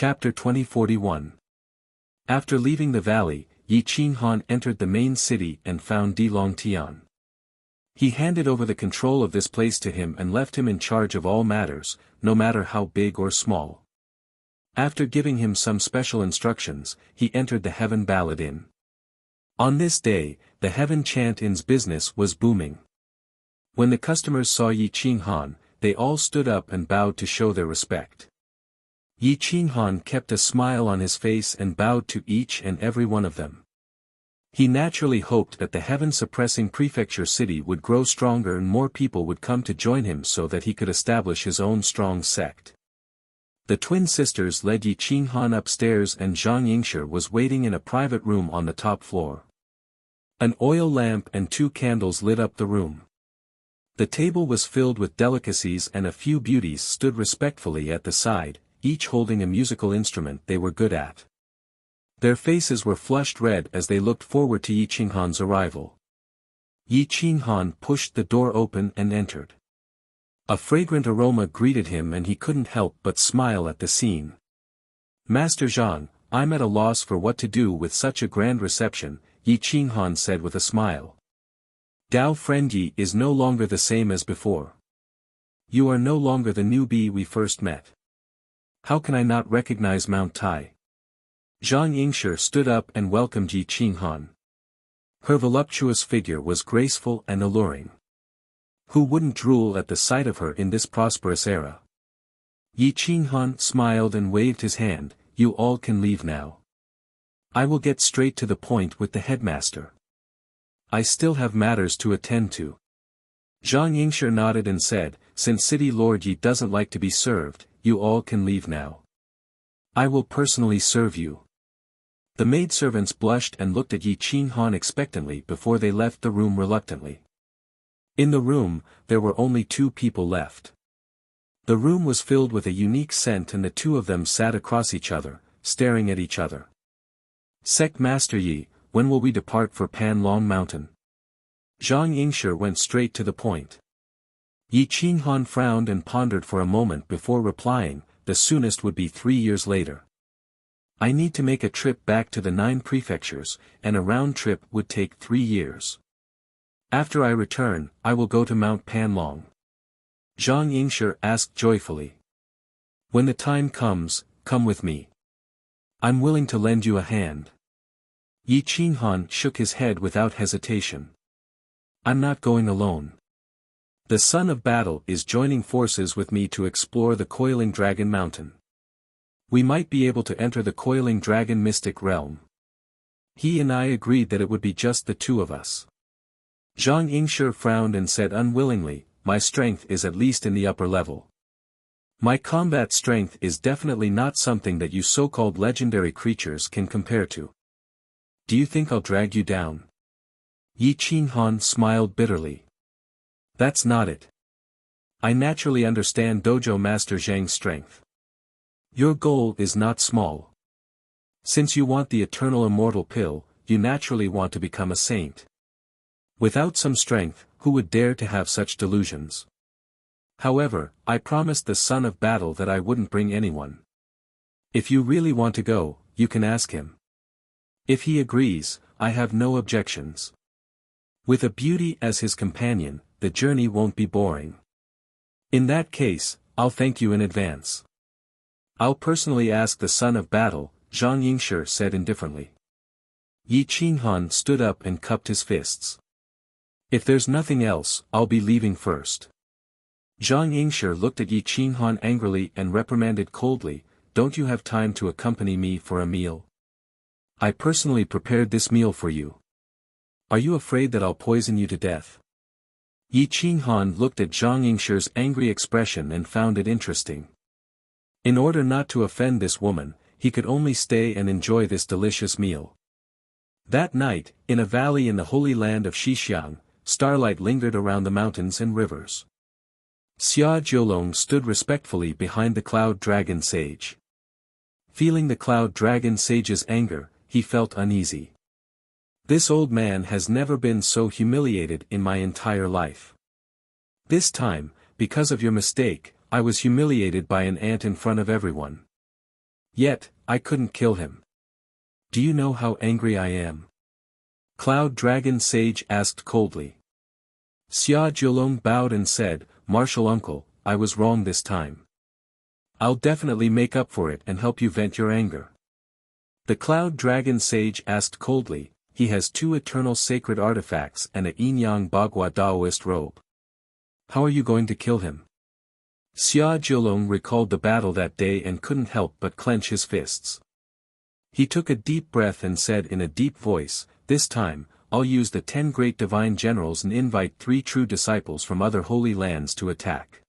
Chapter 2041. After leaving the valley, Yi Qinghan entered the main city and found Di Longtian. He handed over the control of this place to him and left him in charge of all matters, no matter how big or small. After giving him some special instructions, he entered the Heaven Ballad Inn. On this day, the Heaven Chant Inn's business was booming. When the customers saw Yi Qinghan, they all stood up and bowed to show their respect. Yi Qinghan kept a smile on his face and bowed to each and every one of them. He naturally hoped that the heaven-suppressing prefecture city would grow stronger and more people would come to join him so that he could establish his own strong sect. The twin sisters led Yi Qinghan upstairs and Zhang Yingshi was waiting in a private room on the top floor. An oil lamp and 2 candles lit up the room. The table was filled with delicacies and a few beauties stood respectfully at the side, each holding a musical instrument they were good at. Their faces were flushed red as they looked forward to Yi Qinghan's arrival. Yi Qinghan pushed the door open and entered. A fragrant aroma greeted him and he couldn't help but smile at the scene. "Master Zhang, I'm at a loss for what to do with such a grand reception," Yi Qinghan said with a smile. "Dao friend Yi is no longer the same as before. You are no longer the newbie we first met. How can I not recognize Mount Tai?" Zhang Yingshi stood up and welcomed Yi Qinghan. Her voluptuous figure was graceful and alluring. Who wouldn't drool at the sight of her in this prosperous era? Yi Qinghan smiled and waved his hand. "You all can leave now. I will get straight to the point with the headmaster. I still have matters to attend to." Zhang Yingshi nodded and said, "Since City Lord Yi doesn't like to be served, you all can leave now. I will personally serve you." The maidservants blushed and looked at Yi Qinghan expectantly before they left the room reluctantly. In the room, there were only 2 people left. The room was filled with a unique scent and the 2 of them sat across each other, staring at each other. "Sect Master Yi, when will we depart for Panlong Mountain?" Zhang Yingshi went straight to the point. Yi Qinghan frowned and pondered for a moment before replying, "The soonest would be 3 years later. I need to make a trip back to the 9 prefectures, and a round trip would take 3 years. After I return, I will go to Mount Panlong." Zhang Yingshi asked joyfully. "When the time comes, come with me. I'm willing to lend you a hand." Yi Qinghan shook his head without hesitation. "I'm not going alone. The Son of Battle is joining forces with me to explore the Coiling Dragon Mountain. We might be able to enter the Coiling Dragon mystic realm." He and I agreed that it would be just the 2 of us. Zhang Yingshi frowned and said unwillingly, "My strength is at least in the upper level. My combat strength is definitely not something that you so-called legendary creatures can compare to. Do you think I'll drag you down?" Yi Qinghan smiled bitterly. "That's not it. I naturally understand Dojo Master Zhang's strength. Your goal is not small. Since you want the eternal immortal pill, you naturally want to become a saint. Without some strength, who would dare to have such delusions? However, I promised the Son of Battle that I wouldn't bring anyone. If you really want to go, you can ask him. If he agrees, I have no objections. With a beauty as his companion, the journey won't be boring. In that case, I'll thank you in advance. I'll personally ask the Son of Battle," Zhang Yingshi said indifferently. Yi Qinghan stood up and cupped his fists. "If there's nothing else, I'll be leaving first." Zhang Yingshi looked at Yi Qinghan angrily and reprimanded coldly, "Don't you have time to accompany me for a meal? I personally prepared this meal for you. Are you afraid that I'll poison you to death?" Yi Qinghan looked at Zhang Yingshi's angry expression and found it interesting. In order not to offend this woman, he could only stay and enjoy this delicious meal. That night, in a valley in the holy land of Xixiang, starlight lingered around the mountains and rivers. Xia Jiulong stood respectfully behind the Cloud Dragon Sage. Feeling the Cloud Dragon Sage's anger, he felt uneasy. "This old man has never been so humiliated in my entire life. This time, because of your mistake, I was humiliated by an ant in front of everyone." Yet, I couldn't kill him. Do you know how angry I am? Cloud Dragon Sage asked coldly. Xia Jiulong bowed and said, Martial uncle, I was wrong this time. I'll definitely make up for it and help you vent your anger. The Cloud Dragon Sage asked coldly, he has 2 eternal sacred artifacts and a yin-yang Bagua Daoist robe. How are you going to kill him? Xia Jiulong recalled the battle that day and couldn't help but clench his fists. He took a deep breath and said in a deep voice, this time, I'll use the 10 great divine generals and invite 3 true disciples from other holy lands to attack.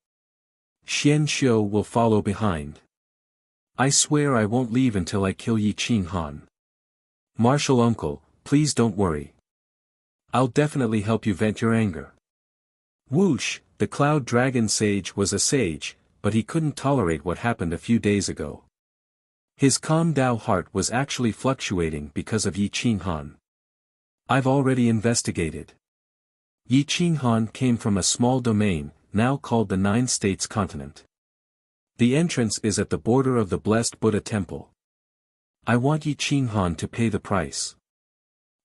Xian Xiu will follow behind. I swear I won't leave until I kill Yi Qinghan. Martial uncle, please don't worry. I'll definitely help you vent your anger. Whoosh, the Cloud Dragon Sage was a sage, but he couldn't tolerate what happened a few days ago. His calm Dao heart was actually fluctuating because of Yi Qinghan. I've already investigated. Yi Qinghan came from a small domain, now called the 9 States continent. The entrance is at the border of the Blessed Buddha Temple. I want Yi Qinghan to pay the price.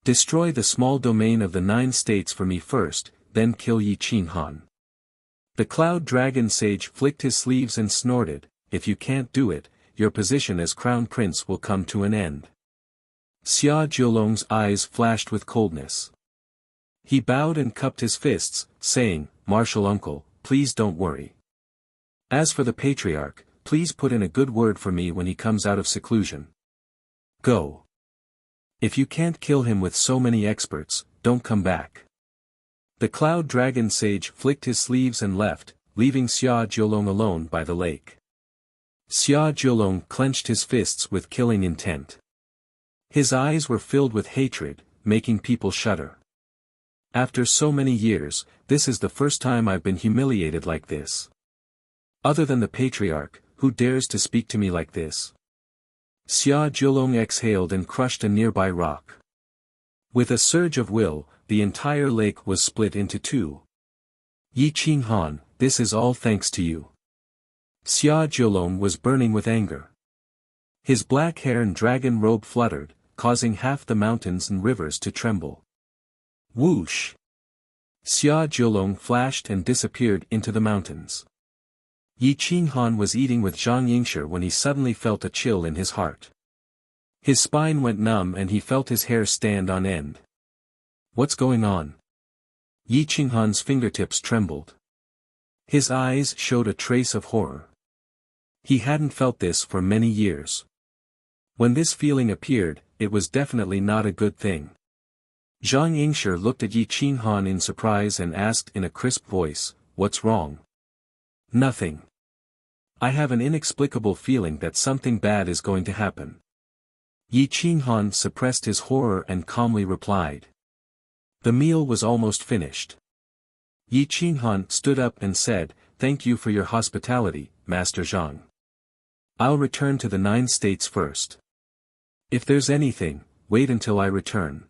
Destroy the small domain of the 9 states for me first, then kill Yi Qinghan. The Cloud Dragon Sage flicked his sleeves and snorted, if you can't do it, your position as Crown Prince will come to an end. Xia Jiulong's eyes flashed with coldness. He bowed and cupped his fists, saying, Martial uncle, please don't worry. As for the Patriarch, please put in a good word for me when he comes out of seclusion. Go. If you can't kill him with so many experts, don't come back. The Cloud Dragon Sage flicked his sleeves and left, leaving Xia Jiulong alone by the lake. Xia Jiulong clenched his fists with killing intent. His eyes were filled with hatred, making people shudder. After so many years, this is the first time I've been humiliated like this. Other than the Patriarch, who dares to speak to me like this? Xia Jiulong exhaled and crushed a nearby rock. With a surge of will, the entire lake was split into 2. Yi Qinghan, this is all thanks to you. Xia Jiulong was burning with anger. His black hair and dragon robe fluttered, causing half the mountains and rivers to tremble. Whoosh! Xia Jiulong flashed and disappeared into the mountains. Yi Qinghan was eating with Zhang Yingshi when he suddenly felt a chill in his heart. His spine went numb and he felt his hair stand on end. What's going on? Yi Qinghan's fingertips trembled. His eyes showed a trace of horror. He hadn't felt this for many years. When this feeling appeared, it was definitely not a good thing. Zhang Yingshi looked at Yi Qinghan in surprise and asked in a crisp voice, what's wrong? Nothing. I have an inexplicable feeling that something bad is going to happen. Yi Qinghan suppressed his horror and calmly replied. The meal was almost finished. Yi Qinghan stood up and said, thank you for your hospitality, Master Zhang. I'll return to the 9 states first. If there's anything, wait until I return.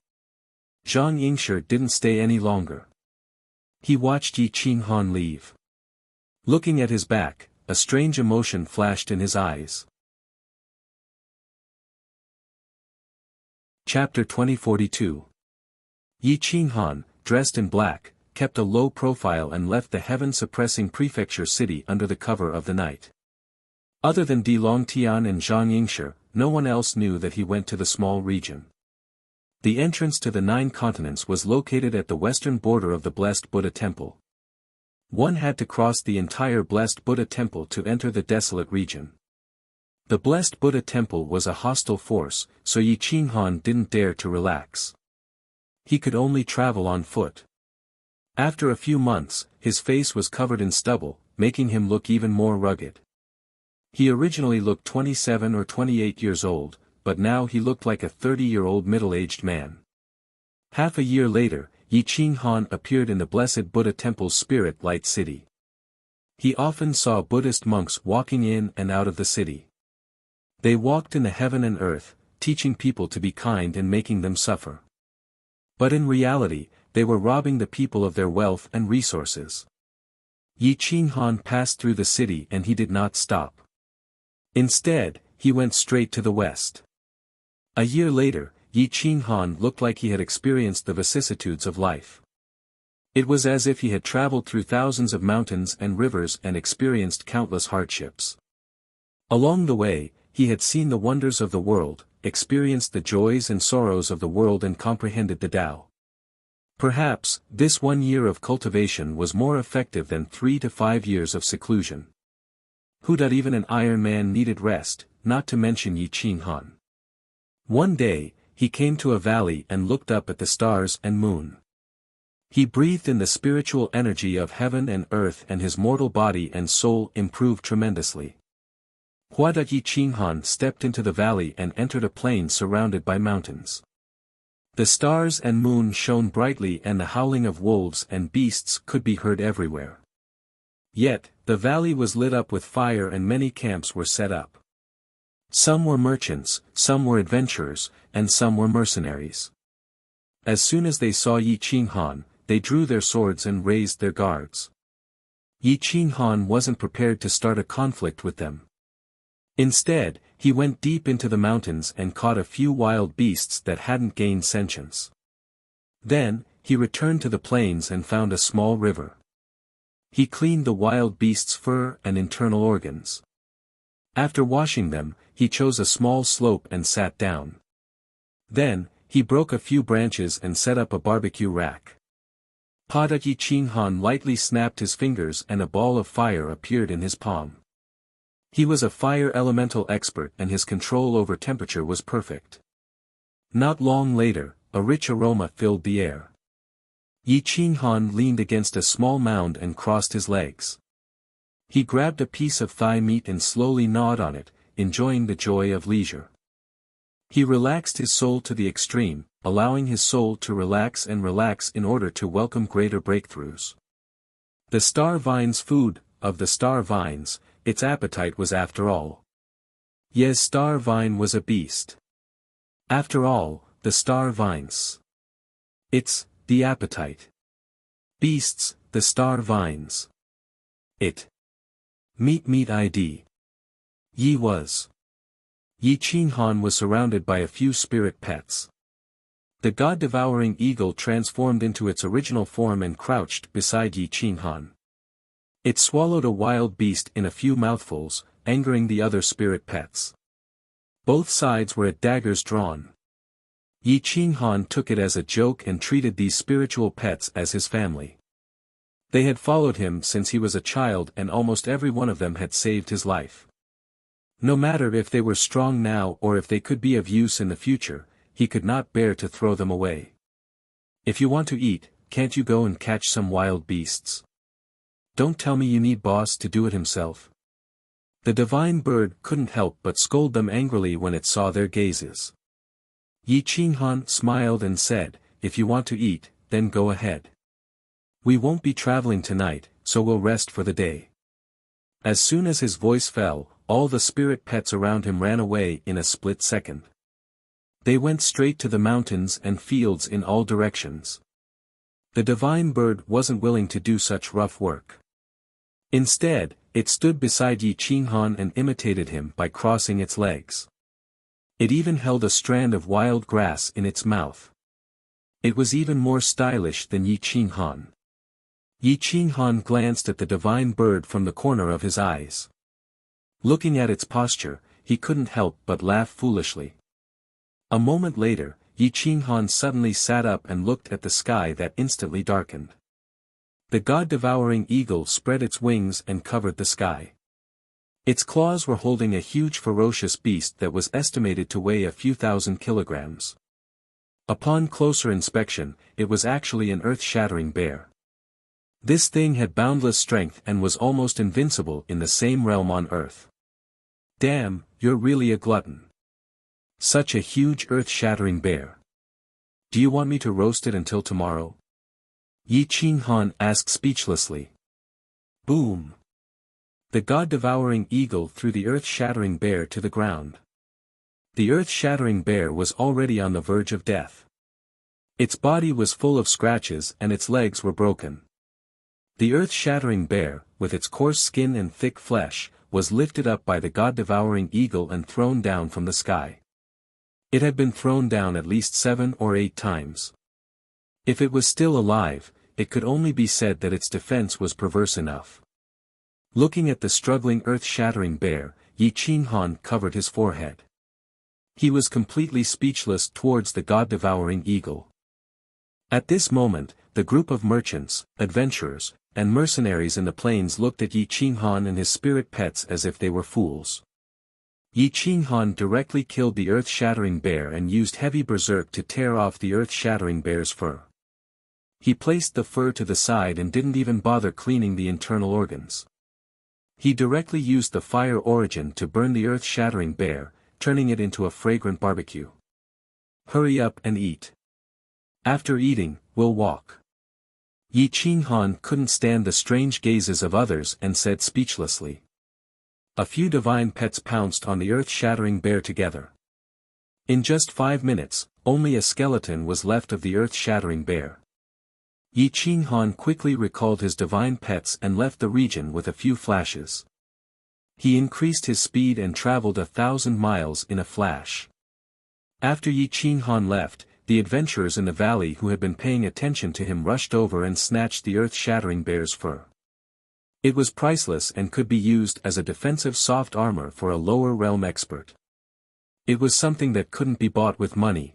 Zhang Yingshi didn't stay any longer. He watched Yi Qinghan leave. Looking at his back, a strange emotion flashed in his eyes. Chapter 2042. Yi Qinghan, dressed in black, kept a low profile and left the heaven-suppressing prefecture city under the cover of the night. Other than Di Longtian and Zhang Yingshi, no one else knew that he went to the small region. The entrance to the 9 continents was located at the western border of the Blessed Buddha Temple. One had to cross the entire Blessed Buddha Temple to enter the desolate region. The Blessed Buddha Temple was a hostile force, so Yi Qinghan didn't dare to relax. He could only travel on foot. After a few months, his face was covered in stubble, making him look even more rugged. He originally looked 27 or 28 years old, but now he looked like a 30-year-old middle-aged man. Half a year later, Yi Qinghan appeared in the Blessed Buddha Temple's Spirit Light City. He often saw Buddhist monks walking in and out of the city. They walked in the heaven and earth, teaching people to be kind and making them suffer. But in reality, they were robbing the people of their wealth and resources. Yi Qinghan passed through the city and he did not stop. Instead, he went straight to the west. A year later, Yi Qinghan looked like he had experienced the vicissitudes of life. It was as if he had traveled through thousands of mountains and rivers and experienced countless hardships. Along the way, he had seen the wonders of the world, experienced the joys and sorrows of the world and comprehended the Tao. Perhaps, this 1 year of cultivation was more effective than 3 to 5 years of seclusion. Even an Iron Man needed rest, not to mention Yi Qinghan. One day, he came to a valley and looked up at the stars and moon. He breathed in the spiritual energy of heaven and earth, and his mortal body and soul improved tremendously. Yi Qinghan stepped into the valley and entered a plain surrounded by mountains. The stars and moon shone brightly, and the howling of wolves and beasts could be heard everywhere. Yet, the valley was lit up with fire and many camps were set up. Some were merchants, some were adventurers, and some were mercenaries. As soon as they saw Yi Qinghan, they drew their swords and raised their guards. Yi Qinghan wasn't prepared to start a conflict with them. Instead, he went deep into the mountains and caught a few wild beasts that hadn't gained sentience. Then, he returned to the plains and found a small river. He cleaned the wild beasts' fur and internal organs. After washing them, he chose a small slope and sat down. Then, he broke a few branches and set up a barbecue rack. Yi Qinghan lightly snapped his fingers and a ball of fire appeared in his palm. He was a fire elemental expert and his control over temperature was perfect. Not long later, a rich aroma filled the air. Yi Qinghan leaned against a small mound and crossed his legs. He grabbed a piece of thigh meat and slowly gnawed on it, enjoying the joy of leisure. He relaxed his soul to the extreme, allowing his soul to relax and relax in order to welcome greater breakthroughs. The star vine's food, of the star vines, its appetite was after all. Yes, star vine was a beast. After all, the star vines. It's, the appetite. Beasts, the star vines. It. Meat ID. Yi Qinghan was surrounded by a few spirit pets. The god-devouring eagle transformed into its original form and crouched beside Yi Qinghan. It swallowed a wild beast in a few mouthfuls, angering the other spirit pets. Both sides were at daggers drawn. Yi Qinghan took it as a joke and treated these spiritual pets as his family. They had followed him since he was a child and almost every one of them had saved his life. No matter if they were strong now or if they could be of use in the future, he could not bear to throw them away. If you want to eat, can't you go and catch some wild beasts? Don't tell me you need boss to do it himself. The divine bird couldn't help but scold them angrily when it saw their gazes. Yi Qinghan smiled and said, "If you want to eat, then go ahead. We won't be traveling tonight, so we'll rest for the day." As soon as his voice fell, all the spirit pets around him ran away in a split second. They went straight to the mountains and fields in all directions. The divine bird wasn't willing to do such rough work. Instead, it stood beside Yi Qinghan and imitated him by crossing its legs. It even held a strand of wild grass in its mouth. It was even more stylish than Yi Qinghan. Yi Qinghan glanced at the divine bird from the corner of his eyes. Looking at its posture, he couldn't help but laugh foolishly. A moment later, Yi Qinghan suddenly sat up and looked at the sky that instantly darkened. The god-devouring eagle spread its wings and covered the sky. Its claws were holding a huge ferocious beast that was estimated to weigh a few thousand kilograms. Upon closer inspection, it was actually an earth-shattering bear. This thing had boundless strength and was almost invincible in the same realm on Earth. Damn, you're really a glutton. Such a huge earth-shattering bear. Do you want me to roast it until tomorrow? Yi Qinghan asked speechlessly. Boom! The god-devouring eagle threw the earth-shattering bear to the ground. The earth-shattering bear was already on the verge of death. Its body was full of scratches and its legs were broken. The earth-shattering bear, with its coarse skin and thick flesh, was lifted up by the god-devouring eagle and thrown down from the sky. It had been thrown down at least 7 or 8 times. If it was still alive, it could only be said that its defense was perverse enough. Looking at the struggling earth-shattering bear, Yi Qinghan covered his forehead. He was completely speechless towards the god-devouring eagle. At this moment, the group of merchants, adventurers, and mercenaries in the plains looked at Yi Qinghan and his spirit pets as if they were fools. Yi Qinghan directly killed the earth-shattering bear and used heavy berserk to tear off the earth-shattering bear's fur. He placed the fur to the side and didn't even bother cleaning the internal organs. He directly used the fire origin to burn the earth-shattering bear, turning it into a fragrant barbecue. Hurry up and eat. After eating, we'll walk. Yi Qinghan couldn't stand the strange gazes of others and said speechlessly. A few divine pets pounced on the earth-shattering bear together. In just 5 minutes, only a skeleton was left of the earth-shattering bear. Yi Qinghan quickly recalled his divine pets and left the region with a few flashes. He increased his speed and traveled 1,000 miles in a flash. After Yi Qinghan left, the adventurers in the valley who had been paying attention to him rushed over and snatched the earth-shattering bear's fur. It was priceless and could be used as a defensive soft armor for a lower realm expert. It was something that couldn't be bought with money.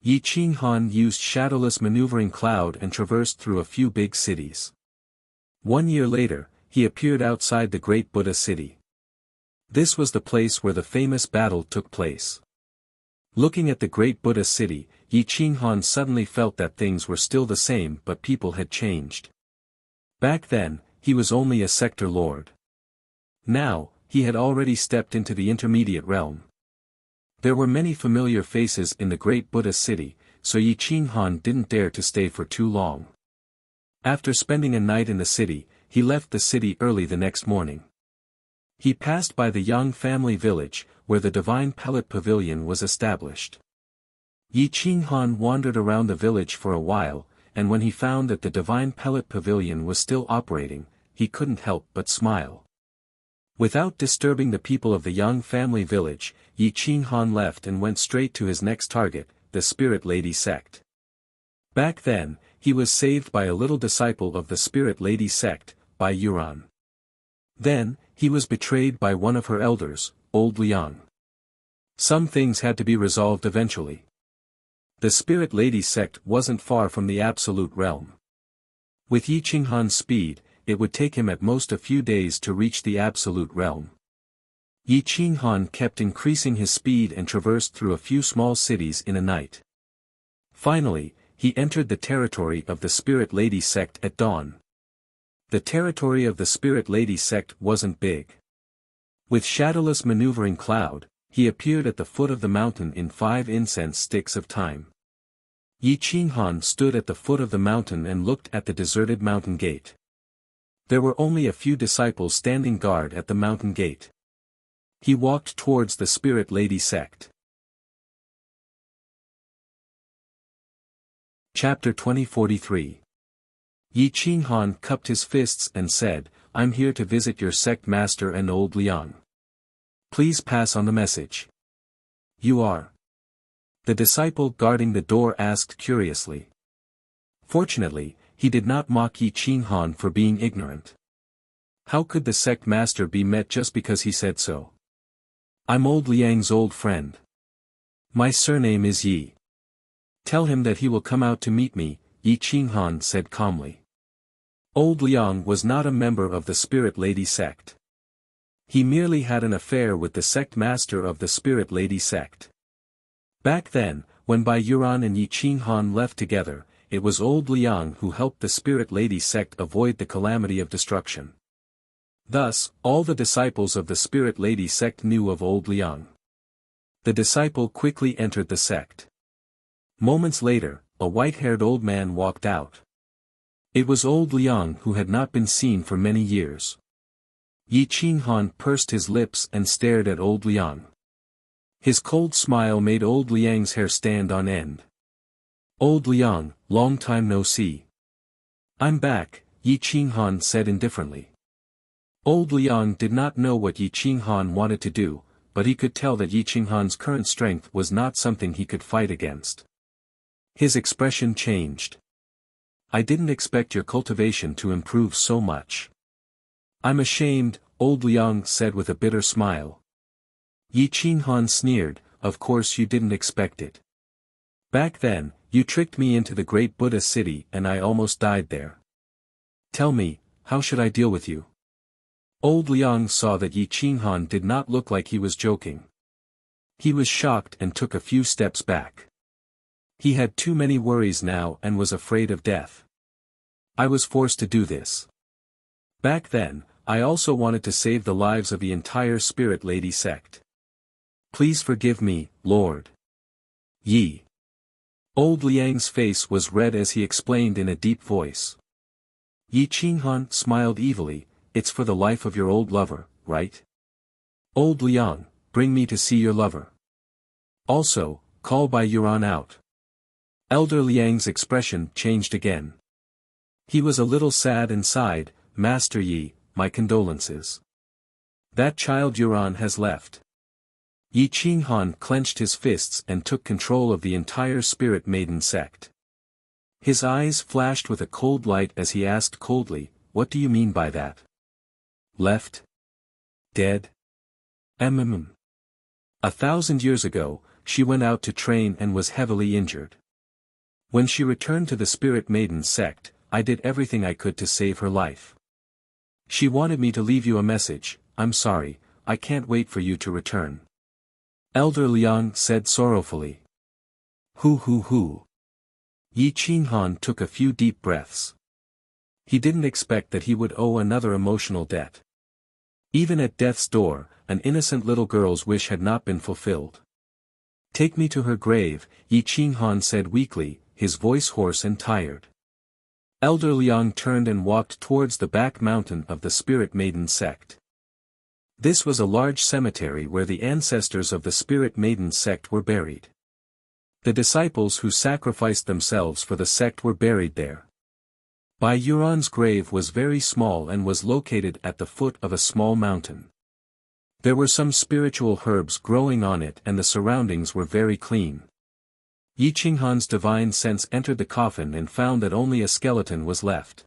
Yi Qinghan used shadowless maneuvering cloud and traversed through a few big cities. 1 year later, he appeared outside the great Buddha city. This was the place where the famous battle took place. Looking at the great Buddha city, Yi Qinghan suddenly felt that things were still the same but people had changed. Back then, he was only a sector lord. Now, he had already stepped into the intermediate realm. There were many familiar faces in the great Buddha city, so Yi Qinghan didn't dare to stay for too long. After spending a night in the city, he left the city early the next morning. He passed by the Yang family village, where the divine pellet pavilion was established. Yi Qinghan wandered around the village for a while, and when he found that the divine pellet pavilion was still operating, he couldn't help but smile. Without disturbing the people of the Yang family village, Yi Qinghan left and went straight to his next target, the Spirit Lady sect. Back then, he was saved by a little disciple of the Spirit Lady sect, by Yuran. Then, he was betrayed by one of her elders, Old Liang. Some things had to be resolved eventually. The Spirit Lady sect wasn't far from the Absolute Realm. With Yi Qinghan's speed, it would take him at most a few days to reach the Absolute Realm. Yi Qinghan kept increasing his speed and traversed through a few small cities in a night. Finally, he entered the territory of the Spirit Lady sect at dawn. The territory of the Spirit Lady sect wasn't big. With shadowless maneuvering cloud, he appeared at the foot of the mountain in 5 incense sticks of time. Yi Qinghan stood at the foot of the mountain and looked at the deserted mountain gate. There were only a few disciples standing guard at the mountain gate. He walked towards the Spirit Lady sect. Chapter 2043. Yi Qinghan cupped his fists and said, "I'm here to visit your sect master and Old Liang. Please pass on the message." "You are?" the disciple guarding the door asked curiously. Fortunately, he did not mock Yi Qinghan for being ignorant. How could the sect master be met just because he said so? "I'm Old Liang's old friend. My surname is Yi. Tell him that he will come out to meet me," Yi Qinghan said calmly. Old Liang was not a member of the Spirit Lady sect. He merely had an affair with the sect master of the Spirit Lady sect. Back then, when Bai Yuran and Yi Qinghan left together, it was Old Liang who helped the Spirit Lady sect avoid the calamity of destruction. Thus, all the disciples of the Spirit Lady sect knew of Old Liang. The disciple quickly entered the sect. Moments later, a white-haired old man walked out. It was Old Liang who had not been seen for many years. Yi Qinghan pursed his lips and stared at Old Liang. His cold smile made Old Liang's hair stand on end. "Old Liang, long time no see." "I'm back," Yi Qinghan said indifferently. Old Liang did not know what Yi Qinghan wanted to do, but he could tell that Yi Qinghan's current strength was not something he could fight against. His expression changed. I didn't expect your cultivation to improve so much. I'm ashamed, Old Liang said with a bitter smile. Yi Qinghan sneered, of course you didn't expect it. Back then, you tricked me into the great Buddha city and I almost died there. Tell me, how should I deal with you? Old Liang saw that Yi Qinghan did not look like he was joking. He was shocked and took a few steps back. He had too many worries now and was afraid of death. I was forced to do this. Back then, I also wanted to save the lives of the entire Spirit Lady sect. Please forgive me, Lord. Yi. Old Liang's face was red as he explained in a deep voice. Yi Qinghan smiled evilly, it's for the life of your old lover, right? Old Liang, bring me to see your lover. Also, call Bai Yuan out. Elder Liang's expression changed again. He was a little sad and sighed, Master Yi, my condolences. That child Yuan has left. Yi Qinghan clenched his fists and took control of the entire Spirit Maiden sect. His eyes flashed with a cold light as he asked coldly, what do you mean by that? Left? Dead? 1,000 years ago, she went out to train and was heavily injured. When she returned to the Spirit Maiden sect, I did everything I could to save her life. She wanted me to leave you a message, I'm sorry, I can't wait for you to return. Elder Liang said sorrowfully. Hoo. Yi Qinghan took a few deep breaths. He didn't expect that he would owe another emotional debt. Even at death's door, an innocent little girl's wish had not been fulfilled. Take me to her grave, Yi Qinghan said weakly, his voice hoarse and tired. Elder Liang turned and walked towards the back mountain of the Spirit Maiden sect. This was a large cemetery where the ancestors of the Spirit Maiden sect were buried. The disciples who sacrificed themselves for the sect were buried there. Bai Yuan's grave was very small and was located at the foot of a small mountain. There were some spiritual herbs growing on it and the surroundings were very clean. Yi Qinghan's divine sense entered the coffin and found that only a skeleton was left.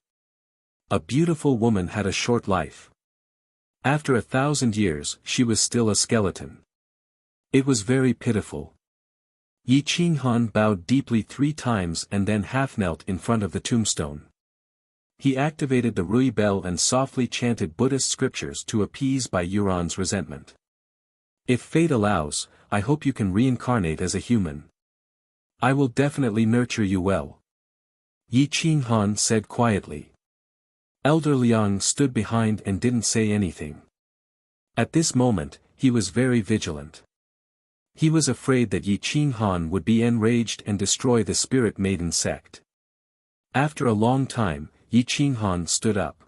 A beautiful woman had a short life. After 1,000 years, she was still a skeleton. It was very pitiful. Yi Qinghan bowed deeply 3 times and then half-knelt in front of the tombstone. He activated the Rui bell and softly chanted Buddhist scriptures to appease Bai Yuan's resentment. If fate allows, I hope you can reincarnate as a human. I will definitely nurture you well. Yi Qinghan said quietly. Elder Liang stood behind and didn't say anything. At this moment, he was very vigilant. He was afraid that Yi Qinghan would be enraged and destroy the Spirit Maiden sect. After a long time, Yi Qinghan stood up.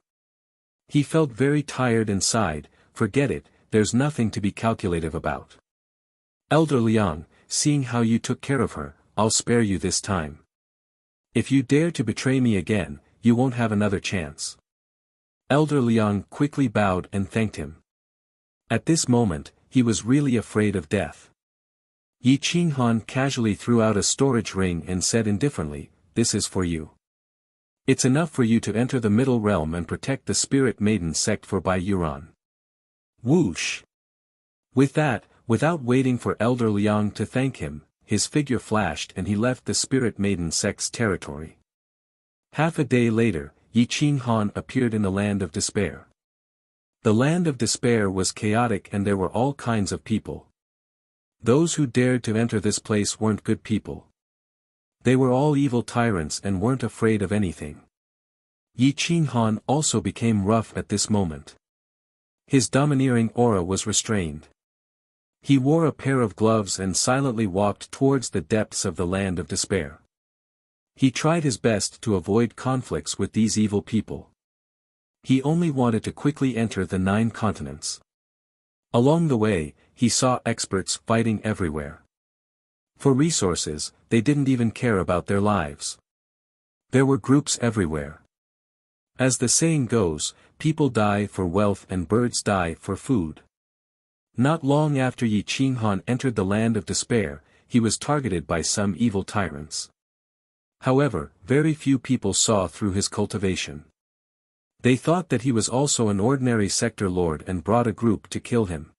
He felt very tired and sighed, forget it, there's nothing to be calculative about. Elder Liang, seeing how you took care of her, I'll spare you this time. If you dare to betray me again, you won't have another chance. Elder Liang quickly bowed and thanked him. At this moment, he was really afraid of death. Yi Qinghan casually threw out a storage ring and said indifferently, this is for you. It's enough for you to enter the middle realm and protect the Spirit Maiden sect for Bai Yuan. Whoosh! With that, without waiting for Elder Liang to thank him, his figure flashed and he left the Spirit Maiden sect's territory. Half a day later, Yi Qinghan appeared in the Land of Despair. The Land of Despair was chaotic and there were all kinds of people. Those who dared to enter this place weren't good people. They were all evil tyrants and weren't afraid of anything. Yi Qinghan also became rough at this moment. His domineering aura was restrained. He wore a pair of gloves and silently walked towards the depths of the Land of Despair. He tried his best to avoid conflicts with these evil people. He only wanted to quickly enter the 9 continents. Along the way, he saw experts fighting everywhere. For resources, they didn't even care about their lives. There were groups everywhere. As the saying goes, people die for wealth and birds die for food. Not long after Yi Qinghan entered the land of despair, he was targeted by some evil tyrants. However, very few people saw through his cultivation. They thought that he was also an ordinary sector lord and brought a group to kill him.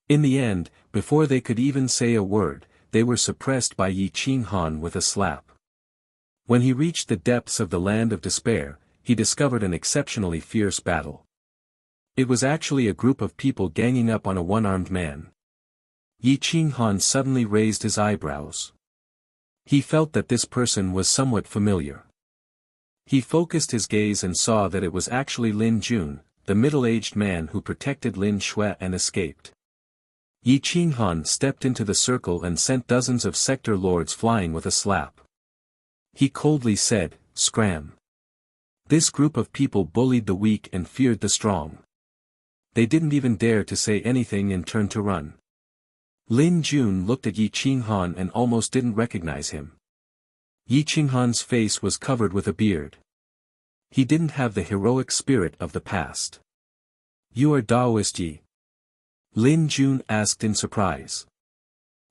In the end, before they could even say a word, they were suppressed by Yi Qinghan with a slap. When he reached the depths of the land of despair, he discovered an exceptionally fierce battle. It was actually a group of people ganging up on a one-armed man. Yi Qinghan suddenly raised his eyebrows. He felt that this person was somewhat familiar. He focused his gaze and saw that it was actually Lin Jun, the middle-aged man who protected Lin Shui and escaped. Yi Qinghan stepped into the circle and sent dozens of sector lords flying with a slap. He coldly said, "Scram." This group of people bullied the weak and feared the strong. They didn't even dare to say anything and turned to run. Lin Jun looked at Yi Qinghan and almost didn't recognize him. Yi Qinghan's face was covered with a beard. He didn't have the heroic spirit of the past. "You are Taoist Yi?" Lin Jun asked in surprise.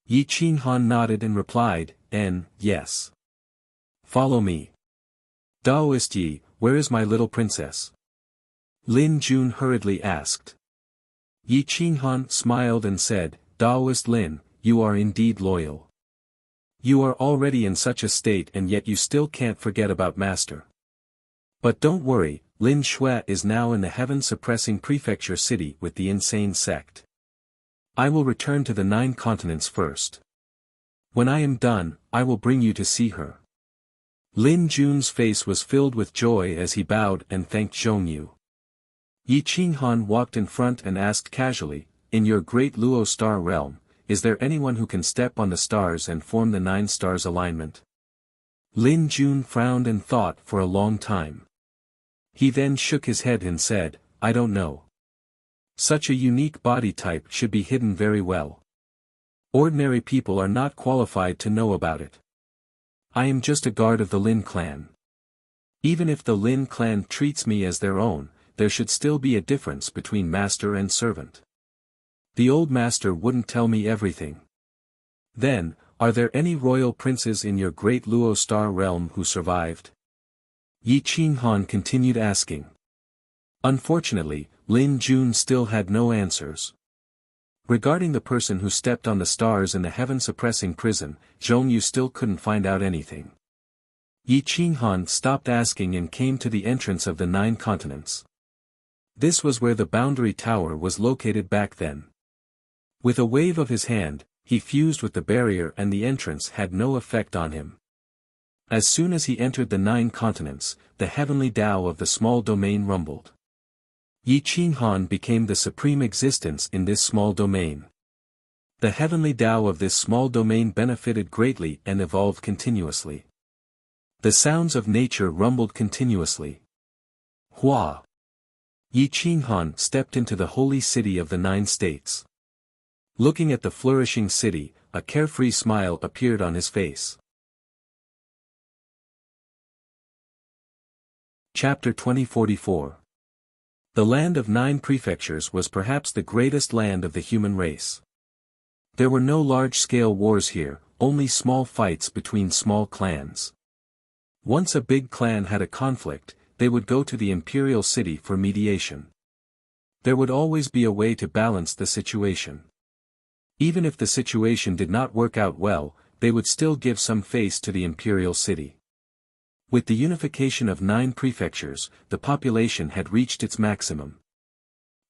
Yi Qinghan nodded and replied, "Yes. Follow me." "Taoist Yi, where is my little princess?" Lin Jun hurriedly asked. Yi Qinghan smiled and said, "Taoist Lin, you are indeed loyal. You are already in such a state and yet you still can't forget about Master. But don't worry, Lin Shui is now in the heaven-suppressing prefecture city with the insane sect. I will return to the 9 continents first. When I am done, I will bring you to see her." Lin Jun's face was filled with joy as he bowed and thanked Zhongyu. Yi Qinghan walked in front and asked casually, "In your great Luo star realm, is there anyone who can step on the stars and form the 9 stars alignment?" Lin Jun frowned and thought for a long time. He then shook his head and said, "I don't know. Such a unique body type should be hidden very well. Ordinary people are not qualified to know about it. I am just a guard of the Lin clan. Even if the Lin clan treats me as their own, there should still be a difference between master and servant. The old master wouldn't tell me everything. Then, are there any royal princes in your great Luo star realm who survived?" Yi Qinghan continued asking. Unfortunately, Lin Jun still had no answers. Regarding the person who stepped on the stars in the heaven-suppressing prison, Zhongyu still couldn't find out anything. Yi Qinghan stopped asking and came to the entrance of the 9 continents. This was where the boundary tower was located back then. With a wave of his hand, he fused with the barrier and the entrance had no effect on him. As soon as he entered the 9 continents, the heavenly Tao of the small domain rumbled. Yi Qinghan became the supreme existence in this small domain. The heavenly Tao of this small domain benefited greatly and evolved continuously. The sounds of nature rumbled continuously. Hua! Yi Qinghan stepped into the holy city of the 9 states. Looking at the flourishing city, a carefree smile appeared on his face. Chapter 2044. The land of 9 prefectures was perhaps the greatest land of the human race. There were no large-scale wars here, only small fights between small clans. Once a big clan had a conflict, they would go to the imperial city for mediation. There would always be a way to balance the situation. Even if the situation did not work out well, they would still give some face to the imperial city. With the unification of 9 prefectures, the population had reached its maximum.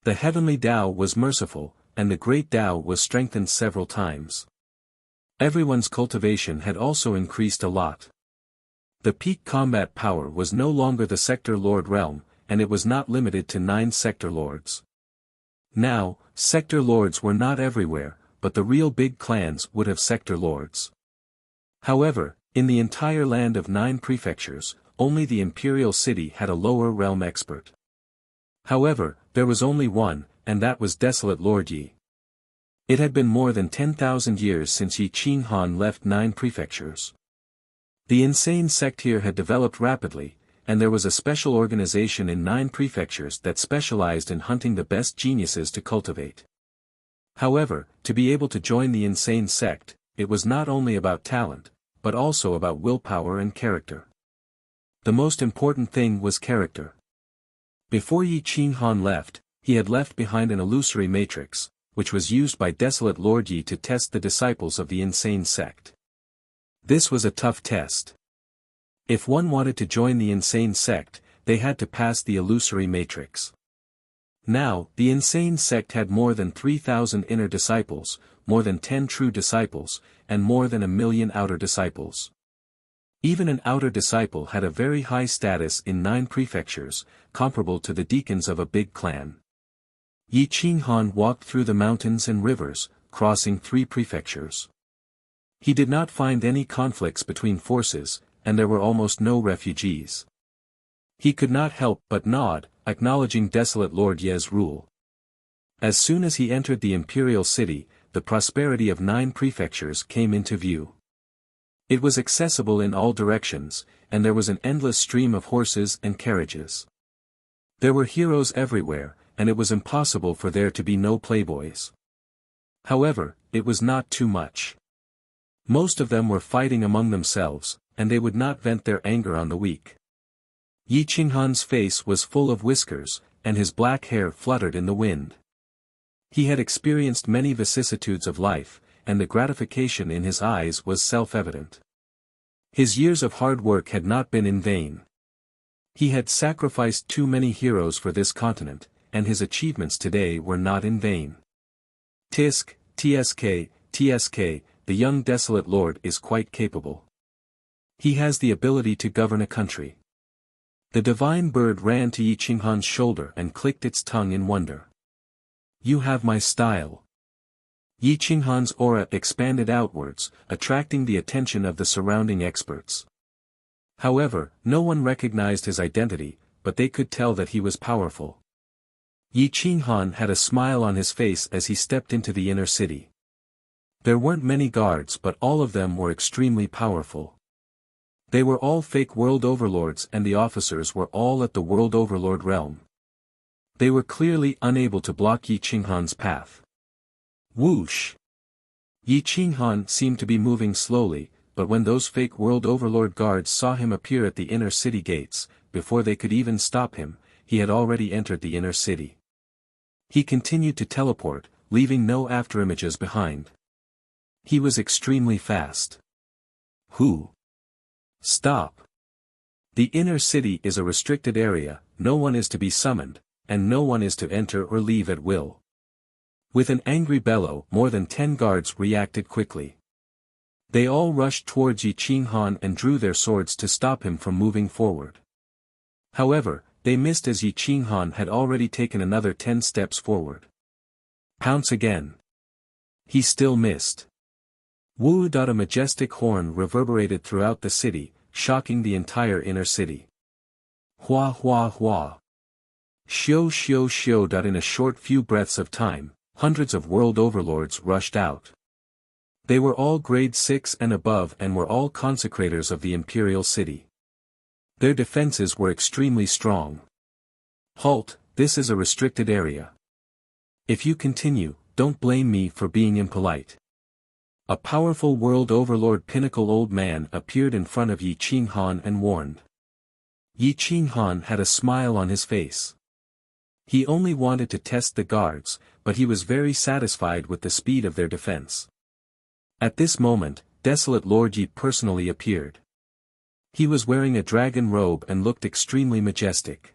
The heavenly Tao was merciful, and the great Tao was strengthened several times. Everyone's cultivation had also increased a lot. The peak combat power was no longer the sector lord realm, and it was not limited to 9 sector lords. Now, sector lords were not everywhere, but the real big clans would have sector lords. However, in the entire land of 9 prefectures, only the imperial city had a lower realm expert. However, there was only one, and that was Desolate Lord Yi. It had been more than 10,000 years since Yi Qinghan left 9 prefectures. The insane sect here had developed rapidly, and there was a special organization in 9 prefectures that specialized in hunting the best geniuses to cultivate. However, to be able to join the insane sect, it was not only about talent, but also about willpower and character. The most important thing was character. Before Yi Qinghan left, he had left behind an illusory matrix, which was used by Desolate Lord Yi to test the disciples of the insane sect. This was a tough test. If one wanted to join the insane sect, they had to pass the illusory matrix. Now, the insane sect had more than 3,000 inner disciples, more than 10 true disciples, and more than 1,000,000 outer disciples. Even an outer disciple had a very high status in 9 prefectures, comparable to the deacons of a big clan. Yi Qinghan walked through the mountains and rivers, crossing 3 prefectures. He did not find any conflicts between forces, and there were almost no refugees. He could not help but nod, acknowledging Desolate Lord Ye's rule. As soon as he entered the imperial city, the prosperity of 9 prefectures came into view. It was accessible in all directions, and there was an endless stream of horses and carriages. There were heroes everywhere, and it was impossible for there to be no playboys. However, it was not too much. Most of them were fighting among themselves, and they would not vent their anger on the weak. Yi Qinghan's face was full of whiskers, and his black hair fluttered in the wind. He had experienced many vicissitudes of life, and the gratification in his eyes was self-evident. His years of hard work had not been in vain. He had sacrificed too many heroes for this continent, and his achievements today were not in vain. Tisk, TSK, the young Desolate Lord is quite capable. He has the ability to govern a country. The divine bird ran to Yi Qinghan's shoulder and clicked its tongue in wonder. You have my style. Yi Qinghan's aura expanded outwards, attracting the attention of the surrounding experts. However, no one recognized his identity, but they could tell that he was powerful. Yi Qinghan had a smile on his face as he stepped into the inner city. There weren't many guards, but all of them were extremely powerful. They were all fake world overlords, and the officers were all at the world overlord realm. They were clearly unable to block Yi Qinghan's path. Whoosh! Yi Qinghan seemed to be moving slowly, but when those fake world overlord guards saw him appear at the inner city gates, before they could even stop him, he had already entered the inner city. He continued to teleport, leaving no afterimages behind. He was extremely fast. Who? Stop! The inner city is a restricted area, no one is to be summoned, and no one is to enter or leave at will. With an angry bellow, more than 10 guards reacted quickly. They all rushed towards Yi Qinghan and drew their swords to stop him from moving forward. However, they missed as Yi Qinghan had already taken another 10 steps forward. Pounce again. He still missed. Woo! A majestic horn reverberated throughout the city, shocking the entire inner city. Hua hua hua. Shio shio shio. In a short few breaths of time, hundreds of world overlords rushed out. They were all grade 6 and above and were all consecrators of the imperial city. Their defenses were extremely strong. Halt, this is a restricted area. If you continue, don't blame me for being impolite. A powerful world overlord pinnacle old man appeared in front of Yi Qinghan and warned. Yi Qinghan had a smile on his face. He only wanted to test the guards, but he was very satisfied with the speed of their defense. At this moment, Desolate Lord Yi personally appeared. He was wearing a dragon robe and looked extremely majestic.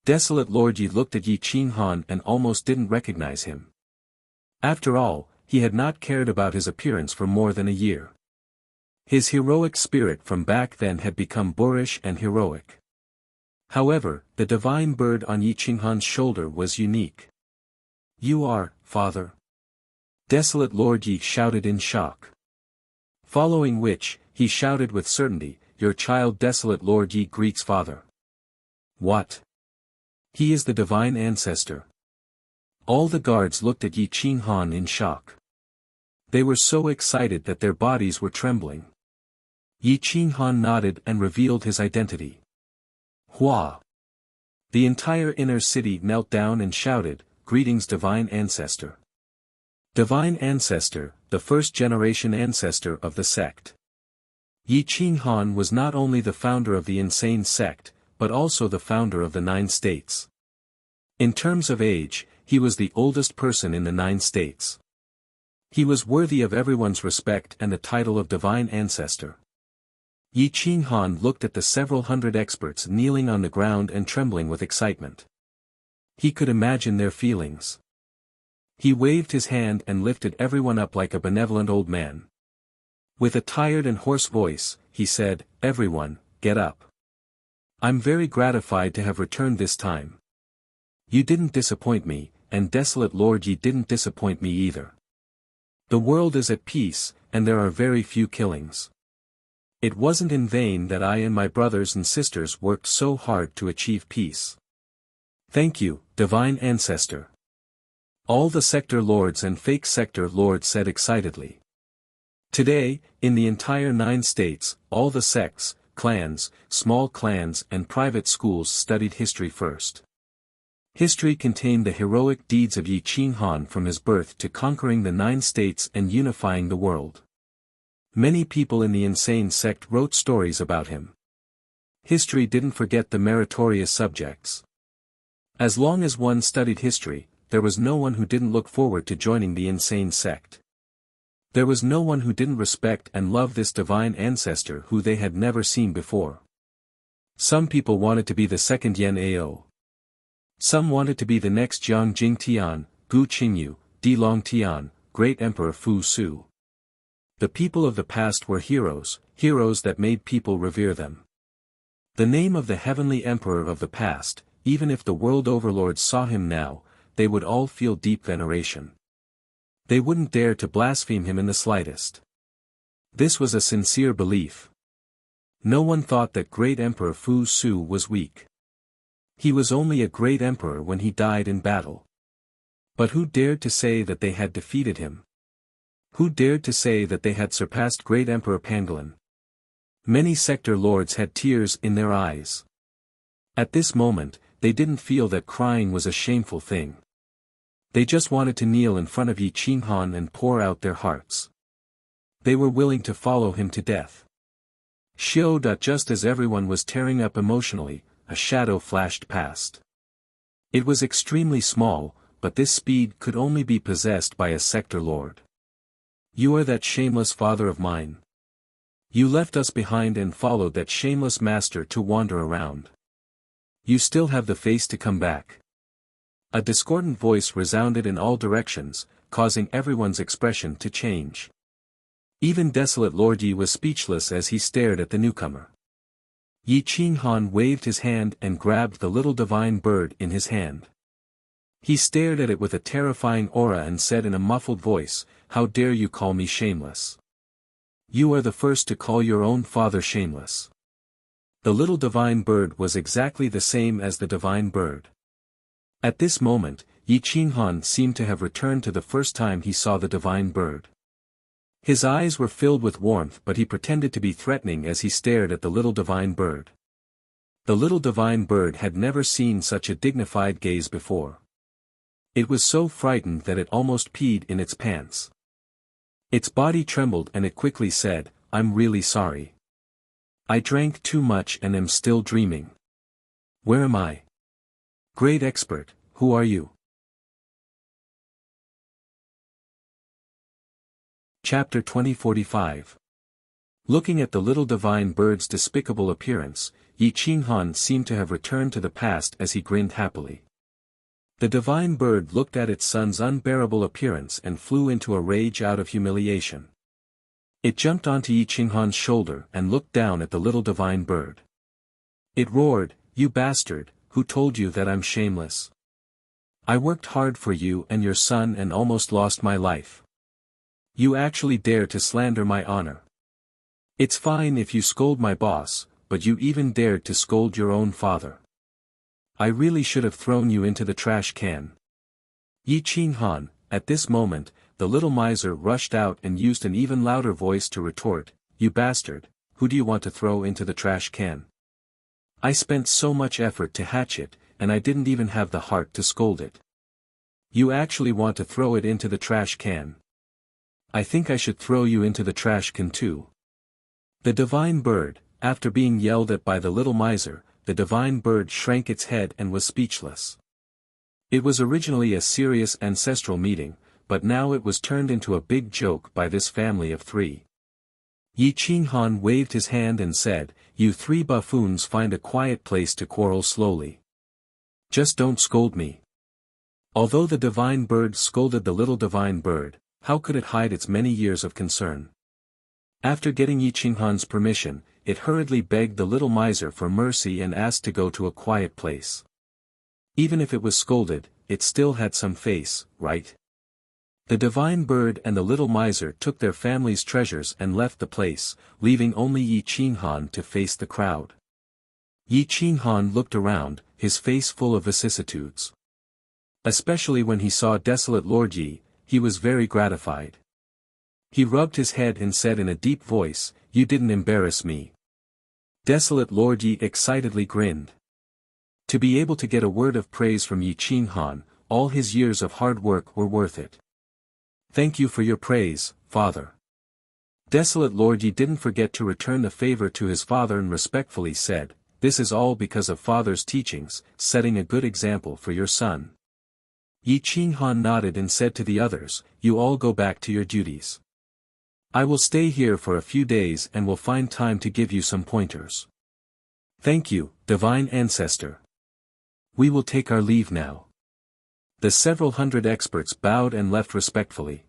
Desolate Lord Yi looked at Yi Qinghan and almost didn't recognize him. After all, he had not cared about his appearance for more than a year. His heroic spirit from back then had become boorish and heroic. However, the divine bird on Yi Qinghan's shoulder was unique. You are, Father. Desolate Lord Yi shouted in shock. Following which, he shouted with certainty, your child Desolate Lord Yi greets Father. What? He is the divine ancestor. All the guards looked at Yi Qinghan in shock. They were so excited that their bodies were trembling. Yi Qinghan nodded and revealed his identity. Hua! The entire inner city knelt down and shouted, "Greetings, Divine Ancestor." Divine Ancestor, the first-generation ancestor of the sect. Yi Qinghan was not only the founder of the insane sect, but also the founder of the 9 states. In terms of age, he was the oldest person in the 9 states. He was worthy of everyone's respect and the title of Divine Ancestor. Yi Qinghan looked at the several hundred experts kneeling on the ground and trembling with excitement. He could imagine their feelings. He waved his hand and lifted everyone up like a benevolent old man. With a tired and hoarse voice, he said, "Everyone, get up. I'm very gratified to have returned this time. You didn't disappoint me, and Desolate Lord Yi didn't disappoint me either. The world is at peace, and there are very few killings. It wasn't in vain that I and my brothers and sisters worked so hard to achieve peace. Thank you, Divine Ancestor." All the sector lords and fake sector lords said excitedly. Today, in the entire 9 states, all the sects, clans, small clans and private schools studied history first. History contained the heroic deeds of Yi Qinghan from his birth to conquering the 9 states and unifying the world. Many people in the insane sect wrote stories about him. History didn't forget the meritorious subjects. As long as one studied history, there was no one who didn't look forward to joining the insane sect. There was no one who didn't respect and love this divine ancestor who they had never seen before. Some people wanted to be the second Yan Ao. Some wanted to be the next Jiang Jingtian, Gu Qingyu, Di Long Tian, great Emperor Fu Su. The people of the past were heroes, heroes that made people revere them. The name of the heavenly emperor of the past, even if the world overlords saw him now, they would all feel deep veneration. They wouldn't dare to blaspheme him in the slightest. This was a sincere belief. No one thought that great Emperor Fu Su was weak. He was only a great emperor when he died in battle. But who dared to say that they had defeated him? Who dared to say that they had surpassed great Emperor Pangolin? Many sector lords had tears in their eyes. At this moment, they didn't feel that crying was a shameful thing. They just wanted to kneel in front of Yi Qinghan and pour out their hearts. They were willing to follow him to death. Just as everyone was tearing up emotionally, a shadow flashed past. It was extremely small, but this speed could only be possessed by a sector lord. You are that shameless father of mine. You left us behind and followed that shameless master to wander around. You still have the face to come back. A discordant voice resounded in all directions, causing everyone's expression to change. Even Desolate Lord Yi was speechless as he stared at the newcomer. Yi Qinghan waved his hand and grabbed the little divine bird in his hand. He stared at it with a terrifying aura and said in a muffled voice, "How dare you call me shameless? You are the first to call your own father shameless." The little divine bird was exactly the same as the divine bird. At this moment, Yi Qinghan seemed to have returned to the first time he saw the divine bird. His eyes were filled with warmth, but he pretended to be threatening as he stared at the little divine bird. The little divine bird had never seen such a dignified gaze before. It was so frightened that it almost peed in its pants. Its body trembled and it quickly said, "I'm really sorry. I drank too much and am still dreaming. Where am I? Great expert, who are you?" Chapter 2045. Looking at the little divine bird's despicable appearance, Yi Qinghan seemed to have returned to the past as he grinned happily. The divine bird looked at its son's unbearable appearance and flew into a rage out of humiliation. It jumped onto Yi Qinghan's shoulder and looked down at the little divine bird. It roared, "You bastard, who told you that I'm shameless? I worked hard for you and your son and almost lost my life. You actually dare to slander my honor. It's fine if you scold my boss, but you even dared to scold your own father. I really should have thrown you into the trash can." Yi Qinghan, at this moment, the little miser rushed out and used an even louder voice to retort, "You bastard, who do you want to throw into the trash can? I spent so much effort to hatch it, and I didn't even have the heart to scold it. You actually want to throw it into the trash can. I think I should throw you into the trash can too. The divine bird, after being yelled at by the little miser, the divine bird shrank its head and was speechless. It was originally a serious ancestral meeting, but now it was turned into a big joke by this family of three. Yi Qinghan waved his hand and said, "You three buffoons find a quiet place to quarrel slowly. Just don't scold me." Although the divine bird scolded the little divine bird, how could it hide its many years of concern? After getting Yi Qinghan's permission, it hurriedly begged the little miser for mercy and asked to go to a quiet place. Even if it was scolded, it still had some face, right? The divine bird and the little miser took their family's treasures and left the place, leaving only Yi Qinghan to face the crowd. Yi Qinghan looked around, his face full of vicissitudes. Especially when he saw desolate Lord Yi, he was very gratified. He rubbed his head and said in a deep voice, "You didn't embarrass me." Desolate Lord Yi excitedly grinned. To be able to get a word of praise from Yi Qinghan, all his years of hard work were worth it. "Thank you for your praise, father." Desolate Lord Yi didn't forget to return the favor to his father and respectfully said, "This is all because of father's teachings, setting a good example for your son." Yi Qinghan nodded and said to the others, "You all go back to your duties. I will stay here for a few days and will find time to give you some pointers." "Thank you, divine ancestor. We will take our leave now." The several hundred experts bowed and left respectfully.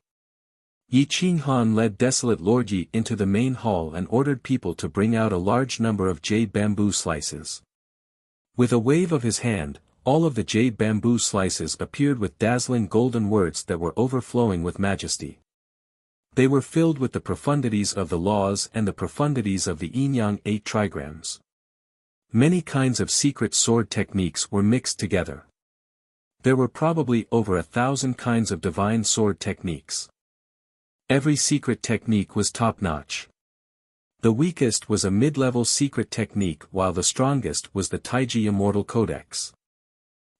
Yi Qinghan led desolate Lord Yi into the main hall and ordered people to bring out a large number of jade bamboo slices. With a wave of his hand, all of the jade bamboo slices appeared with dazzling golden words that were overflowing with majesty. They were filled with the profundities of the laws and the profundities of the Yin-Yang 8 trigrams. Many kinds of secret sword techniques were mixed together. There were probably over 1,000 kinds of divine sword techniques. Every secret technique was top-notch. The weakest was a mid-level secret technique while the strongest was the Taiji Immortal Codex.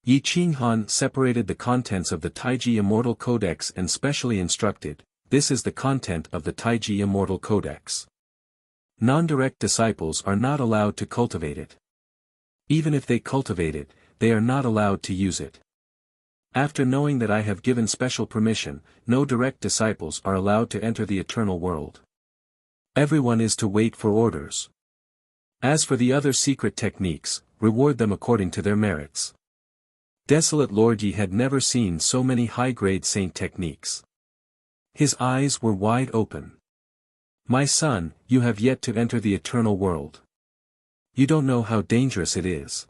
Yi Qinghan separated the contents of the Taiji Immortal Codex and specially instructed, "This is the content of the Taiji Immortal Codex. Non-direct disciples are not allowed to cultivate it. Even if they cultivate it, they are not allowed to use it. After knowing that I have given special permission, no direct disciples are allowed to enter the eternal world. Everyone is to wait for orders. As for the other secret techniques, reward them according to their merits." Desolate Lord Yi had never seen so many high-grade saint techniques. His eyes were wide open. "My son, you have yet to enter the eternal world. You don't know how dangerous it is.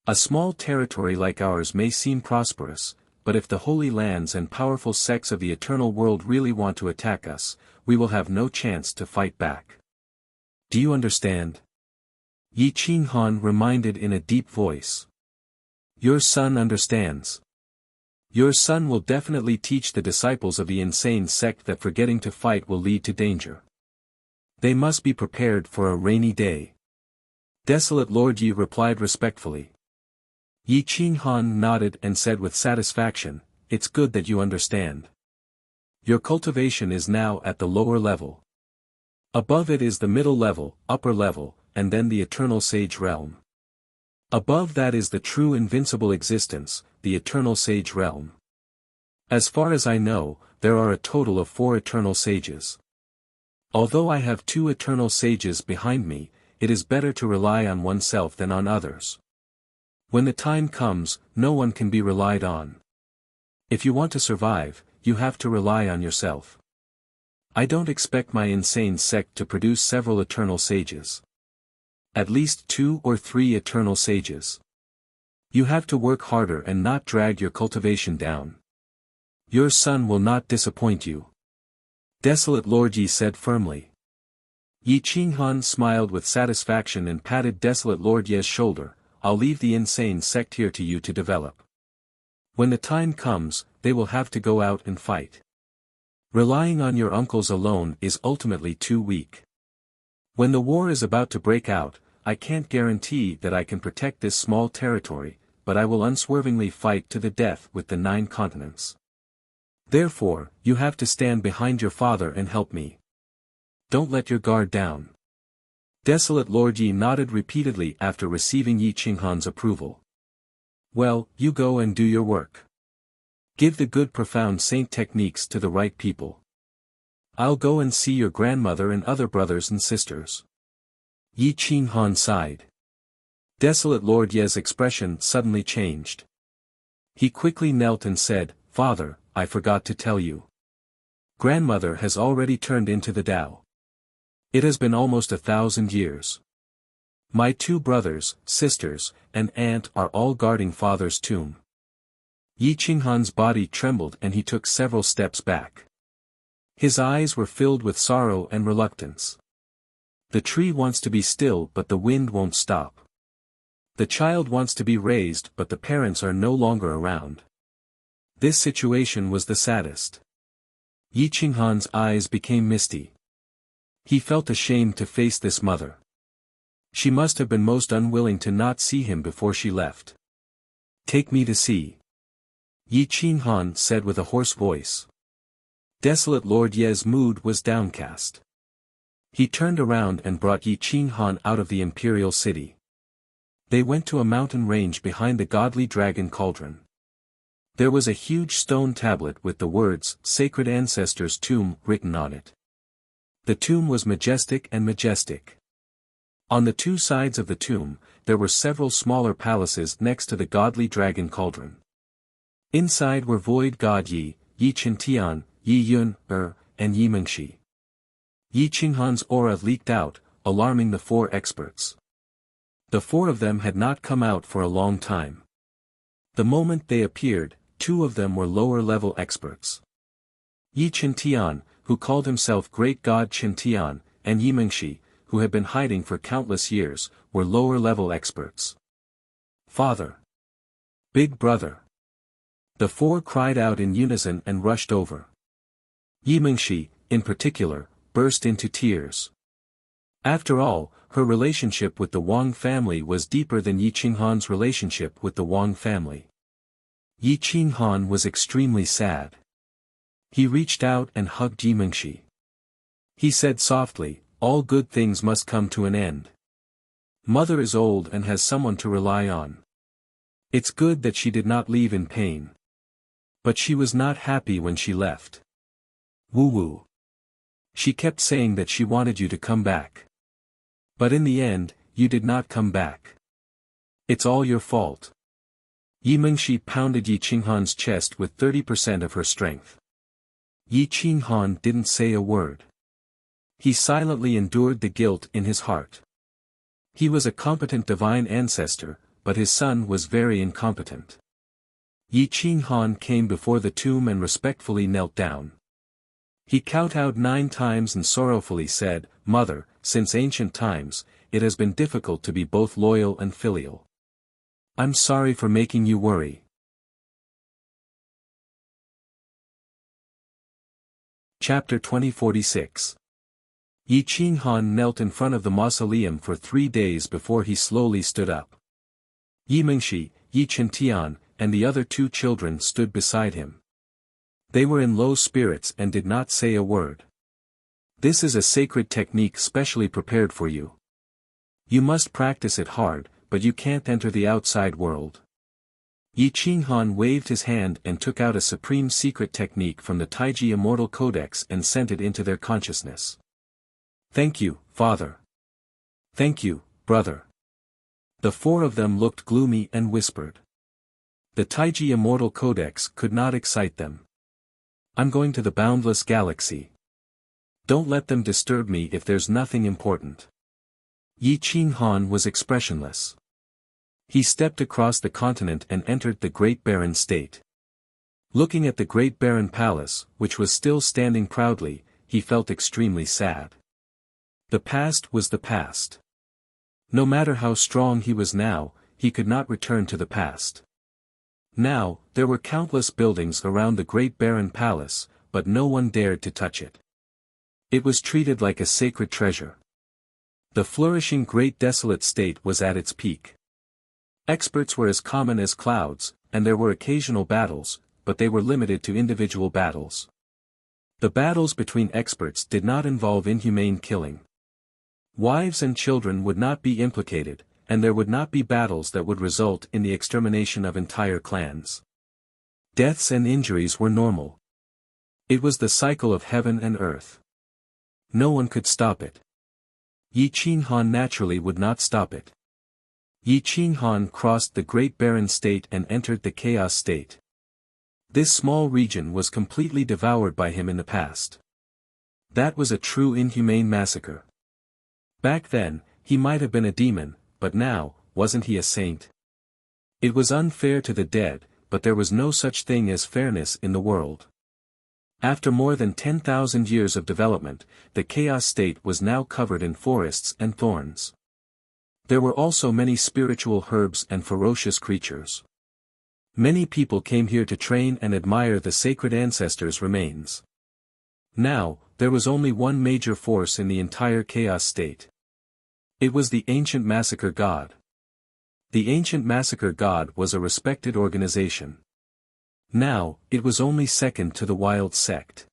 A small territory like ours may seem prosperous, but if the holy lands and powerful sects of the eternal world really want to attack us, we will have no chance to fight back. Do you understand?" Yi Qinghan reminded in a deep voice. "Your son understands. Your son will definitely teach the disciples of the insane sect that forgetting to fight will lead to danger. They must be prepared for a rainy day." Desolate Lord Yi replied respectfully. Yi Qinghan nodded and said with satisfaction, "It's good that you understand. Your cultivation is now at the lower level. Above it is the middle level, upper level, and then the eternal sage realm. Above that is the true invincible existence, the eternal sage realm. As far as I know, there are a total of 4 eternal sages. Although I have 2 eternal sages behind me, it is better to rely on oneself than on others. When the time comes, no one can be relied on. If you want to survive, you have to rely on yourself. I don't expect my insane sect to produce several eternal sages. At least 2 or 3 eternal sages. You have to work harder and not drag your cultivation down. Your son will not disappoint you." Desolate Lord Yi said firmly. Yi Qinghan smiled with satisfaction and patted Desolate Lord Ye's shoulder. "I'll leave the insane sect here to you to develop. When the time comes, they will have to go out and fight. Relying on your uncles alone is ultimately too weak. When the war is about to break out, I can't guarantee that I can protect this small territory, but I will unswervingly fight to the death with the 9 continents. Therefore, you have to stand behind your father and help me. Don't let your guard down." Desolate Lord Yi nodded repeatedly after receiving Yi Qinghan's approval. "Well, you go and do your work. Give the good profound saint techniques to the right people. I'll go and see your grandmother and other brothers and sisters." Yi Qinghan sighed. Desolate Lord Ye's expression suddenly changed. He quickly knelt and said, "Father, I forgot to tell you. Grandmother has already turned into the Tao. It has been almost 1,000 years. My 2 brothers, sisters, and aunt are all guarding father's tomb." Yi Qinghan's body trembled and he took several steps back. His eyes were filled with sorrow and reluctance. The tree wants to be still but the wind won't stop. The child wants to be raised but the parents are no longer around. This situation was the saddest. Yi Qinghan's eyes became misty. He felt ashamed to face this mother. She must have been most unwilling to not see him before she left. "Take me to see." Yi Qinghan said with a hoarse voice. Desolate Lord Ye's mood was downcast. He turned around and brought Yi Qinghan out of the imperial city. They went to a mountain range behind the godly dragon cauldron. There was a huge stone tablet with the words, "Sacred Ancestors' Tomb," written on it. The tomb was majestic and majestic. On the 2 sides of the tomb, there were several smaller palaces next to the godly dragon cauldron. Inside were Void God Yi, Yi Qintian, Yi Yun, and Yi Mengxi. Yi Qinghan's aura leaked out, alarming the 4 experts. The 4 of them had not come out for a long time. The moment they appeared, 2 of them were lower-level experts. Yi Qintian, who called himself Great God Qintian, and Yi Mengxi, who had been hiding for countless years, were lower-level experts. "Father! Big brother!" The 4 cried out in unison and rushed over. Yi Mengxi, in particular, burst into tears. After all, her relationship with the Wang family was deeper than Yi Qinghan's relationship with the Wang family. Yi Qinghan was extremely sad. He reached out and hugged Yi Mengxi. He said softly, "All good things must come to an end. Mother is old and has someone to rely on. It's good that she did not leave in pain. But she was not happy when she left. Woo-woo. She kept saying that she wanted you to come back. But in the end, you did not come back. It's all your fault." Yi Mengxi pounded Yi Qinghan's chest with 30% of her strength. Yi Qinghan didn't say a word. He silently endured the guilt in his heart. He was a competent divine ancestor, but his son was very incompetent. Yi Qinghan came before the tomb and respectfully knelt down. He kowtowed 9 times and sorrowfully said, "Mother, since ancient times, it has been difficult to be both loyal and filial. I'm sorry for making you worry." Chapter 2046. Yi Qinghan knelt in front of the mausoleum for 3 days before he slowly stood up. Yi Mengxi, Yi Qintian, and the other 2 children stood beside him. They were in low spirits and did not say a word. "This is a sacred technique specially prepared for you. You must practice it hard, but you can't enter the outside world." Yi Qinghan waved his hand and took out a supreme secret technique from the Taiji Immortal Codex and sent it into their consciousness. "Thank you, father. Thank you, brother." The 4 of them looked gloomy and whispered. The Taiji Immortal Codex could not excite them. "I'm going to the boundless galaxy. Don't let them disturb me if there's nothing important." Yi Qinghan was expressionless. He stepped across the continent and entered the Great Barren State. Looking at the Great Barren Palace, which was still standing proudly, he felt extremely sad. The past was the past. No matter how strong he was now, he could not return to the past. Now, there were countless buildings around the Great Barren Palace, but no one dared to touch it. It was treated like a sacred treasure. The flourishing great desolate state was at its peak. Experts were as common as clouds, and there were occasional battles, but they were limited to individual battles. The battles between experts did not involve inhumane killing. Wives and children would not be implicated, and there would not be battles that would result in the extermination of entire clans. Deaths and injuries were normal. It was the cycle of heaven and earth. No one could stop it. Yi Qinghan naturally would not stop it. Yi Qinghan crossed the Great Barren State and entered the Chaos State. This small region was completely devoured by him in the past. That was a true inhumane massacre. Back then, he might have been a demon, but now, wasn't he a saint? It was unfair to the dead, but there was no such thing as fairness in the world. After more than 10,000 years of development, the Chaos State was now covered in forests and thorns. There were also many spiritual herbs and ferocious creatures. Many people came here to train and admire the sacred ancestors' remains. Now, there was only one major force in the entire Chaos State. It was the Ancient Massacre God. The Ancient Massacre God was a respected organization. Now, it was only second to the Wild Sect.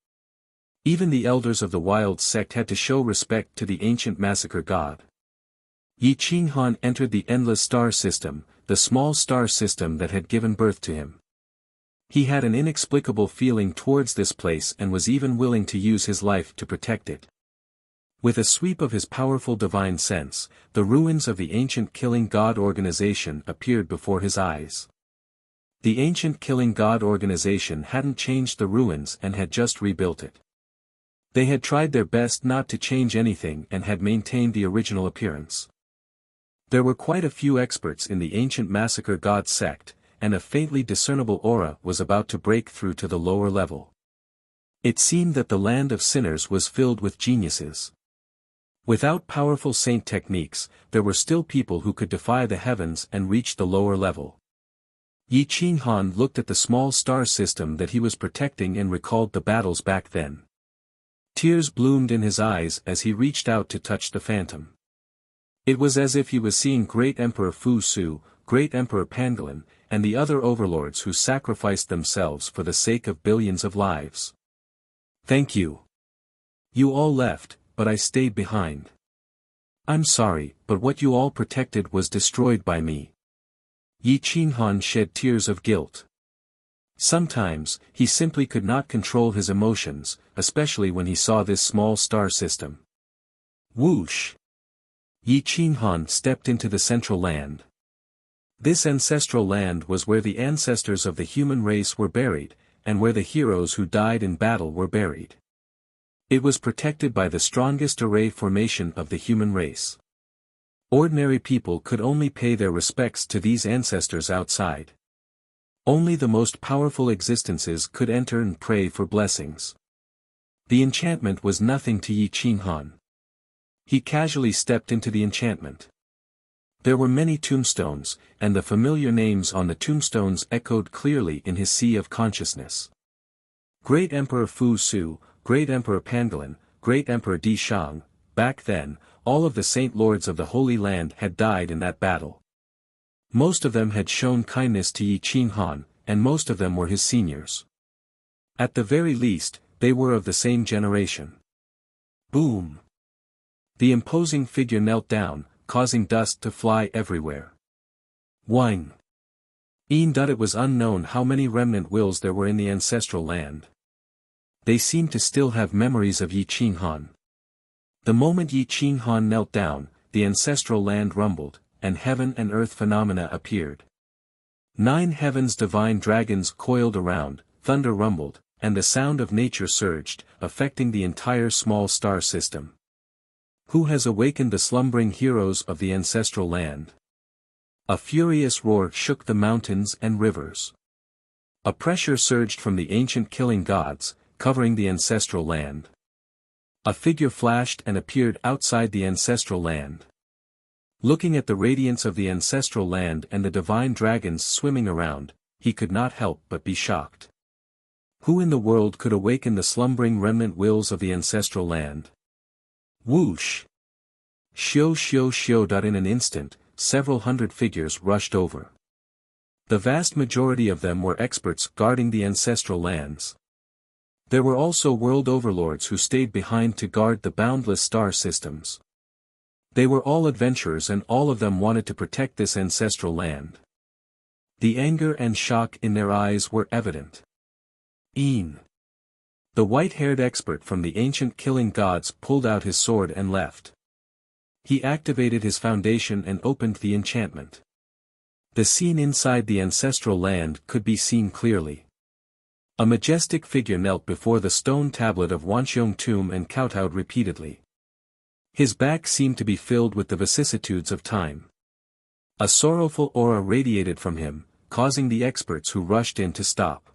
Even the elders of the Wild Sect had to show respect to the Ancient Massacre God. Yi Qinghan entered the Endless Star System, the small star system that had given birth to him. He had an inexplicable feeling towards this place and was even willing to use his life to protect it. With a sweep of his powerful divine sense, the ruins of the ancient Killing God organization appeared before his eyes. The ancient Killing God organization hadn't changed the ruins and had just rebuilt it. They had tried their best not to change anything and had maintained the original appearance. There were quite a few experts in the Ancient Massacre God sect, and a faintly discernible aura was about to break through to the lower level. It seemed that the land of sinners was filled with geniuses. Without powerful saint techniques, there were still people who could defy the heavens and reach the lower level. Yi Qinghan looked at the small star system that he was protecting and recalled the battles back then. Tears bloomed in his eyes as he reached out to touch the phantom. It was as if he was seeing Great Emperor Fu Su, Great Emperor Pangolin, and the other overlords who sacrificed themselves for the sake of billions of lives. Thank you. You all left, but I stayed behind. I'm sorry, but what you all protected was destroyed by me. Yi Qinghan shed tears of guilt. Sometimes, he simply could not control his emotions, especially when he saw this small star system. Whoosh! Yi Qinghan stepped into the central land. This ancestral land was where the ancestors of the human race were buried, and where the heroes who died in battle were buried. It was protected by the strongest array formation of the human race. Ordinary people could only pay their respects to these ancestors outside. Only the most powerful existences could enter and pray for blessings. The enchantment was nothing to Yi Qinghan. He casually stepped into the enchantment. There were many tombstones, and the familiar names on the tombstones echoed clearly in his sea of consciousness. Great Emperor Fu Su, Great Emperor Pangolin, Great Emperor Di Shang. Back then, all of the Saint Lords of the Holy Land had died in that battle. Most of them had shown kindness to Yi Qinghan, and most of them were his seniors. At the very least, they were of the same generation. Boom! The imposing figure knelt down, causing dust to fly everywhere. Whine! It was unknown how many remnant wills there were in the ancestral land. They seemed to still have memories of Yi Qinghan. The moment Yi Qinghan knelt down, the ancestral land rumbled, and heaven and earth phenomena appeared. 9 heavens divine dragons coiled around, thunder rumbled, and the sound of nature surged, affecting the entire small star system. Who has awakened the slumbering heroes of the ancestral land? A furious roar shook the mountains and rivers. A pressure surged from the ancient killing gods, covering the ancestral land. A figure flashed and appeared outside the ancestral land. Looking at the radiance of the ancestral land and the divine dragons swimming around, he could not help but be shocked. Who in the world could awaken the slumbering remnant wills of the ancestral land? Whoosh! Shio shio shio. In an instant, several hundred figures rushed over. The vast majority of them were experts guarding the ancestral lands. There were also world overlords who stayed behind to guard the boundless star systems. They were all adventurers and all of them wanted to protect this ancestral land. The anger and shock in their eyes were evident. The white-haired expert from the ancient killing gods pulled out his sword and left. He activated his foundation and opened the enchantment. The scene inside the ancestral land could be seen clearly. A majestic figure knelt before the stone tablet of Wanxiong tomb and kowtowed repeatedly. His back seemed to be filled with the vicissitudes of time. A sorrowful aura radiated from him, causing the experts who rushed in to stop.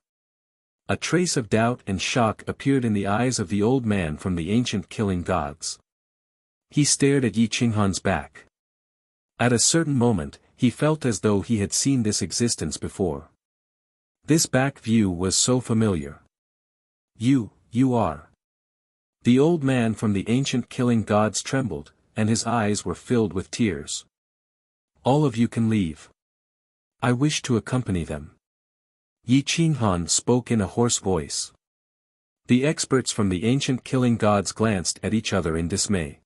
A trace of doubt and shock appeared in the eyes of the old man from the ancient killing gods. He stared at Yi Qinghan's back. At a certain moment, he felt as though he had seen this existence before. This back view was so familiar. You are. The old man from the ancient killing gods trembled, and his eyes were filled with tears. All of you can leave. I wish to accompany them. Yi Qinghan spoke in a hoarse voice. The experts from the ancient killing gods glanced at each other in dismay.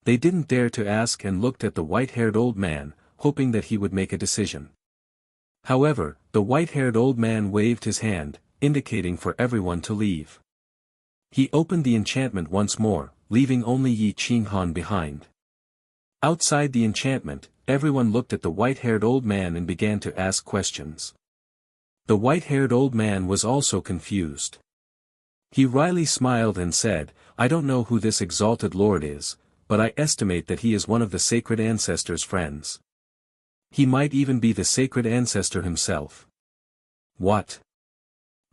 They didn't dare to ask and looked at the white-haired old man, hoping that he would make a decision. However, the white-haired old man waved his hand, indicating for everyone to leave. He opened the enchantment once more, leaving only Yi Qinghan behind. Outside the enchantment, everyone looked at the white-haired old man and began to ask questions. The white-haired old man was also confused. He wryly smiled and said, I don't know who this exalted lord is, but I estimate that he is one of the sacred ancestors' friends. He might even be the sacred ancestor himself. What?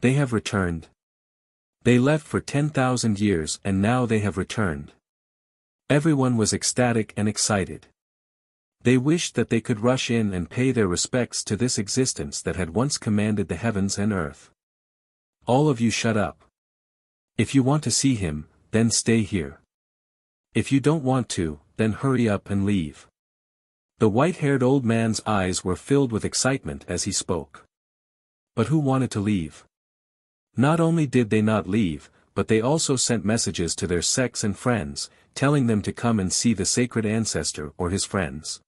They have returned. They left for 10,000 years and now they have returned. Everyone was ecstatic and excited. They wished that they could rush in and pay their respects to this existence that had once commanded the heavens and earth. All of you shut up. If you want to see him, then stay here. If you don't want to, then hurry up and leave. The white-haired old man's eyes were filled with excitement as he spoke. But who wanted to leave? Not only did they not leave, but they also sent messages to their sects and friends, telling them to come and see the sacred ancestor or his friends.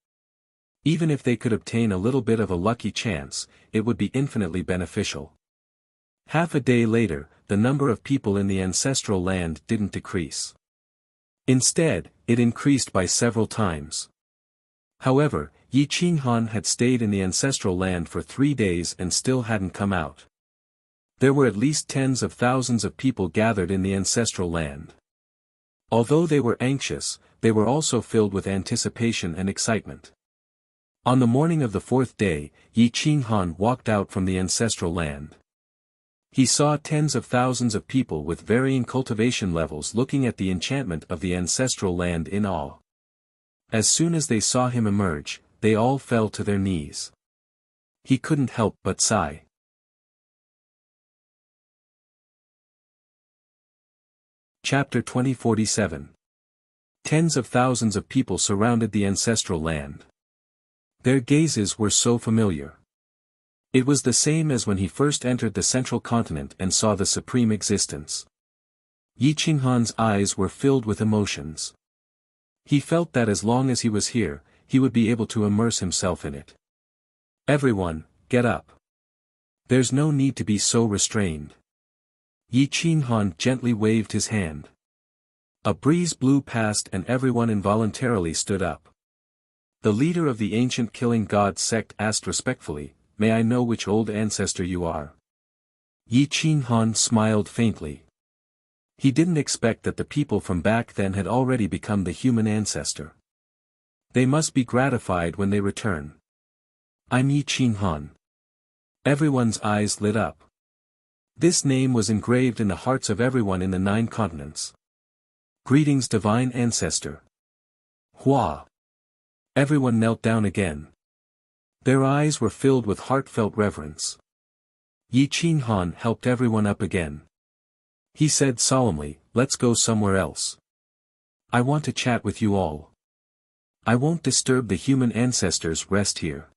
Even if they could obtain a little bit of a lucky chance, it would be infinitely beneficial. Half a day later, the number of people in the ancestral land didn't decrease. Instead, it increased by several times. However, Yi Qinghan had stayed in the ancestral land for 3 days and still hadn't come out. There were at least tens of thousands of people gathered in the ancestral land. Although they were anxious, they were also filled with anticipation and excitement. On the morning of the 4th day, Yi Qinghan walked out from the ancestral land. He saw tens of thousands of people with varying cultivation levels looking at the enchantment of the ancestral land in awe. As soon as they saw him emerge, they all fell to their knees. He couldn't help but sigh. Chapter 2047. Tens of thousands of people surrounded the ancestral land. Their gazes were so familiar. It was the same as when he first entered the central continent and saw the supreme existence. Yi Qinghan's eyes were filled with emotions. He felt that as long as he was here, he would be able to immerse himself in it. Everyone, get up. There's no need to be so restrained. Yi Qinghan gently waved his hand. A breeze blew past and everyone involuntarily stood up. The leader of the ancient killing god sect asked respectfully, May I know which old ancestor you are? Yi Qinghan smiled faintly. He didn't expect that the people from back then had already become the human ancestor. They must be gratified when they return. I'm Yi Qinghan. Everyone's eyes lit up. This name was engraved in the hearts of everyone in the 9 continents. Greetings, divine ancestor. Hua. Everyone knelt down again. Their eyes were filled with heartfelt reverence. Yi Qinghan helped everyone up again. He said solemnly, Let's go somewhere else. I want to chat with you all. I won't disturb the human ancestors' rest here.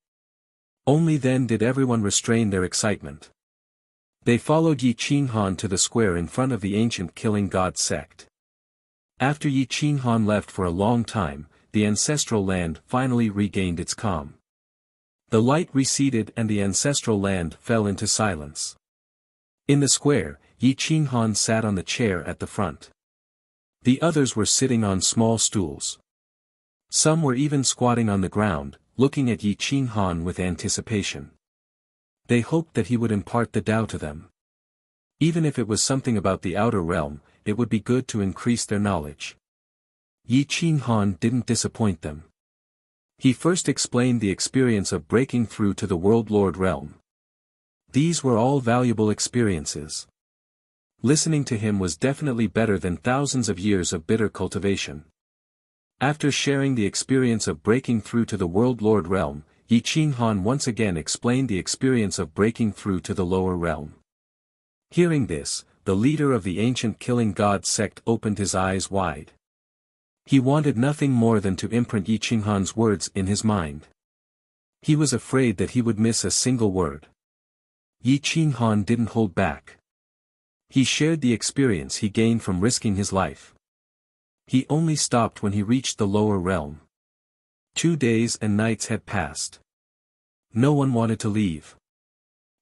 Only then did everyone restrain their excitement. They followed Yi Qinghan to the square in front of the ancient killing god sect. After Yi Qinghan left for a long time, the ancestral land finally regained its calm. The light receded and the ancestral land fell into silence. In the square, Yi Qinghan sat on the chair at the front. The others were sitting on small stools. Some were even squatting on the ground, looking at Yi Qinghan with anticipation. They hoped that he would impart the Tao to them. Even if it was something about the outer realm, it would be good to increase their knowledge. Yi Qinghan didn't disappoint them. He first explained the experience of breaking through to the World Lord realm. These were all valuable experiences. Listening to him was definitely better than thousands of years of bitter cultivation. After sharing the experience of breaking through to the World Lord realm, Yi Qinghan once again explained the experience of breaking through to the lower realm. Hearing this, the leader of the ancient killing god sect opened his eyes wide. He wanted nothing more than to imprint Yi Qinghan's words in his mind. He was afraid that he would miss a single word. Yi Qinghan didn't hold back. He shared the experience he gained from risking his life. He only stopped when he reached the lower realm. 2 days and nights had passed. No one wanted to leave.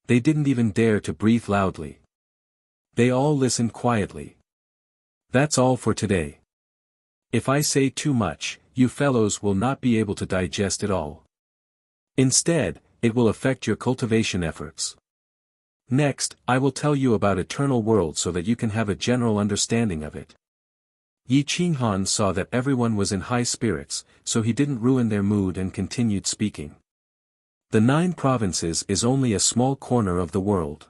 They didn't even dare to breathe loudly. They all listened quietly. That's all for today. If I say too much, you fellows will not be able to digest it all. Instead, it will affect your cultivation efforts. Next, I will tell you about eternal world so that you can have a general understanding of it. Yi Qinghan saw that everyone was in high spirits, so he didn't ruin their mood and continued speaking. The 9 provinces is only a small corner of the world.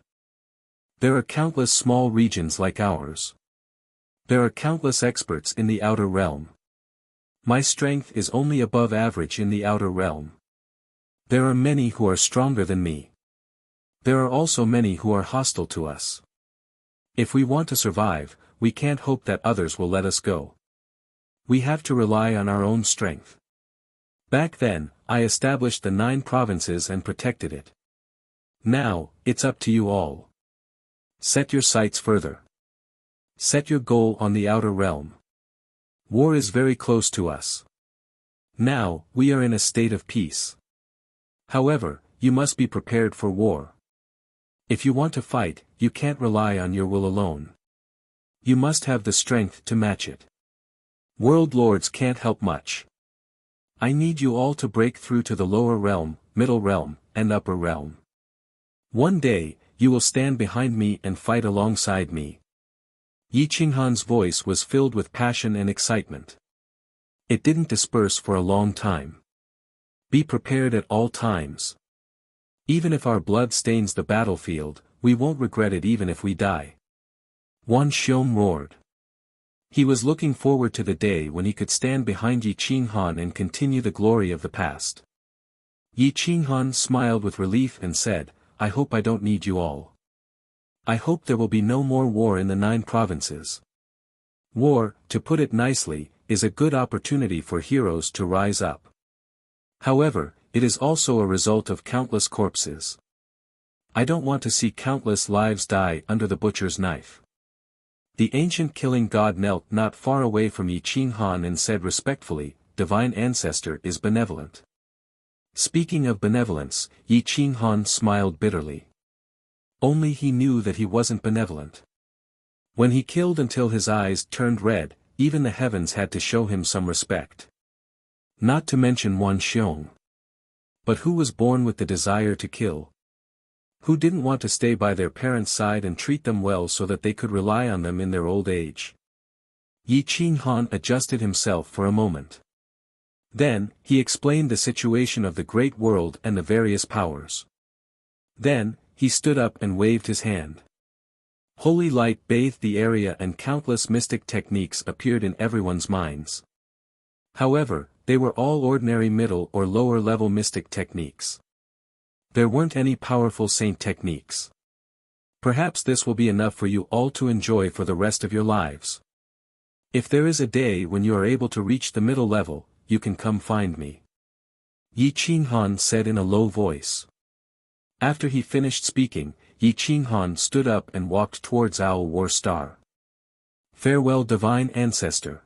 There are countless small regions like ours. There are countless experts in the outer realm. My strength is only above average in the outer realm. There are many who are stronger than me. There are also many who are hostile to us. If we want to survive, we can't hope that others will let us go. We have to rely on our own strength. Back then, I established the 9 provinces and protected it. Now, it's up to you all. Set your sights further. Set your goal on the outer realm. War is very close to us. Now, we are in a state of peace. However, you must be prepared for war. If you want to fight, you can't rely on your will alone. You must have the strength to match it. World lords can't help much. I need you all to break through to the lower realm, middle realm, and upper realm. One day, you will stand behind me and fight alongside me. Yi Qinghan's voice was filled with passion and excitement. It didn't disperse for a long time. Be prepared at all times. Even if our blood stains the battlefield, we won't regret it even if we die. Wan Xiong roared. He was looking forward to the day when he could stand behind Yi Qinghan and continue the glory of the past. Yi Qinghan smiled with relief and said, I hope I don't need you all. I hope there will be no more war in the 9 provinces. War, to put it nicely, is a good opportunity for heroes to rise up. However, it is also a result of countless corpses. I don't want to see countless lives die under the butcher's knife. The ancient killing god knelt not far away from Yi Qinghan and said respectfully, Divine Ancestor is benevolent. Speaking of benevolence, Yi Qinghan smiled bitterly. Only he knew that he wasn't benevolent. When he killed until his eyes turned red, even the heavens had to show him some respect. Not to mention Wan Xiong. But who was born with the desire to kill? Who didn't want to stay by their parents' side and treat them well so that they could rely on them in their old age? Yi Qinghan adjusted himself for a moment. Then, he explained the situation of the great world and the various powers. Then, he stood up and waved his hand. Holy light bathed the area and countless mystic techniques appeared in everyone's minds. However, they were all ordinary middle or lower level mystic techniques. There weren't any powerful saint techniques. Perhaps this will be enough for you all to enjoy for the rest of your lives. If there is a day when you are able to reach the middle level, you can come find me. Yi Qinghan said in a low voice. After he finished speaking, Yi Qinghan stood up and walked towards Owl War Star. Farewell Divine Ancestor.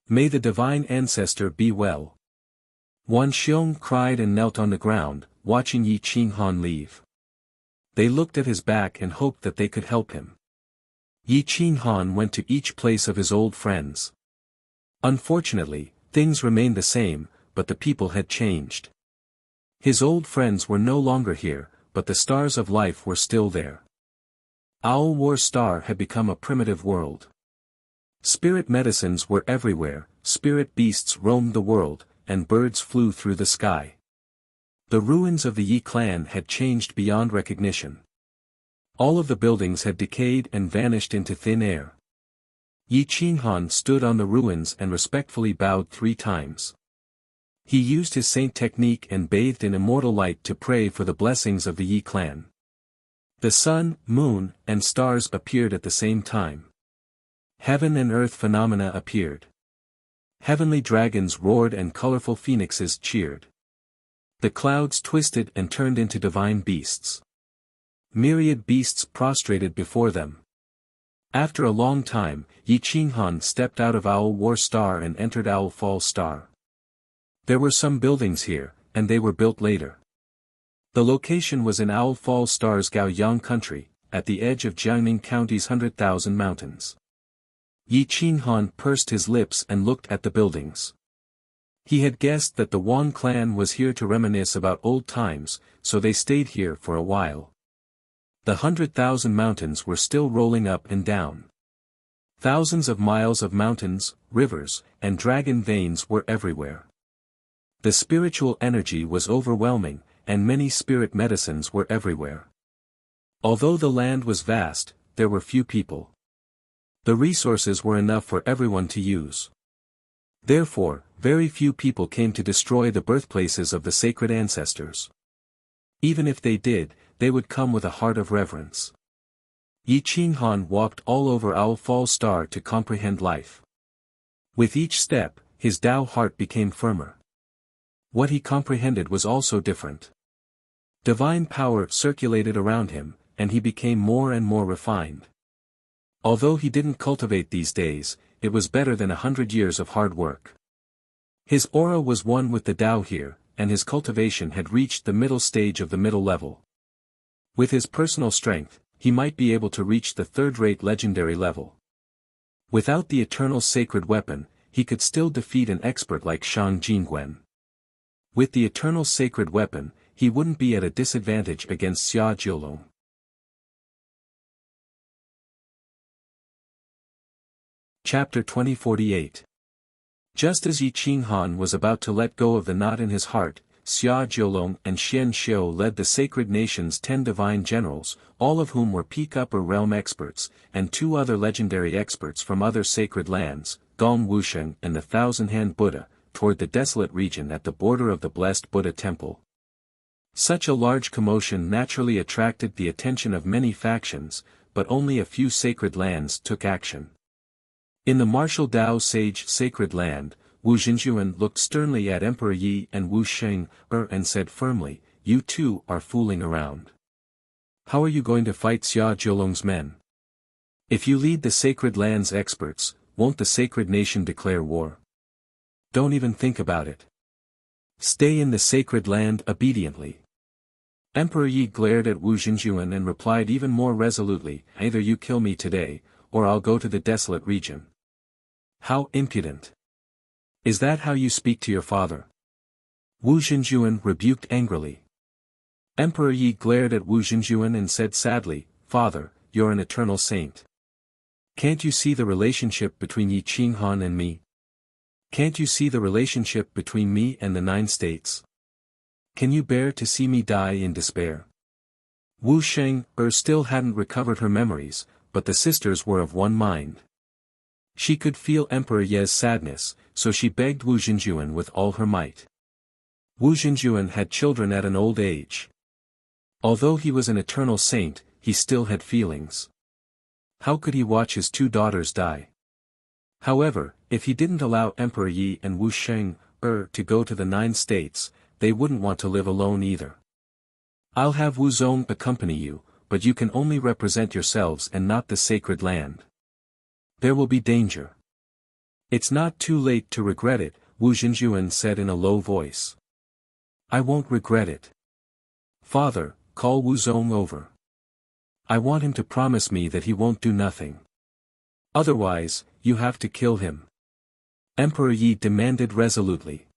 May the Divine Ancestor be well. Wan Xiong cried and knelt on the ground, watching Yi Qinghan leave. They looked at his back and hoped that they could help him. Yi Qinghan went to each place of his old friends. Unfortunately, things remained the same, but the people had changed. His old friends were no longer here, but the stars of life were still there. Owl War Star had become a primitive world. Spirit medicines were everywhere, spirit beasts roamed the world, and birds flew through the sky. The ruins of the Yi clan had changed beyond recognition. All of the buildings had decayed and vanished into thin air. Yi Qinghan stood on the ruins and respectfully bowed 3 times. He used his saint technique and bathed in immortal light to pray for the blessings of the Yi clan. The sun, moon, and stars appeared at the same time. Heaven and earth phenomena appeared. Heavenly dragons roared and colorful phoenixes cheered. The clouds twisted and turned into divine beasts. Myriad beasts prostrated before them. After a long time, Yi Qinghan stepped out of Owl War Star and entered Owl Fall Star. There were some buildings here, and they were built later. The location was in Owl Fall Star's Gaoyang country, at the edge of Jiangning County's 100,000 mountains. Yi Qinghan pursed his lips and looked at the buildings. He had guessed that the Wan clan was here to reminisce about old times, so they stayed here for a while. The 100,000 mountains were still rolling up and down. Thousands of miles of mountains, rivers, and dragon veins were everywhere. The spiritual energy was overwhelming, and many spirit medicines were everywhere. Although the land was vast, there were few people. The resources were enough for everyone to use. Therefore, very few people came to destroy the birthplaces of the sacred ancestors. Even if they did, they would come with a heart of reverence. Yi Qinghan walked all over Owl Fall Star to comprehend life. With each step, his Tao heart became firmer. What he comprehended was also different. Divine power circulated around him, and he became more and more refined. Although he didn't cultivate these days, it was better than 100 years of hard work. His aura was one with the Tao here, and his cultivation had reached the middle stage of the middle level. With his personal strength, he might be able to reach the third-rate legendary level. Without the eternal sacred weapon, he could still defeat an expert like Shang Jingwen. With the eternal sacred weapon, he wouldn't be at a disadvantage against Xia Jiulong. Chapter 2048. Just as Yi Qinghan was about to let go of the knot in his heart, Xia Jiulong and Xian Xiu led the sacred nation's 10 divine generals, all of whom were peak upper realm experts, and 2 other legendary experts from other sacred lands, Gong Wusheng and the Thousand-Hand Buddha, toward the desolate region at the border of the blessed Buddha temple. Such a large commotion naturally attracted the attention of many factions, but only a few sacred lands took action. In the martial Dao Sage sacred land, Wu Xinjuan looked sternly at Emperor Yi and Wu Sheng and said firmly, "You two are fooling around. How are you going to fight Xia Jiulong's men? If you lead the sacred land's experts, won't the sacred nation declare war? Don't even think about it. Stay in the sacred land obediently." Emperor Yi glared at Wu Xinjuan and replied even more resolutely, "Either you kill me today, or I'll go to the desolate region." How impudent! Is that how you speak to your father? Wu Xinjuan rebuked angrily. Emperor Yi glared at Wu Xinjuan and said sadly, "Father, you're an eternal saint. Can't you see the relationship between Yi Qinghan and me? Can't you see the relationship between me and the 9 states? Can you bear to see me die in despair?" Wu Sheng still hadn't recovered her memories, but the sisters were of one mind. She could feel Emperor Ye's sadness, so she begged Wu Xinjuan with all her might. Wu Xinjuan had children at an old age. Although he was an eternal saint, he still had feelings. How could he watch his 2 daughters die? However, if he didn't allow Emperor Yi and Wu Sheng to go to the 9 states, they wouldn't want to live alone either. I'll have Wuzong accompany you, but you can only represent yourselves and not the sacred land. There will be danger. It's not too late to regret it, Wu Zhenjuan said in a low voice. I won't regret it. Father, call Wuzong over. I want him to promise me that he won't do nothing. Otherwise, you have to kill him. Emperor Yi demanded resolutely.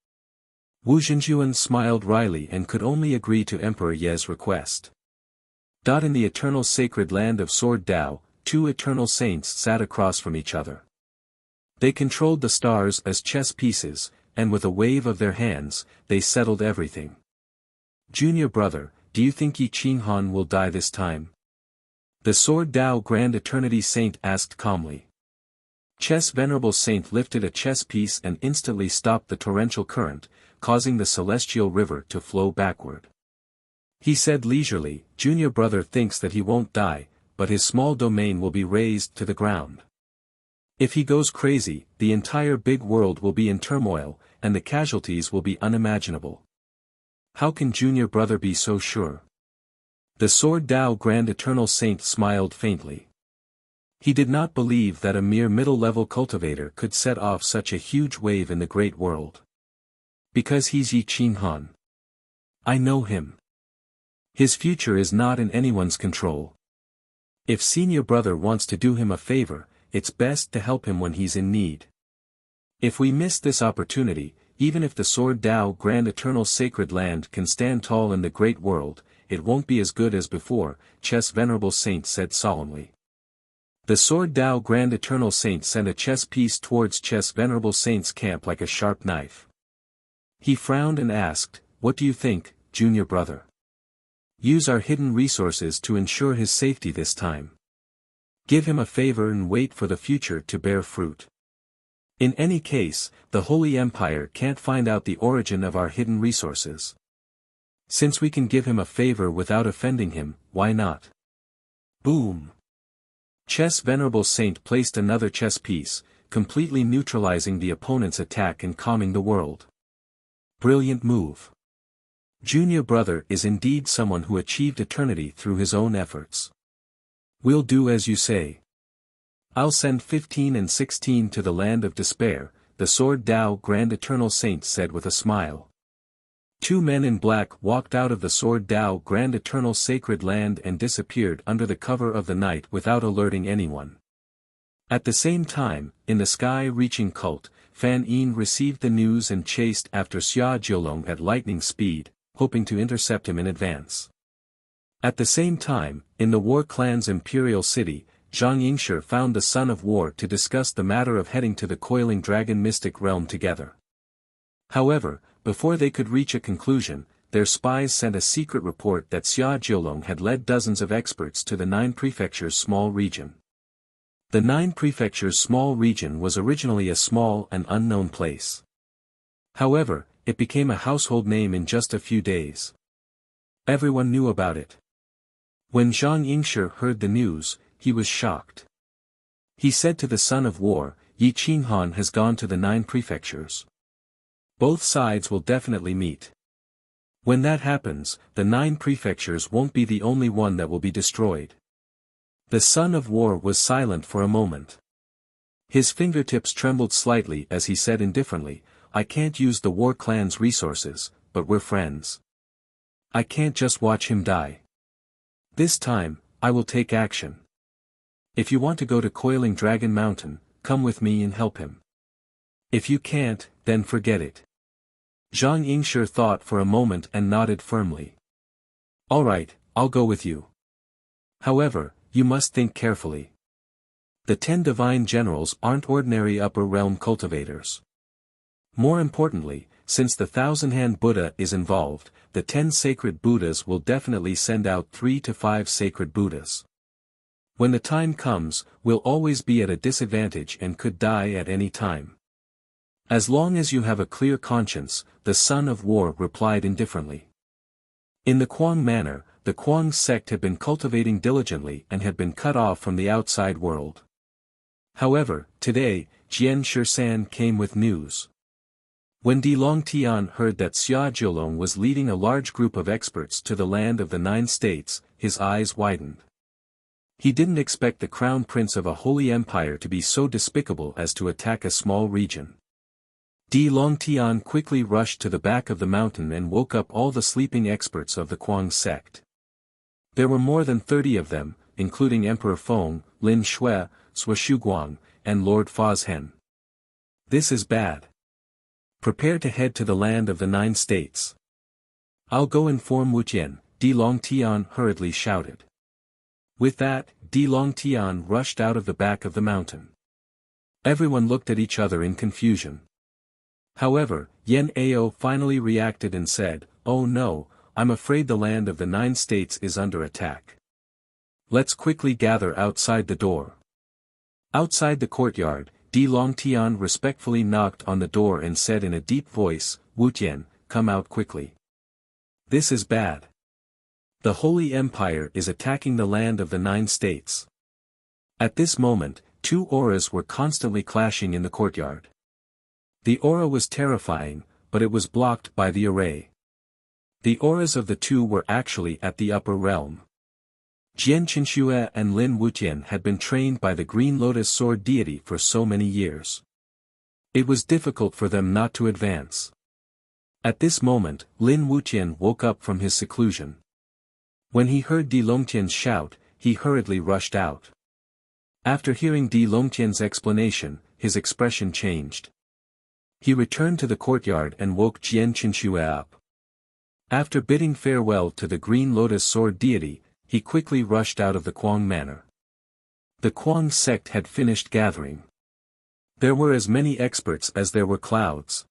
Wu Zhenjuan smiled wryly and could only agree to Emperor Ye's request. In the eternal sacred land of Sword Dao, 2 eternal saints sat across from each other. They controlled the stars as chess pieces, and with a wave of their hands, they settled everything. Junior brother, do you think Yi Qinghan will die this time? The Sword Dao Grand Eternity Saint asked calmly. Chess Venerable Saint lifted a chess piece and instantly stopped the torrential current, causing the celestial river to flow backward. He said leisurely, Junior brother thinks that he won't die, but his small domain will be razed to the ground. If he goes crazy, the entire big world will be in turmoil, and the casualties will be unimaginable. How can Junior brother be so sure? The Sword Dao Grand Eternal Saint smiled faintly. He did not believe that a mere middle-level cultivator could set off such a huge wave in the great world. Because he's Yi Qinghan. I know him. His future is not in anyone's control. If senior brother wants to do him a favor, it's best to help him when he's in need. If we miss this opportunity, even if the Sword Dao Grand Eternal Sacred Land can stand tall in the great world, it won't be as good as before, Chess Venerable Saint said solemnly. The Sword Dao Grand Eternal Saint sent a chess piece towards Chess Venerable Saint's camp like a sharp knife. He frowned and asked, What do you think, junior brother? Use our hidden resources to ensure his safety this time. Give him a favor and wait for the future to bear fruit. In any case, the Holy Empire can't find out the origin of our hidden resources. Since we can give him a favor without offending him, why not? Boom! Chess Venerable Saint placed another chess piece, completely neutralizing the opponent's attack and calming the world. Brilliant move. Junior brother is indeed someone who achieved eternity through his own efforts. We'll do as you say. I'll send 15 and 16 to the land of despair, the Sword Dao Grand Eternal Saint said with a smile. 2 men in black walked out of the Sword Dao Grand Eternal Sacred Land and disappeared under the cover of the night without alerting anyone. At the same time, in the sky-reaching cult, Fan Yin received the news and chased after Xia Jiulong at lightning speed, hoping to intercept him in advance. At the same time, in the War Clan's imperial city, Zhang Yingshi found the Son of War to discuss the matter of heading to the Coiling Dragon Mystic Realm together. However, before they could reach a conclusion, their spies sent a secret report that Xia Jiulong had led dozens of experts to the 9 prefectures' small region. The 9 prefectures' small region was originally a small and unknown place. However, it became a household name in just a few days. Everyone knew about it. When Zhang Yingshi heard the news, he was shocked. He said to the Son of War, Yi Qinghan has gone to the 9 prefectures. Both sides will definitely meet. When that happens, the 9 prefectures won't be the only one that will be destroyed. The Son of War was silent for a moment. His fingertips trembled slightly as he said indifferently, I can't use the War Clan's resources, but we're friends. I can't just watch him die. This time, I will take action. If you want to go to Coiling Dragon Mountain, come with me and help him. If you can't, then forget it. Zhang Yingshi thought for a moment and nodded firmly. All right, I'll go with you. However, you must think carefully. The 10 divine generals aren't ordinary upper realm cultivators. More importantly, since the 1,000-hand Buddha is involved, the 10 sacred Buddhas will definitely send out 3 to 5 sacred Buddhas. When the time comes, we'll always be at a disadvantage and could die at any time. As long as you have a clear conscience, the Son of War replied indifferently. In the Kuang manner, the Kuang sect had been cultivating diligently and had been cut off from the outside world. However, today, Jian Shisan came with news. When Di Longtian heard that Xia Jiulong was leading a large group of experts to the land of the 9 states, his eyes widened. He didn't expect the crown prince of a holy empire to be so despicable as to attack a small region. Di Longtian quickly rushed to the back of the mountain and woke up all the sleeping experts of the Kuang sect. There were more than 30 of them, including Emperor Feng, Lin Shui, Sui Shuguang, and Lord Fazhen. This is bad. Prepare to head to the land of the 9 states. I'll go inform Wuxian, Di Longtian hurriedly shouted. With that, Di Longtian rushed out of the back of the mountain. Everyone looked at each other in confusion. However, Yan Ao finally reacted and said, "Oh no, I'm afraid the land of the 9 states is under attack. Let's quickly gather outside the door." Outside the courtyard, Di Longtian respectfully knocked on the door and said in a deep voice, "Wuxian, come out quickly. This is bad. The Holy Empire is attacking the land of the 9 states." At this moment, 2 auras were constantly clashing in the courtyard. The aura was terrifying, but it was blocked by the array. The auras of the 2 were actually at the upper realm. Jian Qinxue and Lin Wuqian had been trained by the Green Lotus Sword deity for so many years. It was difficult for them not to advance. At this moment, Lin Wuqian woke up from his seclusion. When he heard Di Longtian's shout, he hurriedly rushed out. After hearing Di Longtian's explanation, his expression changed. He returned to the courtyard and woke Jian Qinxue up. After bidding farewell to the Green Lotus Sword deity, he quickly rushed out of the Kuang manor. The Kuang sect had finished gathering. There were as many experts as there were clouds.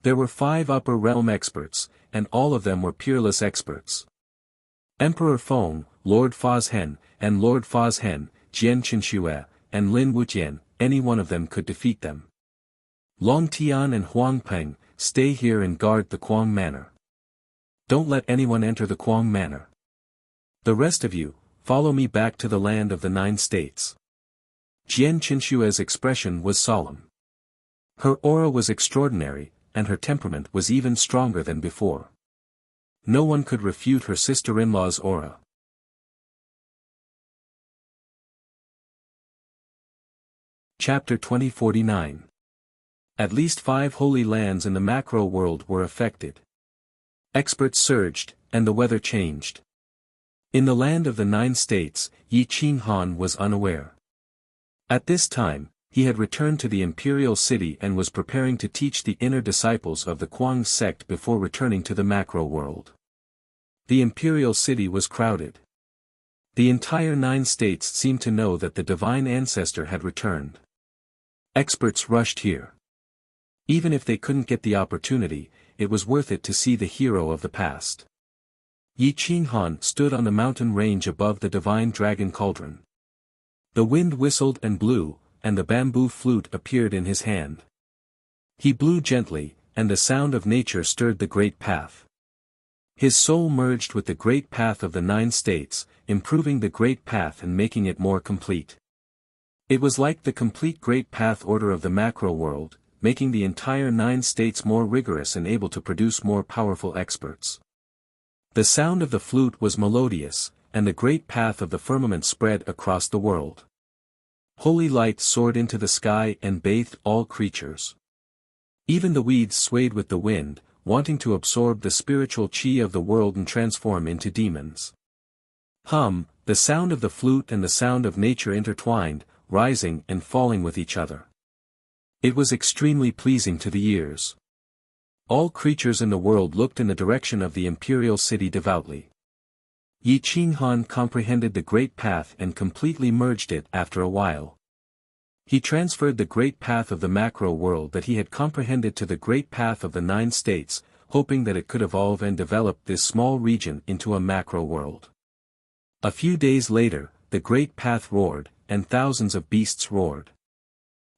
There were 5 upper realm experts, and all of them were peerless experts. Emperor Feng, Lord Fazhen, and Lord Fazhen, Jian Qinxue, and Lin Wuqian, any one of them could defeat them. Long Tian and Huang Peng, stay here and guard the Kuang manor. Don't let anyone enter the Kuang manor. The rest of you, follow me back to the land of the 9 states. Jian Qinshue's expression was solemn. Her aura was extraordinary, and her temperament was even stronger than before. No one could refute her sister-in-law's aura. Chapter 2049. At least 5 holy lands in the macro world were affected. Experts surged, and the weather changed. In the land of the 9 states, Yi Qinghan was unaware. At this time, he had returned to the imperial city and was preparing to teach the inner disciples of the Kuang sect before returning to the macro world. The imperial city was crowded. The entire 9 states seemed to know that the divine ancestor had returned. Experts rushed here. Even if they couldn't get the opportunity, it was worth it to see the hero of the past. Yi Qinghan stood on the mountain range above the divine dragon cauldron. The wind whistled and blew, and the bamboo flute appeared in his hand. He blew gently, and the sound of nature stirred the great path. His soul merged with the great path of the 9 states, improving the great path and making it more complete. It was like the complete great path order of the macro world, making the entire 9 states more rigorous and able to produce more powerful experts. The sound of the flute was melodious, and the great path of the firmament spread across the world. Holy light soared into the sky and bathed all creatures. Even the weeds swayed with the wind, wanting to absorb the spiritual chi of the world and transform into demons. The sound of the flute and the sound of nature intertwined, rising and falling with each other. It was extremely pleasing to the ears. All creatures in the world looked in the direction of the imperial city devoutly. Yi Qinghan comprehended the great path and completely merged it after a while. He transferred the great path of the macro world that he had comprehended to the great path of the 9 states, hoping that it could evolve and develop this small region into a macro world. A few days later, the great path roared, and thousands of beasts roared.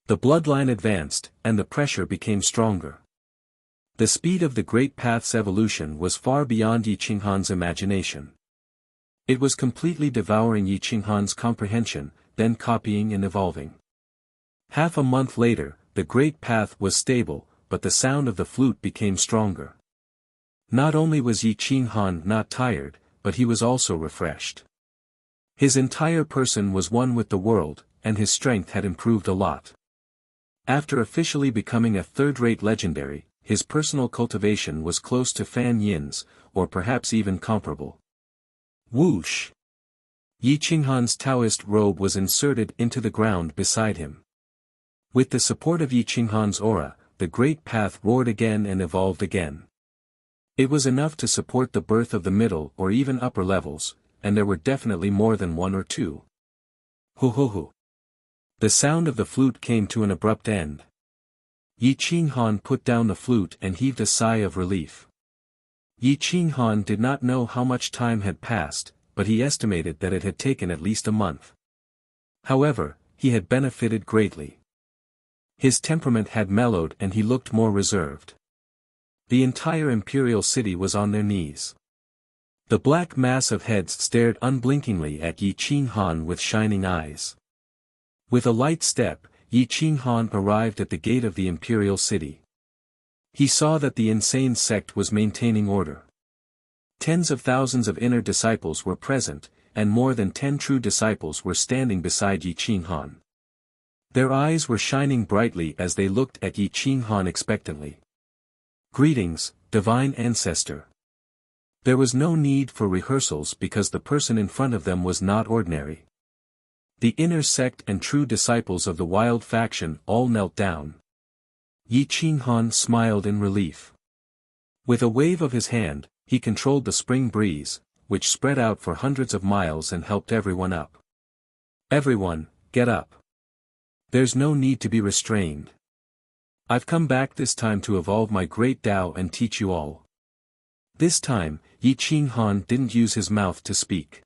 The bloodline advanced, and the pressure became stronger. The speed of the great path's evolution was far beyond Yi Qinghan's imagination. It was completely devouring Yi Qinghan's comprehension, then copying and evolving. Half a month later, the great path was stable, but the sound of the flute became stronger. Not only was Yi Qinghan not tired, but he was also refreshed. His entire person was one with the world, and his strength had improved a lot. After officially becoming a third-rate legendary, his personal cultivation was close to Fan Yin's, or perhaps even comparable. Whoosh! Yi Qinghan's Taoist robe was inserted into the ground beside him. With the support of Yi Qinghan's aura, the great path roared again and evolved again. It was enough to support the birth of the middle or even upper levels, and there were definitely more than one or two. Hu hu hu. The sound of the flute came to an abrupt end. Yi Qinghan put down the flute and heaved a sigh of relief. Yi Qinghan did not know how much time had passed, but he estimated that it had taken at least a month. However, he had benefited greatly. His temperament had mellowed and he looked more reserved. The entire imperial city was on their knees. The black mass of heads stared unblinkingly at Yi Qinghan with shining eyes. With a light step, Yi Qinghan arrived at the gate of the imperial city. He saw that the insane sect was maintaining order. Tens of thousands of inner disciples were present, and more than 10 true disciples were standing beside Yi Qinghan. Their eyes were shining brightly as they looked at Yi Qinghan expectantly. Greetings, divine ancestor. There was no need for rehearsals because the person in front of them was not ordinary. The inner sect and true disciples of the wild faction all knelt down. Yi Qinghan smiled in relief. With a wave of his hand, he controlled the spring breeze, which spread out for hundreds of miles and helped everyone up. Everyone, get up. There's no need to be restrained. I've come back this time to evolve my great Tao and teach you all. This time, Yi Qinghan didn't use his mouth to speak.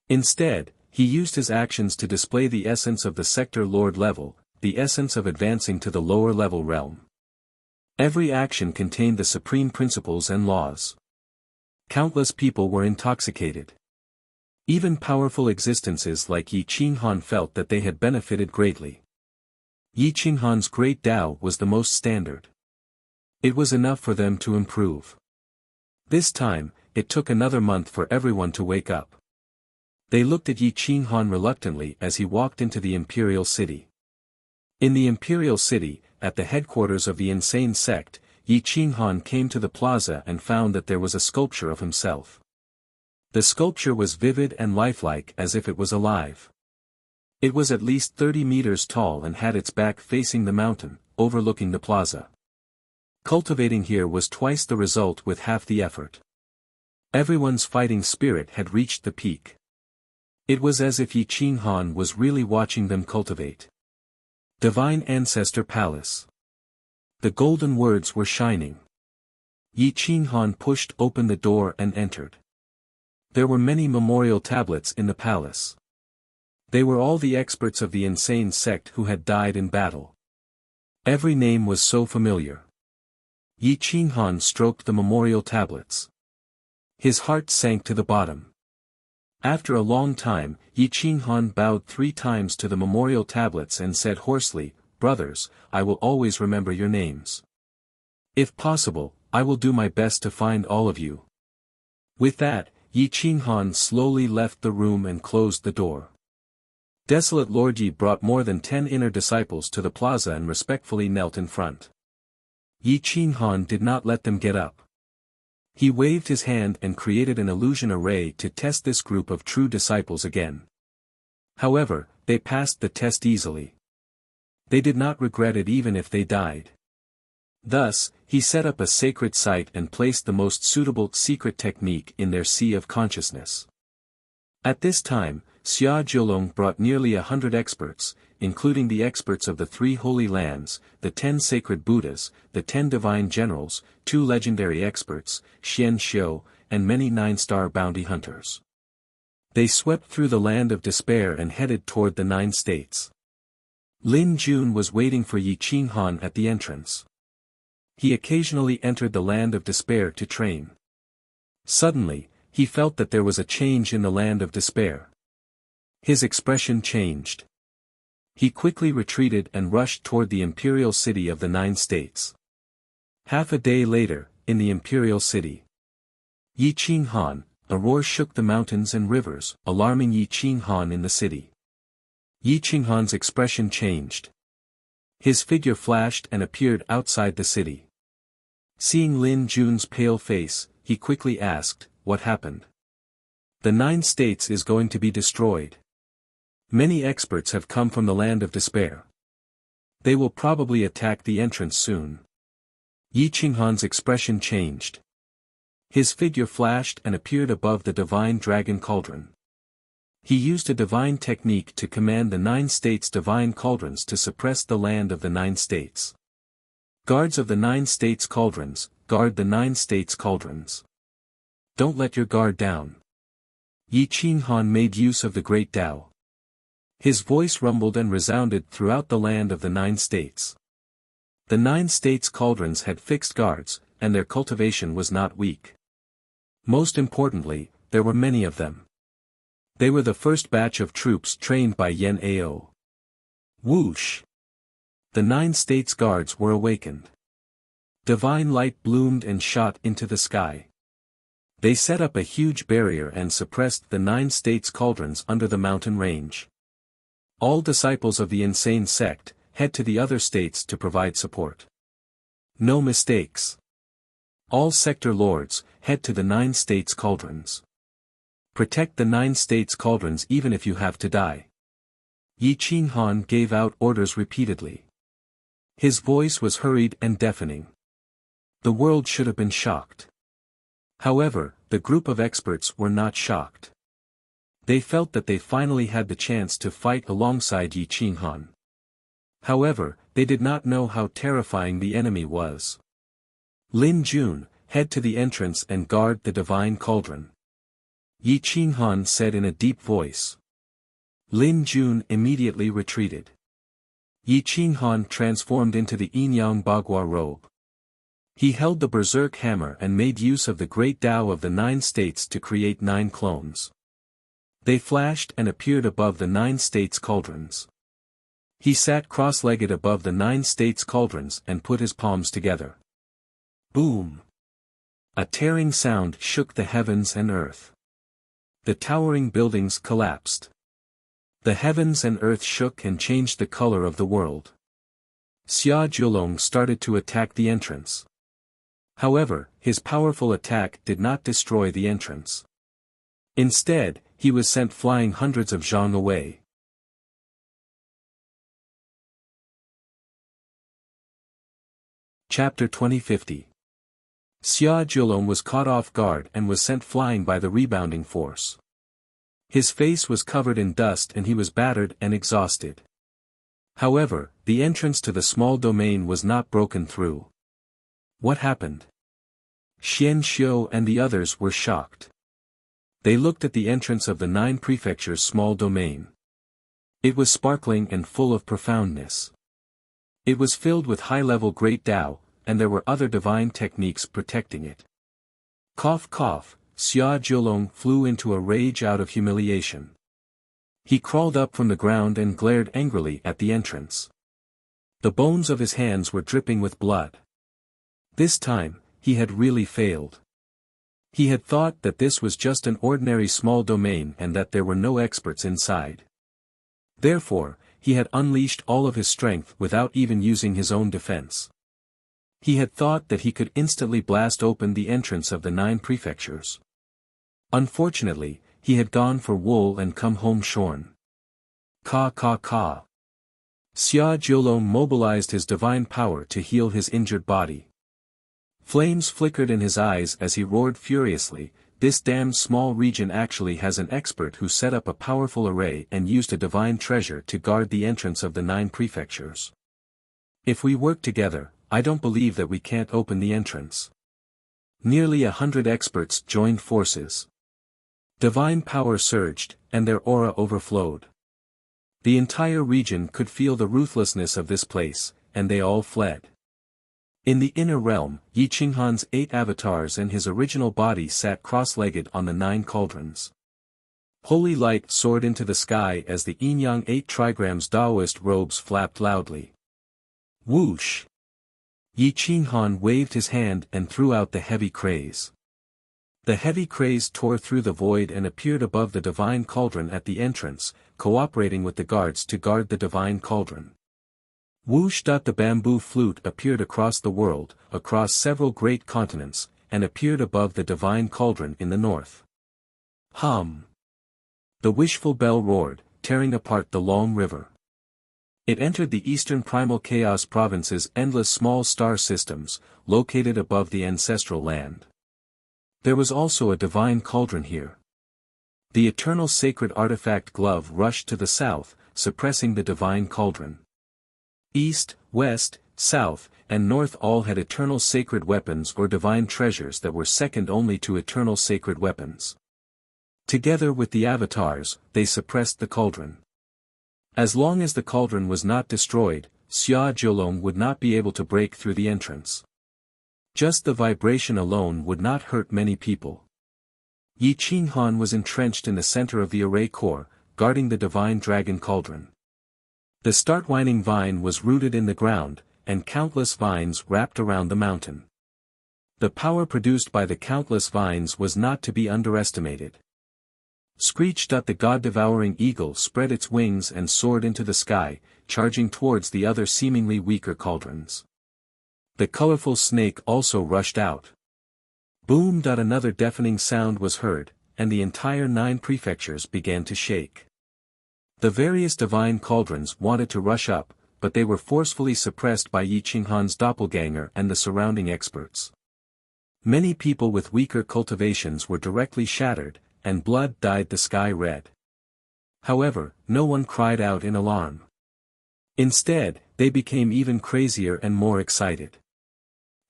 Instead, he used his actions to display the essence of the sector lord level, the essence of advancing to the lower level realm. Every action contained the supreme principles and laws. Countless people were intoxicated. Even powerful existences like Yi Qinghan felt that they had benefited greatly. Yi Qinghan's great Tao was the most standard. It was enough for them to improve. This time, it took another month for everyone to wake up. They looked at Yi Qinghan reluctantly as he walked into the imperial city. In the imperial city, at the headquarters of the insane sect, Yi Qinghan came to the plaza and found that there was a sculpture of himself. The sculpture was vivid and lifelike as if it was alive. It was at least 30 meters tall and had its back facing the mountain, overlooking the plaza. Cultivating here was twice the result with half the effort. Everyone's fighting spirit had reached the peak. It was as if Yi Qinghan was really watching them cultivate. Divine Ancestor Palace. The golden words were shining. Yi Qinghan pushed open the door and entered. There were many memorial tablets in the palace. They were all the experts of the insane sect who had died in battle. Every name was so familiar. Yi Qinghan stroked the memorial tablets. His heart sank to the bottom. After a long time, Yi Qinghan bowed 3 times to the memorial tablets and said hoarsely, "Brothers, I will always remember your names. If possible, I will do my best to find all of you." With that, Yi Qinghan slowly left the room and closed the door. Desolate Lord Yi brought more than 10 inner disciples to the plaza and respectfully knelt in front. Yi Qinghan did not let them get up. He waved his hand and created an illusion array to test this group of true disciples again. However, they passed the test easily. They did not regret it even if they died. Thus, he set up a sacred site and placed the most suitable secret technique in their sea of consciousness. At this time, Xia Jiulong brought nearly 100 experts, including the experts of the 3 holy lands, the 10 sacred Buddhas, the 10 divine generals, 2 legendary experts, Xian Xiu, and many 9-star bounty hunters. They swept through the land of despair and headed toward the 9 states. Lin Jun was waiting for Yi Qinghan at the entrance. He occasionally entered the land of despair to train. Suddenly, he felt that there was a change in the land of despair. His expression changed. He quickly retreated and rushed toward the imperial city of the 9 states. Half a day later, in the imperial city. Yi Qinghan, a roar shook the mountains and rivers, alarming Yi Qinghan in the city. Yi Qinghan's expression changed. His figure flashed and appeared outside the city. Seeing Lin Jun's pale face, he quickly asked, "What happened?" "The 9 states is going to be destroyed. Many experts have come from the land of despair. They will probably attack the entrance soon." Yi Qinghan's expression changed. His figure flashed and appeared above the divine dragon cauldron. He used a divine technique to command the 9 states' divine cauldrons to suppress the land of the 9 states. "Guards of the 9 states' cauldrons, guard the 9 states' cauldrons. Don't let your guard down." Yi Qinghan made use of the great Tao. His voice rumbled and resounded throughout the land of the 9 states. The 9 states' cauldrons had fixed guards, and their cultivation was not weak. Most importantly, there were many of them. They were the first batch of troops trained by Yan Ao. Whoosh! The 9 states' guards were awakened. Divine light bloomed and shot into the sky. They set up a huge barrier and suppressed the 9 states' cauldrons under the mountain range. All disciples of the insane sect head to the other states to provide support. No mistakes. All sector lords head to the 9 states' cauldrons. Protect the 9 states' cauldrons even if you have to die. Yi Qinghan gave out orders repeatedly. His voice was hurried and deafening. The world should have been shocked. However, the group of experts were not shocked. They felt that they finally had the chance to fight alongside Yi Qinghan. However, they did not know how terrifying the enemy was. "Lin Jun, head to the entrance and guard the divine cauldron," Yi Qinghan said in a deep voice. Lin Jun immediately retreated. Yi Qinghan transformed into the Yin-Yang Bagua robe. He held the berserk hammer and made use of the great Tao of the 9 states to create 9 clones. They flashed and appeared above the 9 states' cauldrons. He sat cross-legged above the 9 states' cauldrons and put his palms together. Boom! A tearing sound shook the heavens and earth. The towering buildings collapsed. The heavens and earth shook and changed the color of the world. Xia Jiulong started to attack the entrance. However, his powerful attack did not destroy the entrance. Instead, he was sent flying hundreds of zhang away. Chapter 2050. Xia Jiulong was caught off guard and was sent flying by the rebounding force. His face was covered in dust and he was battered and exhausted. However, the entrance to the small domain was not broken through. What happened? Xian Xiu and the others were shocked. They looked at the entrance of the 9 prefectures' small domain. It was sparkling and full of profoundness. It was filled with high-level great Tao, and there were other divine techniques protecting it. Cough cough, Xia Jiulong flew into a rage out of humiliation. He crawled up from the ground and glared angrily at the entrance. The bones of his hands were dripping with blood. This time, he had really failed. He had thought that this was just an ordinary small domain and that there were no experts inside. Therefore, he had unleashed all of his strength without even using his own defense. He had thought that he could instantly blast open the entrance of the 9 prefectures. Unfortunately, he had gone for wool and come home shorn. Ka ka ka. Xia Jiulong mobilized his divine power to heal his injured body. Flames flickered in his eyes as he roared furiously, "This damned small region actually has an expert who set up a powerful array and used a divine treasure to guard the entrance of the 9 prefectures. If we work together, I don't believe that we can't open the entrance." Nearly 100 experts joined forces. Divine power surged, and their aura overflowed. The entire region could feel the ruthlessness of this place, and they all fled. In the inner realm, Yi Qinghan's 8 avatars and his original body sat cross-legged on the 9 cauldrons. Holy light soared into the sky as the Yin-Yang 8 trigrams Taoist robes flapped loudly. Whoosh! Yi Qinghan waved his hand and threw out the heavy craze. The heavy craze tore through the void and appeared above the divine cauldron at the entrance, cooperating with the guards to guard the divine cauldron. Whoosh! The bamboo flute appeared across the world, across several great continents, and appeared above the divine cauldron in the north. Hum! The wishful bell roared, tearing apart the long river. It entered the eastern primal chaos province's endless small star systems, located above the ancestral land. There was also a divine cauldron here. The eternal sacred artifact glove rushed to the south, suppressing the divine cauldron. East, west, south, and north all had eternal sacred weapons or divine treasures that were second only to eternal sacred weapons. Together with the avatars, they suppressed the cauldron. As long as the cauldron was not destroyed, Xia Jiulong would not be able to break through the entrance. Just the vibration alone would not hurt many people. Yi Qinghan was entrenched in the center of the array core, guarding the divine dragon cauldron. The startwining vine was rooted in the ground, and countless vines wrapped around the mountain. The power produced by the countless vines was not to be underestimated. Screech! The god-devouring eagle spread its wings and soared into the sky, charging towards the other seemingly weaker cauldrons. The colorful snake also rushed out. Boom! Another deafening sound was heard, and the entire 9 prefectures began to shake. The various divine cauldrons wanted to rush up, but they were forcefully suppressed by Yi Qinghan's doppelganger and the surrounding experts. Many people with weaker cultivations were directly shattered, and blood dyed the sky red. However, no one cried out in alarm. Instead, they became even crazier and more excited.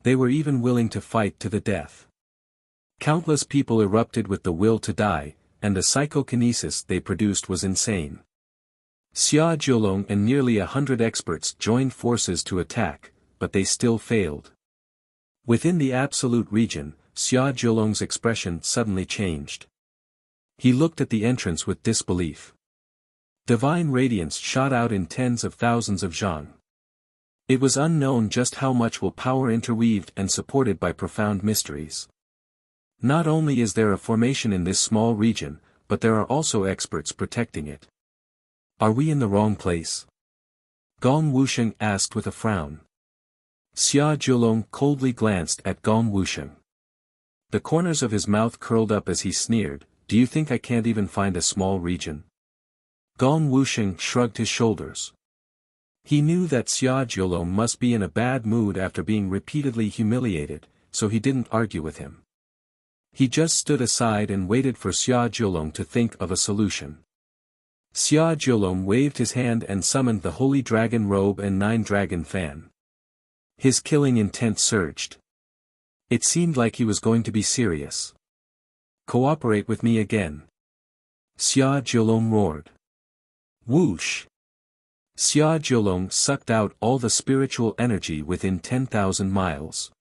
They were even willing to fight to the death. Countless people erupted with the will to die, and the psychokinesis they produced was insane. Xia Jiulong and nearly 100 experts joined forces to attack, but they still failed. Within the absolute region, Xia Jiulong's expression suddenly changed. He looked at the entrance with disbelief. Divine radiance shot out in tens of thousands of zhang. It was unknown just how much will power interweaved and supported by profound mysteries. Not only is there a formation in this small region, but there are also experts protecting it. Are we in the wrong place? Gong Wusheng asked with a frown. Xia Jiulong coldly glanced at Gong Wusheng. The corners of his mouth curled up as he sneered, "Do you think I can't even find a small region?" Gong Wusheng shrugged his shoulders. He knew that Xia Jiulong must be in a bad mood after being repeatedly humiliated, so he didn't argue with him. He just stood aside and waited for Xia Jiulong to think of a solution. Xia Jiulong waved his hand and summoned the Holy Dragon Robe and 9 Dragon Fan. His killing intent surged. It seemed like he was going to be serious. "Cooperate with me again." Xia Jiulong roared. Whoosh! Xia Jiulong sucked out all the spiritual energy within 10,000 miles.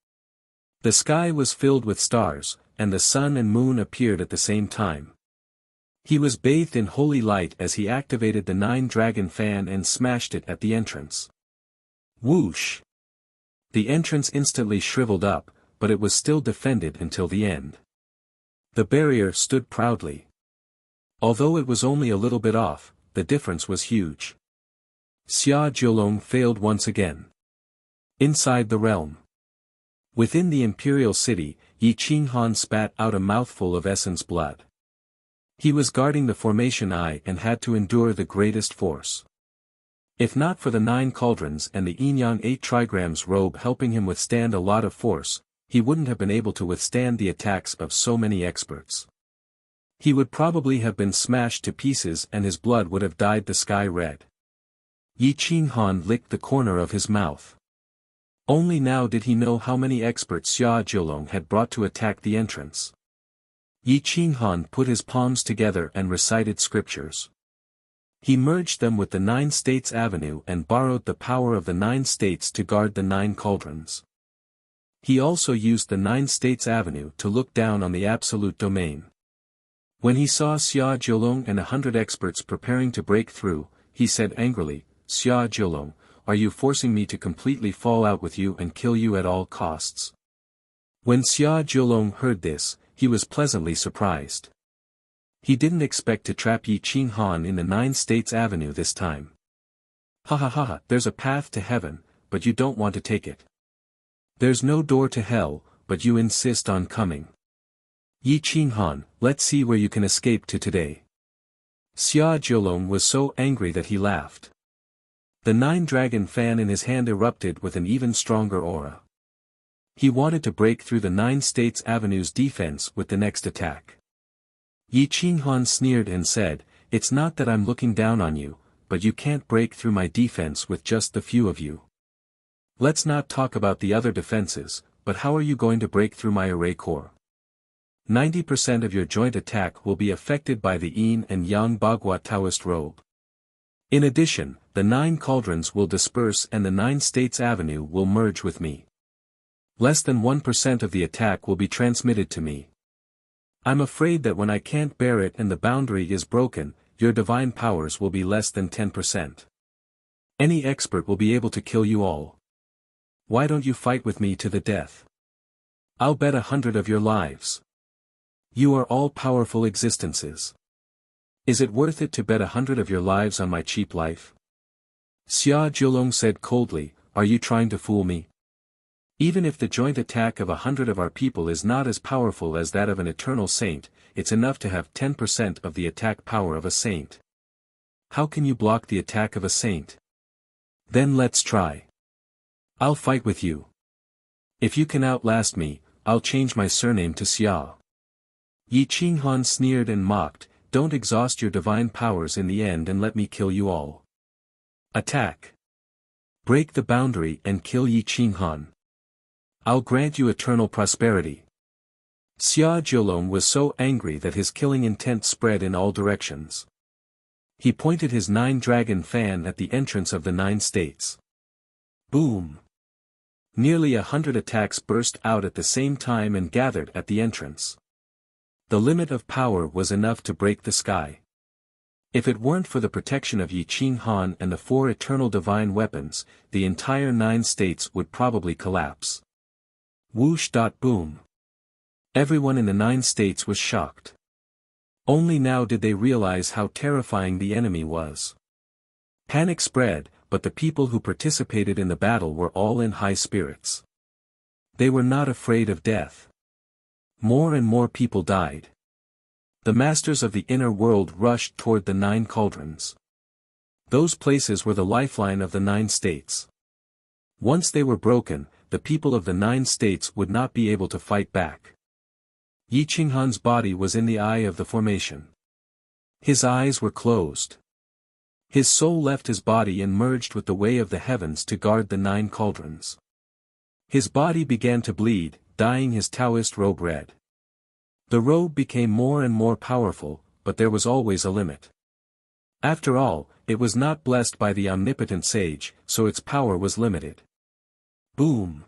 The sky was filled with stars, and the sun and moon appeared at the same time. He was bathed in holy light as he activated the 9 Dragon Fan and smashed it at the entrance. Whoosh! The entrance instantly shriveled up, but it was still defended until the end. The barrier stood proudly. Although it was only a little bit off, the difference was huge. Xia Jiulong failed once again. Inside the realm. Within the imperial city, Yi Qinghan spat out a mouthful of essence blood. He was guarding the formation eye and had to endure the greatest force. If not for the 9 cauldrons and the Yin-Yang 8 trigrams robe helping him withstand a lot of force, he wouldn't have been able to withstand the attacks of so many experts. He would probably have been smashed to pieces and his blood would have dyed the sky red. Yi Qinghan licked the corner of his mouth. Only now did he know how many experts Xia Jiulong had brought to attack the entrance. Yi Qinghan put his palms together and recited scriptures. He merged them with the 9 States Avenue and borrowed the power of the 9 states to guard the 9 cauldrons. He also used the 9 States Avenue to look down on the absolute domain. When he saw Xia Jiulong and 100 experts preparing to break through, he said angrily, "Xia Jiulong, are you forcing me to completely fall out with you and kill you at all costs? When Xia Jiulong heard this, he was pleasantly surprised. He didn't expect to trap Yi Qinghan in the 9 States Avenue this time. Ha ha ha ha, there's a path to heaven, but you don't want to take it. There's no door to hell, but you insist on coming. Yi Qinghan, let's see where you can escape to today. Xia Jiulong was so angry that he laughed. The 9-dragon fan in his hand erupted with an even stronger aura. He wanted to break through the 9 States Avenue's defense with the next attack. Yi Qinghan sneered and said, "It's not that I'm looking down on you, but you can't break through my defense with just the few of you. Let's not talk about the other defenses, but how are you going to break through my array core? 90% of your joint attack will be affected by the Yin and Yang Bagua Taoist robe. In addition, the 9 cauldrons will disperse and the 9 States Avenue will merge with me. Less than 1% of the attack will be transmitted to me. I'm afraid that when I can't bear it and the boundary is broken, your divine powers will be less than 10%. Any expert will be able to kill you all. Why don't you fight with me to the death? I'll bet 100 of your lives. You are all powerful existences. Is it worth it to bet 100 of your lives on my cheap life?" Xia Jiulong said coldly, "Are you trying to fool me? Even if the joint attack of 100 of our people is not as powerful as that of an eternal saint, it's enough to have 10% of the attack power of a saint. How can you block the attack of a saint? Then let's try. I'll fight with you. If you can outlast me, I'll change my surname to Xia." Yi Qinghan sneered and mocked, "Don't exhaust your divine powers in the end and let me kill you all. Attack. Break the boundary and kill Yi Qinghan. I'll grant you eternal prosperity." Xia Jiulong was so angry that his killing intent spread in all directions. He pointed his 9-dragon fan at the entrance of the 9 states. Boom! Nearly 100 attacks burst out at the same time and gathered at the entrance. The limit of power was enough to break the sky. If it weren't for the protection of Yi Qinghan and the 4 eternal divine weapons, the entire 9 states would probably collapse. Whoosh! Boom! Everyone in the 9 states was shocked. Only now did they realize how terrifying the enemy was. Panic spread, but the people who participated in the battle were all in high spirits. They were not afraid of death. More and more people died. The masters of the inner world rushed toward the 9 cauldrons. Those places were the lifeline of the 9 states. Once they were broken, the people of the 9 states would not be able to fight back. Yi Qinghan's body was in the eye of the formation. His eyes were closed. His soul left his body and merged with the way of the heavens to guard the 9 cauldrons. His body began to bleed, dyeing his Taoist robe red. The robe became more and more powerful, but there was always a limit. After all, it was not blessed by the omnipotent sage, so its power was limited. Boom!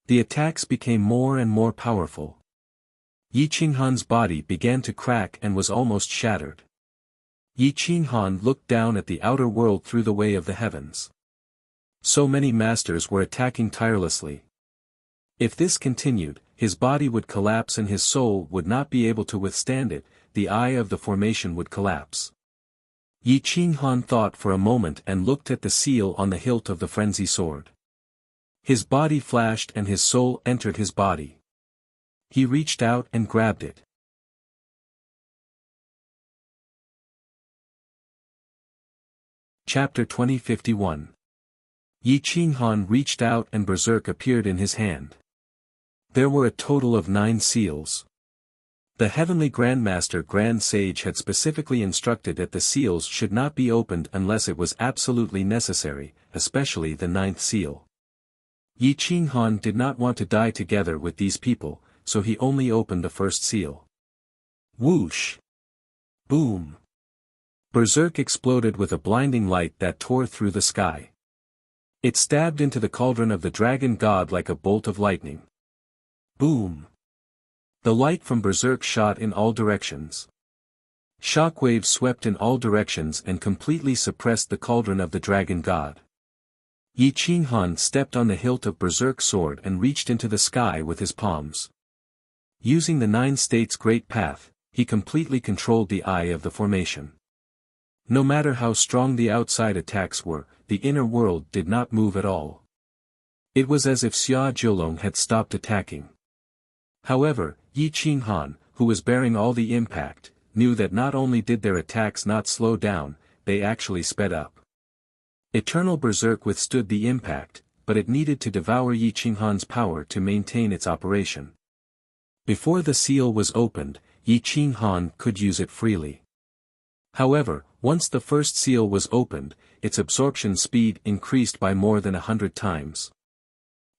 The attacks became more and more powerful. Yi Qinghan's body began to crack and was almost shattered. Yi Qinghan looked down at the outer world through the way of the heavens. So many masters were attacking tirelessly. If this continued, his body would collapse and his soul would not be able to withstand it, the eye of the formation would collapse. Yi Qinghan thought for a moment and looked at the seal on the hilt of the frenzy sword. His body flashed and his soul entered his body. He reached out and grabbed it. Chapter 2051. Yi Qinghan reached out and berserk appeared in his hand. There were a total of 9 seals. The Heavenly Grandmaster Grand Sage had specifically instructed that the seals should not be opened unless it was absolutely necessary, especially the 9th seal. Yi Qinghan did not want to die together with these people, so he only opened the first seal. Whoosh! Boom! Berserk exploded with a blinding light that tore through the sky. It stabbed into the cauldron of the dragon god like a bolt of lightning. Boom! The light from Berserk shot in all directions. Shockwaves swept in all directions and completely suppressed the cauldron of the dragon god. Yi Qinghan stepped on the hilt of Berserk sword and reached into the sky with his palms. Using the Nine States Great Path, he completely controlled the eye of the formation. No matter how strong the outside attacks were, the inner world did not move at all. It was as if Xia Jiulong had stopped attacking. However, Yi Qinghan, who was bearing all the impact, knew that not only did their attacks not slow down, they actually sped up. Eternal Berserk withstood the impact, but it needed to devour Yi Qinghan's power to maintain its operation. Before the seal was opened, Yi Qinghan could use it freely. However, once the first seal was opened, its absorption speed increased by more than 100 times.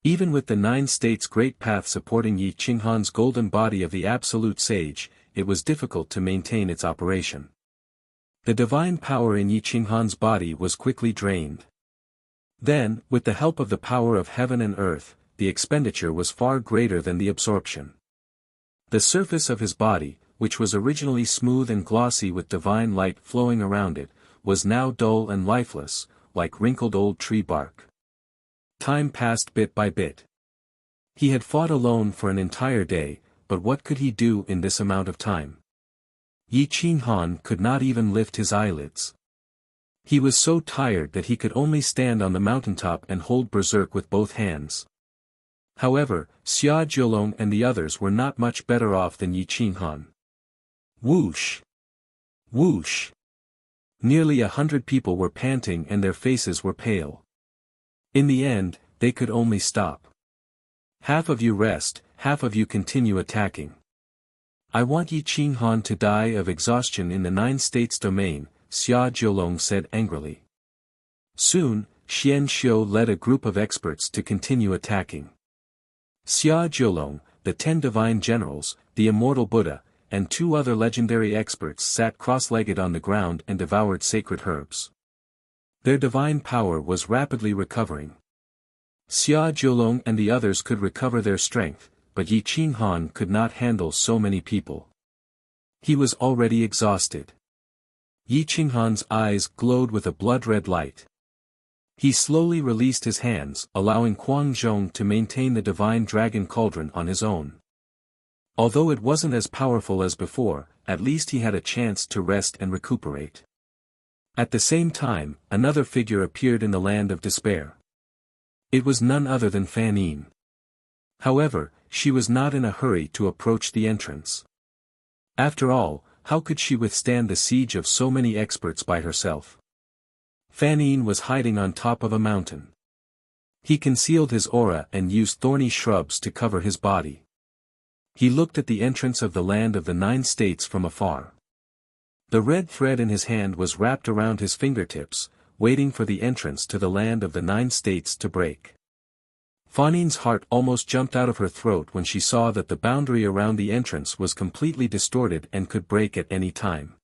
Even with the Nine States Great Path supporting Yi Qinghan's golden body of the Absolute Sage, it was difficult to maintain its operation. The divine power in Yi Qinghan's body was quickly drained. Then, with the help of the power of heaven and earth, the expenditure was far greater than the absorption. The surface of his body, which was originally smooth and glossy with divine light flowing around it, was now dull and lifeless, like wrinkled old tree bark. Time passed bit by bit. He had fought alone for an entire day, but what could he do in this amount of time? Yi Qinghan could not even lift his eyelids. He was so tired that he could only stand on the mountaintop and hold Berserk with both hands. However, Xia Jiulong and the others were not much better off than Yi Qinghan. Whoosh! Whoosh! Nearly 100 people were panting and their faces were pale. In the end, they could only stop. Half of you rest, half of you continue attacking. I want Yi Qinghan to die of exhaustion in the Nine States domain, Xia Jiulong said angrily. Soon, Xian Xiu led a group of experts to continue attacking. Xia Jiulong, the 10 divine generals, the immortal Buddha, and 2 other legendary experts sat cross-legged on the ground and devoured sacred herbs. Their divine power was rapidly recovering. Xia Jiulong and the others could recover their strength, but Yi Qinghan could not handle so many people. He was already exhausted. Yi Qinghan's eyes glowed with a blood-red light. He slowly released his hands, allowing Quang Zhong to maintain the divine dragon cauldron on his own. Although it wasn't as powerful as before, at least he had a chance to rest and recuperate. At the same time, another figure appeared in the land of despair. It was none other than Fan Yin. However, she was not in a hurry to approach the entrance. After all, how could she withstand the siege of so many experts by herself? Fan Yin was hiding on top of a mountain. He concealed his aura and used thorny shrubs to cover his body. He looked at the entrance of the land of the Nine States from afar. The red thread in his hand was wrapped around his fingertips, waiting for the entrance to the land of the Nine States to break. Fan Yin's heart almost jumped out of her throat when she saw that the boundary around the entrance was completely distorted and could break at any time.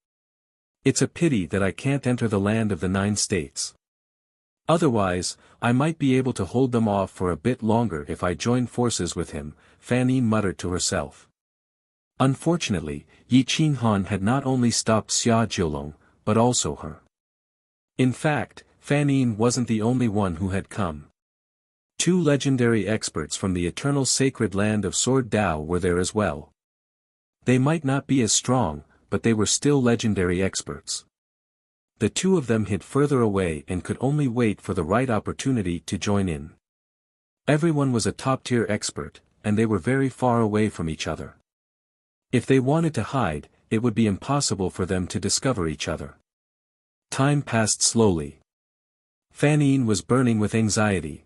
It's a pity that I can't enter the land of the Nine States. Otherwise, I might be able to hold them off for a bit longer if I join forces with him, Fan Yin muttered to herself. Unfortunately, Yi Qinghan had not only stopped Xia Jiulong, but also her. In fact, Fan Yin wasn't the only one who had come. 2 legendary experts from the eternal sacred land of Sword Dao were there as well. They might not be as strong, but they were still legendary experts. The 2 of them hid further away and could only wait for the right opportunity to join in. Everyone was a top-tier expert, and they were very far away from each other. If they wanted to hide, it would be impossible for them to discover each other. Time passed slowly. Fan Yin was burning with anxiety.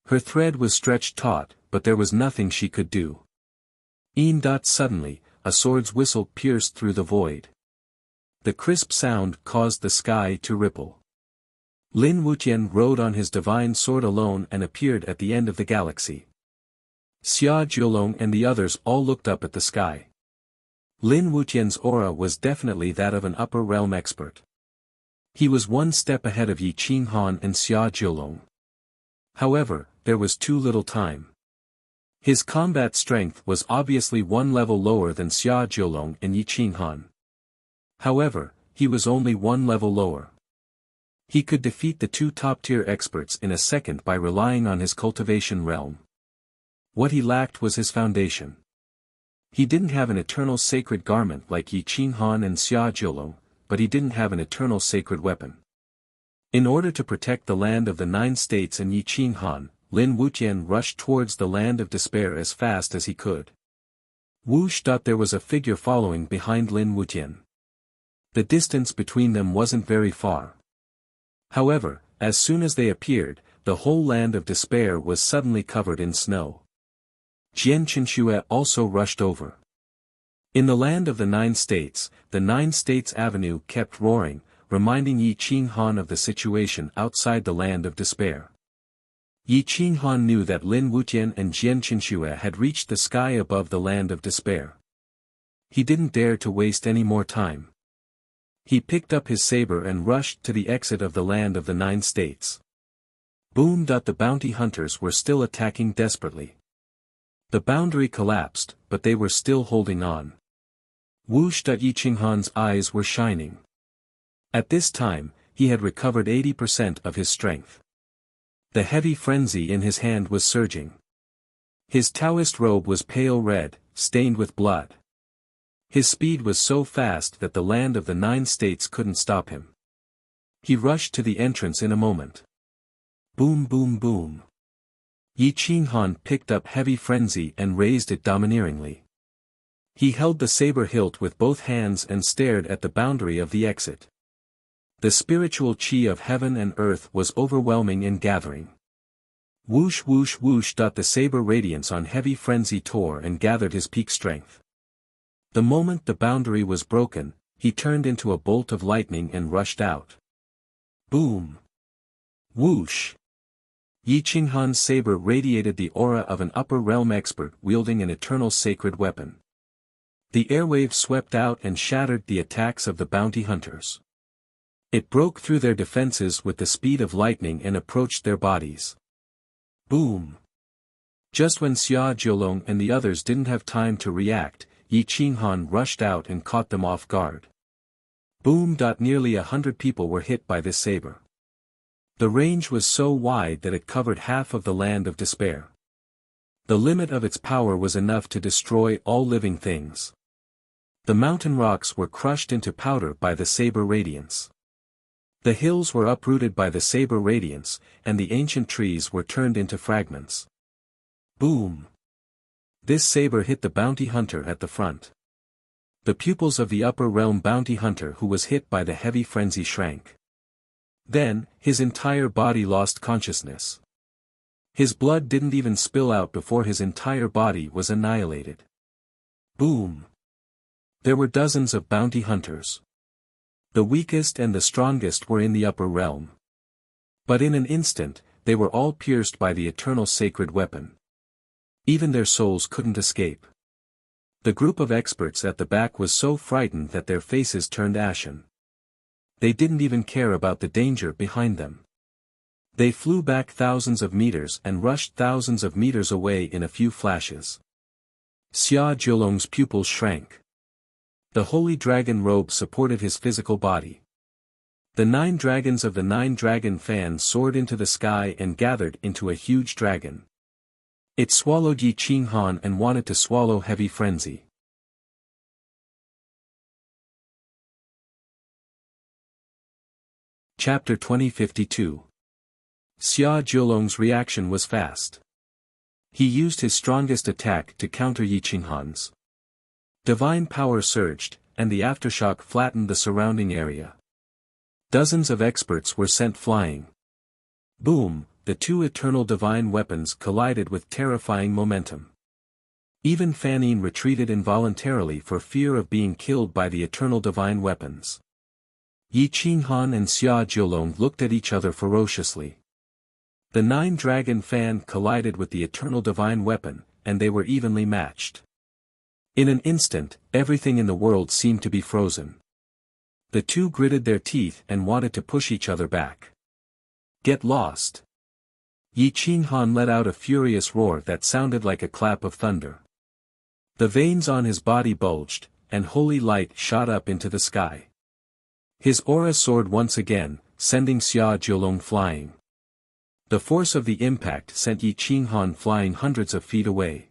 Her thread was stretched taut, but there was nothing she could do. Suddenly, a sword's whistle pierced through the void. The crisp sound caused the sky to ripple. Lin Wuxian rode on his divine sword alone and appeared at the end of the galaxy. Xia Jiulong and the others all looked up at the sky. Lin Wuxian's aura was definitely that of an upper realm expert. He was 1 step ahead of Yi Qinghan and Xia Jiulong. However, there was too little time. His combat strength was obviously 1 level lower than Xia Jiulong and Yi Qinghan. However, he was only 1 level lower. He could defeat the two top-tier experts in a second by relying on his cultivation realm. What he lacked was his foundation. He didn't have an eternal sacred garment like Yi Qinghan and Xia Jiulong, but he didn't have an eternal sacred weapon. In order to protect the land of the 9 states and Yi Qinghan, Lin Wuqian rushed towards the land of despair as fast as he could. Whoosh! There was a figure following behind Lin Wuqian. The distance between them wasn't very far. However, as soon as they appeared, the whole land of despair was suddenly covered in snow. Jian Qinxue also rushed over. In the land of the 9 states, the 9 states avenue kept roaring, reminding Yi Qinghan of the situation outside the land of despair. Yi Qinghan knew that Lin Wuqian and Jian Qinxue had reached the sky above the land of despair. He didn't dare to waste any more time. He picked up his saber and rushed to the exit of the land of the 9 states. Boom! The bounty hunters were still attacking desperately. The boundary collapsed, but they were still holding on. Whoosh! Yi Qinghan's eyes were shining. At this time, he had recovered 80% of his strength. The heavy frenzy in his hand was surging. His Taoist robe was pale red, stained with blood. His speed was so fast that the land of the 9 states couldn't stop him. He rushed to the entrance in a moment. Boom! Boom! Boom! Yi Qinghan picked up heavy frenzy and raised it domineeringly. He held the saber hilt with both hands and stared at the boundary of the exit. The spiritual qi of heaven and earth was overwhelming and gathering. Whoosh! Whoosh! Whoosh! The saber radiance on heavy frenzy tore and gathered his peak strength. The moment the boundary was broken, he turned into a bolt of lightning and rushed out. Boom! Whoosh! Yi Qinghan's saber radiated the aura of an upper realm expert wielding an eternal sacred weapon. The airwave swept out and shattered the attacks of the bounty hunters. It broke through their defenses with the speed of lightning and approached their bodies. Boom! Just when Xia Jiulong and the others didn't have time to react, Yi Qinghan rushed out and caught them off guard. Boom! Nearly 100 people were hit by this saber. The range was so wide that it covered half of the land of despair. The limit of its power was enough to destroy all living things. The mountain rocks were crushed into powder by the saber radiance. The hills were uprooted by the saber radiance, and the ancient trees were turned into fragments. Boom! This saber hit the bounty hunter at the front. The pupils of the upper realm bounty hunter who was hit by the heavy frenzy shrank. Then, his entire body lost consciousness. His blood didn't even spill out before his entire body was annihilated. Boom! There were dozens of bounty hunters. The weakest and the strongest were in the upper realm. But in an instant, they were all pierced by the eternal sacred weapon. Even their souls couldn't escape. The group of experts at the back was so frightened that their faces turned ashen. They didn't even care about the danger behind them. They flew back thousands of meters and rushed thousands of meters away in a few flashes. Xia Jiulong's pupils shrank. The holy dragon robe supported his physical body. The 9 dragons of the 9 dragon fan soared into the sky and gathered into a huge dragon. It swallowed Yi Qinghan and wanted to swallow heavy frenzy. Chapter 2052. Xia Jiulong's reaction was fast. He used his strongest attack to counter Yi Qinghan's. Divine power surged, and the aftershock flattened the surrounding area. Dozens of experts were sent flying. Boom! The 2 eternal divine weapons collided with terrifying momentum. Even Fan Yin retreated involuntarily for fear of being killed by the eternal divine weapons. Yi Qinghan and Xia Jiulong looked at each other ferociously. The 9 dragon fan collided with the eternal divine weapon, and they were evenly matched. In an instant, everything in the world seemed to be frozen. The 2 gritted their teeth and wanted to push each other back. Get lost! Yi Qinghan let out a furious roar that sounded like a clap of thunder. The veins on his body bulged, and holy light shot up into the sky. His aura soared once again, sending Xia Jiulong flying. The force of the impact sent Yi Qinghan flying hundreds of feet away.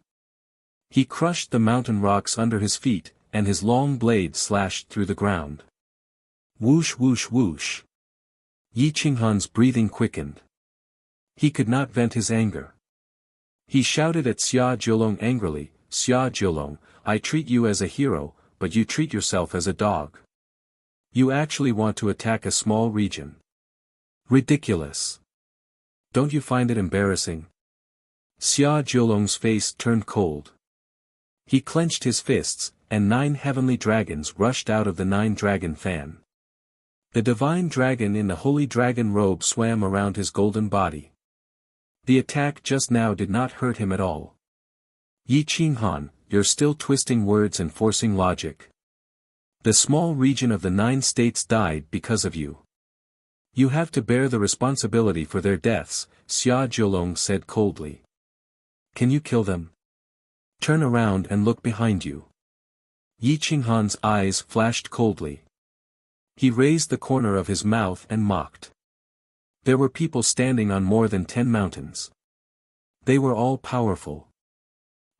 He crushed the mountain rocks under his feet, and his long blade slashed through the ground. Whoosh whoosh whoosh. Yi Qinghan's breathing quickened. He could not vent his anger. He shouted at Xia Jiulong angrily, "Xia Jiulong, I treat you as a hero, but you treat yourself as a dog. You actually want to attack a small region. Ridiculous. Don't you find it embarrassing?" Xia Jiulong's face turned cold. He clenched his fists, and 9 heavenly dragons rushed out of the 9-dragon fan. The divine dragon in the holy dragon robe swam around his golden body. The attack just now did not hurt him at all. "Yi Qinghan, you're still twisting words and forcing logic. The small region of the 9 states died because of you. You have to bear the responsibility for their deaths," Xia Jiulong said coldly. "Can you kill them? Turn around and look behind you." Yi Qinghan's eyes flashed coldly. He raised the corner of his mouth and mocked. There were people standing on more than 10 mountains. They were all powerful.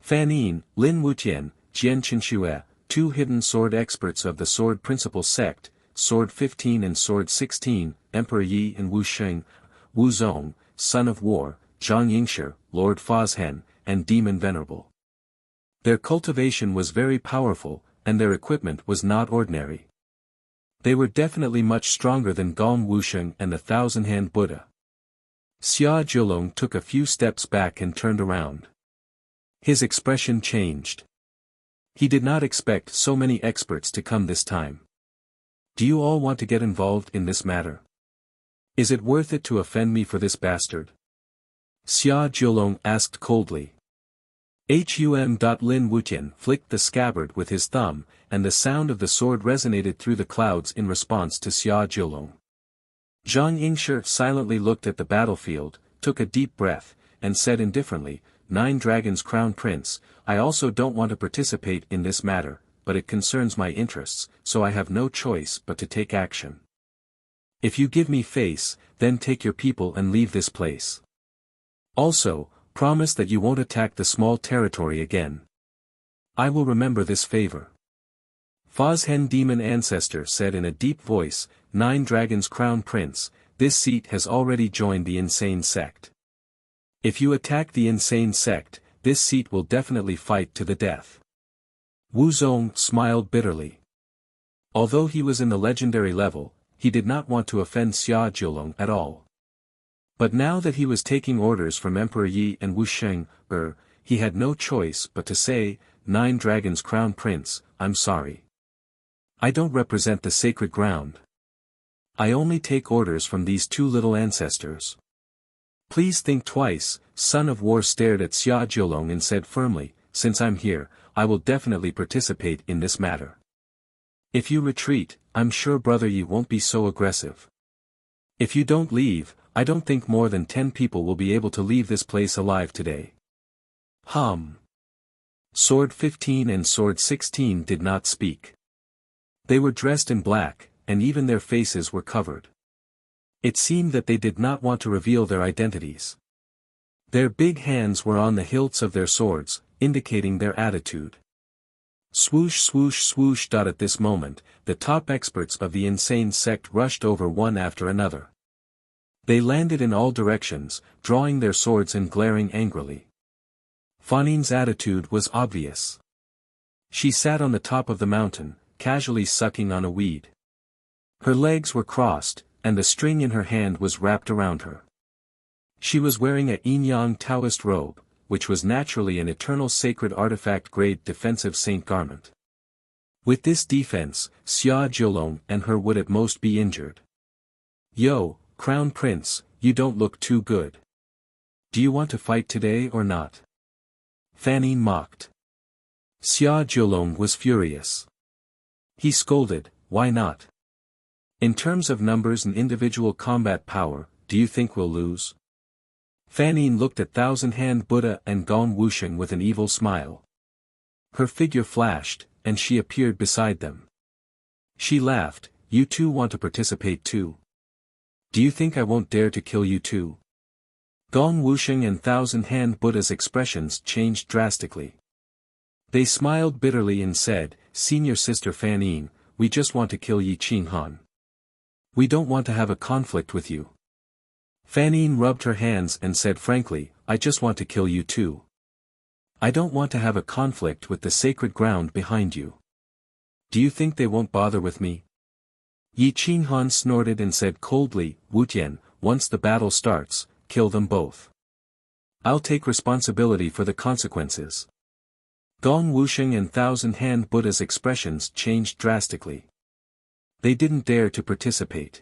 Fan Yin, Lin Wutian, Jian Qinxue, 2 hidden sword experts of the Sword Principal Sect, Sword 15 and Sword 16, Emperor Yi and Wu Sheng, Wu Zong, Son of War, Zhang Yingshi, Lord Fazhen, and Demon Venerable. Their cultivation was very powerful, and their equipment was not ordinary. They were definitely much stronger than Gong Wusheng and the Thousand-Hand Buddha. Xia Jiulong took a few steps back and turned around. His expression changed. He did not expect so many experts to come this time. "Do you all want to get involved in this matter? Is it worth it to offend me for this bastard?" Xia Jiulong asked coldly. Lin Wutian flicked the scabbard with his thumb, and the sound of the sword resonated through the clouds in response to Xia Jiulong. Zhang Yingshi silently looked at the battlefield, took a deep breath, and said indifferently, 9 Dragons Crown Prince, I also don't want to participate in this matter, but it concerns my interests, so I have no choice but to take action. If you give me face, then take your people and leave this place. Also, promise that you won't attack the small territory again. I will remember this favor. Fazhen Demon Ancestor said in a deep voice, 9 Dragons Crown Prince, this seat has already joined the insane sect. If you attack the insane sect, this seat will definitely fight to the death. Wu Zong smiled bitterly. Although he was in the legendary level, he did not want to offend Xia Jiulong at all. But now that he was taking orders from Emperor Yi and Wu Sheng, he had no choice but to say, 9 Dragons Crown Prince, I'm sorry. I don't represent the sacred ground. I only take orders from these 2 little ancestors. Please think twice. Son of War stared at Xia Jiulong and said firmly, since I'm here, I will definitely participate in this matter. If you retreat, I'm sure Brother Yi won't be so aggressive. If you don't leave, I don't think more than 10 people will be able to leave this place alive today. Sword 15 and Sword 16 did not speak. They were dressed in black, and even their faces were covered. It seemed that they did not want to reveal their identities. Their big hands were on the hilts of their swords, indicating their attitude. Swoosh swoosh swoosh. At this moment, the top experts of the insane sect rushed over one after another. They landed in all directions, drawing their swords and glaring angrily. Fanin's attitude was obvious. She sat on the top of the mountain, casually sucking on a weed. Her legs were crossed, and the string in her hand was wrapped around her. She was wearing a yin-yang Taoist robe, which was naturally an eternal sacred artifact-grade defensive saint garment. With this defense, Xia Jiulong and her would at most be injured. Yo, Crown Prince, you don't look too good. Do you want to fight today or not? Fanin mocked. Xia Jiulong was furious. He scolded, why not? In terms of numbers and individual combat power, do you think we'll lose? Fanin looked at Thousand-Hand Buddha and Gong Wusheng with an evil smile. Her figure flashed, and she appeared beside them. She laughed, you two want to participate too? Do you think I won't dare to kill you too? Gong Wuxing and Thousand Hand Buddha's expressions changed drastically. They smiled bitterly and said, Senior Sister Fan Yin, we just want to kill Yi Qinghan. We don't want to have a conflict with you. Fan Yin rubbed her hands and said frankly, I just want to kill you too. I don't want to have a conflict with the sacred ground behind you. Do you think they won't bother with me? Yi Qinghan snorted and said coldly, Wu Tian, once the battle starts, kill them both. I'll take responsibility for the consequences. Gong Wuxing and Thousand Hand Buddha's expressions changed drastically. They didn't dare to participate.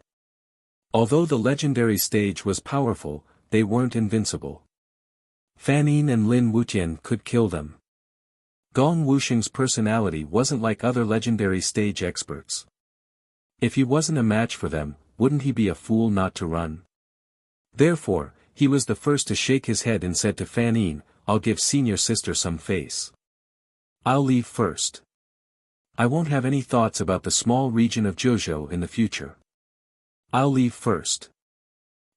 Although the legendary stage was powerful, they weren't invincible. Fan Yin and Lin Wutian could kill them. Gong Wuxing's personality wasn't like other legendary stage experts. If he wasn't a match for them, wouldn't he be a fool not to run? Therefore, he was the first to shake his head and said to Fan Yin, I'll give Senior Sister some face. I'll leave first. I won't have any thoughts about the small region of Zhuzhou in the future. I'll leave first.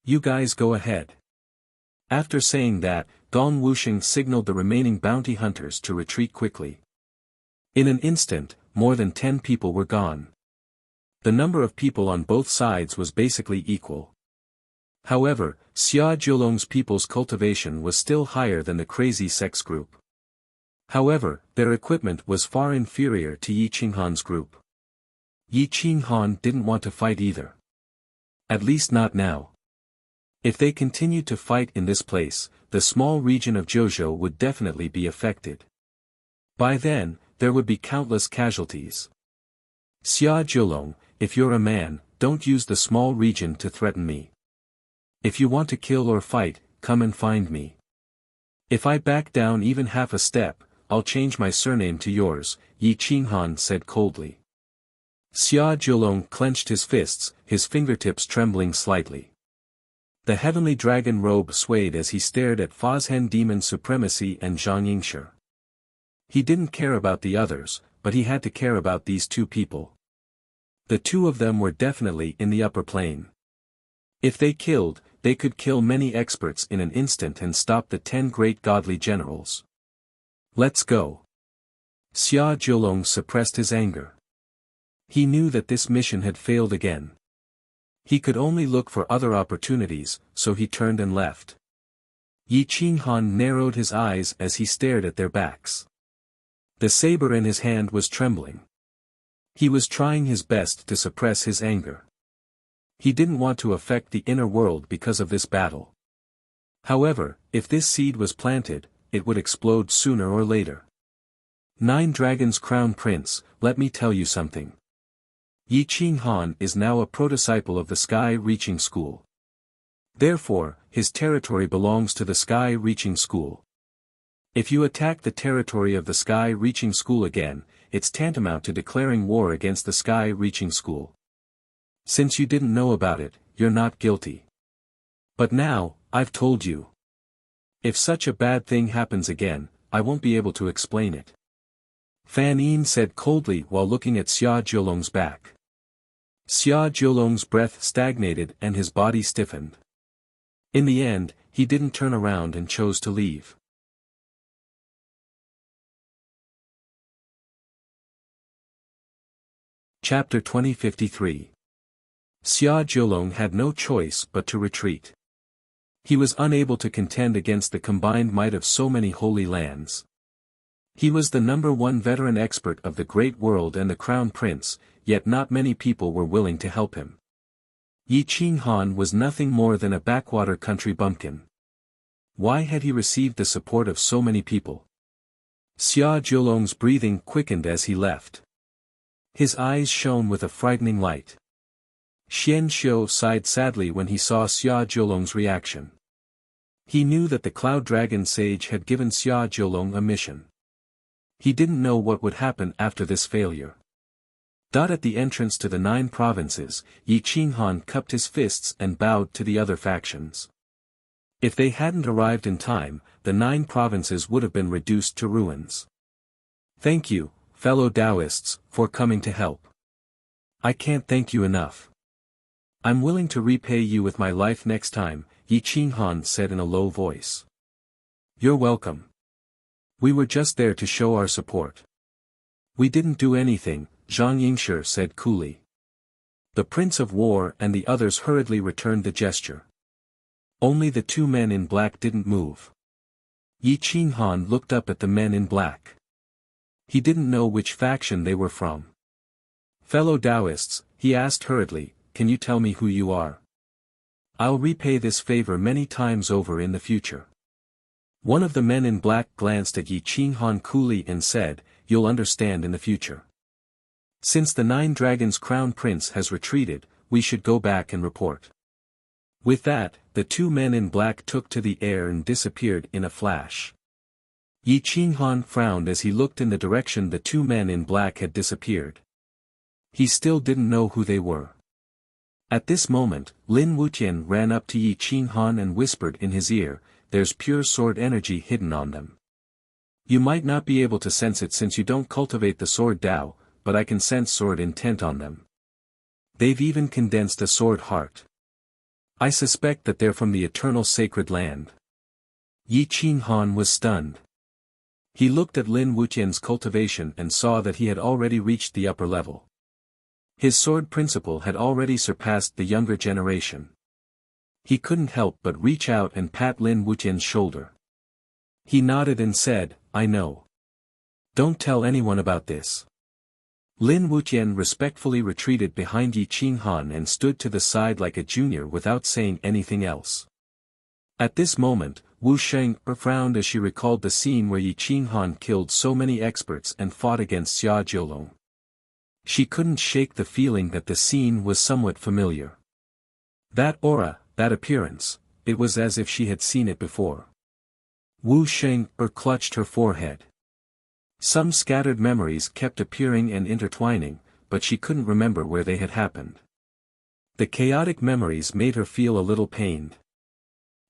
You guys go ahead. After saying that, Gong Wuxing signaled the remaining bounty hunters to retreat quickly. In an instant, more than 10 people were gone. The number of people on both sides was basically equal. However, Xia Jiulong's people's cultivation was still higher than the crazy sex group. However, their equipment was far inferior to Yi Qinghan's group. Yi Qinghan didn't want to fight either. At least not now. If they continued to fight in this place, the small region of Zhuzhou would definitely be affected. By then, there would be countless casualties. Xia Jiulong, if you're a man, don't use the small region to threaten me. If you want to kill or fight, come and find me. If I back down even half a step, I'll change my surname to yours, Yi Qinghan said coldly. Xia Jiulong clenched his fists, his fingertips trembling slightly. The heavenly dragon robe swayed as he stared at Fazhen Demon Supremacy and Zhang Yingshi. He didn't care about the others, but he had to care about these two people. The two of them were definitely in the upper plane. If they killed, they could kill many experts in an instant and stop the 10 great godly generals. Let's go. Xia Jiulong suppressed his anger. He knew that this mission had failed again. He could only look for other opportunities, so he turned and left. Yi Qinghan narrowed his eyes as he stared at their backs. The saber in his hand was trembling. He was trying his best to suppress his anger. He didn't want to affect the inner world because of this battle. However, if this seed was planted, it would explode sooner or later. 9 Dragons Crown Prince, let me tell you something. Yi Qinghan is now a prototype of the Sky Reaching School. Therefore, his territory belongs to the Sky Reaching School. If you attack the territory of the Sky Reaching School again, it's tantamount to declaring war against the Sky Reaching School. Since you didn't know about it, you're not guilty. But now, I've told you. If such a bad thing happens again, I won't be able to explain it. Fan Yin said coldly while looking at Xia Jiulong's back. Xia Jiulong's breath stagnated and his body stiffened. In the end, he didn't turn around and chose to leave. Chapter 2053. Xia Jiulong had no choice but to retreat. He was unable to contend against the combined might of so many holy lands. He was the #1 veteran expert of the great world and the crown prince, yet not many people were willing to help him. Yi Qinghan was nothing more than a backwater country bumpkin. Why had he received the support of so many people? Xia Jiulong's breathing quickened as he left. His eyes shone with a frightening light. Xian Xiu sighed sadly when he saw Xia Jiulong's reaction. He knew that the Cloud Dragon Sage had given Xia Jiulong a mission. He didn't know what would happen after this failure. At the entrance to the 9 provinces, Yi Qinghan cupped his fists and bowed to the other factions. If they hadn't arrived in time, the 9 provinces would have been reduced to ruins. Thank you, fellow Taoists, for coming to help. I can't thank you enough. I'm willing to repay you with my life next time, Yi Qinghan said in a low voice. You're welcome. We were just there to show our support. We didn't do anything, Zhang Yingshi said coolly. The Prince of War and the others hurriedly returned the gesture. Only the two men in black didn't move. Yi Qinghan looked up at the men in black. He didn't know which faction they were from. Fellow Taoists, he asked hurriedly, can you tell me who you are? I'll repay this favor many times over in the future. One of the men in black glanced at Yi Qinghan coolly and said, you'll understand in the future. Since the Nine Dragons' crown prince has retreated, we should go back and report. With that, the two men in black took to the air and disappeared in a flash. Yi Qinghan frowned as he looked in the direction the two men in black had disappeared. He still didn't know who they were. At this moment, Lin Wuqian ran up to Yi Qinghan and whispered in his ear, there's pure sword energy hidden on them. You might not be able to sense it since you don't cultivate the sword Dao, but I can sense sword intent on them. They've even condensed a sword heart. I suspect that they're from the eternal sacred land. Yi Qinghan was stunned. He looked at Lin Wuqian's cultivation and saw that he had already reached the upper level. His sword principle had already surpassed the younger generation. He couldn't help but reach out and pat Lin Wuqian's shoulder. He nodded and said, I know. Don't tell anyone about this. Lin Wuqian respectfully retreated behind Yi Qinghan and stood to the side like a junior without saying anything else. At this moment, Wu Sheng frowned as she recalled the scene where Yi Qinghan killed so many experts and fought against Xia Jiulong. She couldn't shake the feeling that the scene was somewhat familiar. That aura, that appearance, it was as if she had seen it before. Wu Sheng clutched her forehead. Some scattered memories kept appearing and intertwining, but she couldn't remember where they had happened. The chaotic memories made her feel a little pained.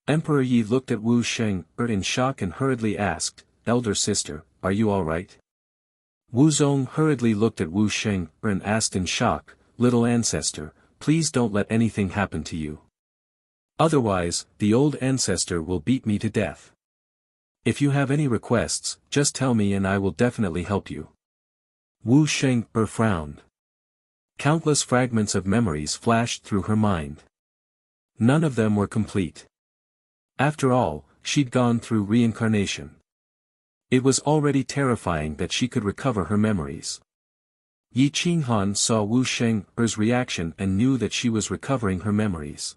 Emperor Yi looked at Wu Sheng in shock and hurriedly asked, Elder sister, are you all right? Wu Zong hurriedly looked at Wu Sheng and asked in shock, little ancestor, please don't let anything happen to you. Otherwise, the old ancestor will beat me to death. If you have any requests, just tell me and I will definitely help you. Wu Sheng frowned. Countless fragments of memories flashed through her mind. None of them were complete. After all, she'd gone through reincarnation. It was already terrifying that she could recover her memories. Yi Qinghan saw Wu Sheng's reaction and knew that she was recovering her memories.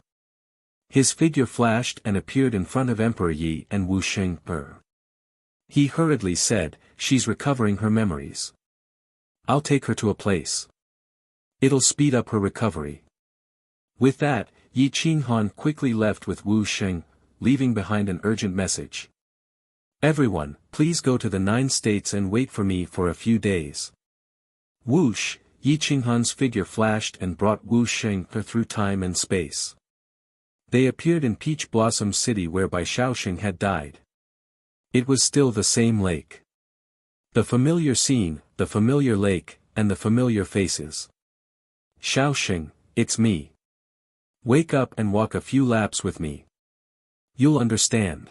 His figure flashed and appeared in front of Emperor Yi and Wu Sheng. He hurriedly said, she's recovering her memories. I'll take her to a place. It'll speed up her recovery. With that, Yi Qinghan quickly left with Wu Sheng, leaving behind an urgent message. Everyone, please go to the 9 states and wait for me for a few days. Whoosh, Yi Qinghan's figure flashed and brought Wu Sheng through time and space. They appeared in Peach Blossom City whereby Shaoxing had died. It was still the same lake. The familiar scene, the familiar lake, and the familiar faces. Shaoxing, it's me. Wake up and walk a few laps with me. You'll understand.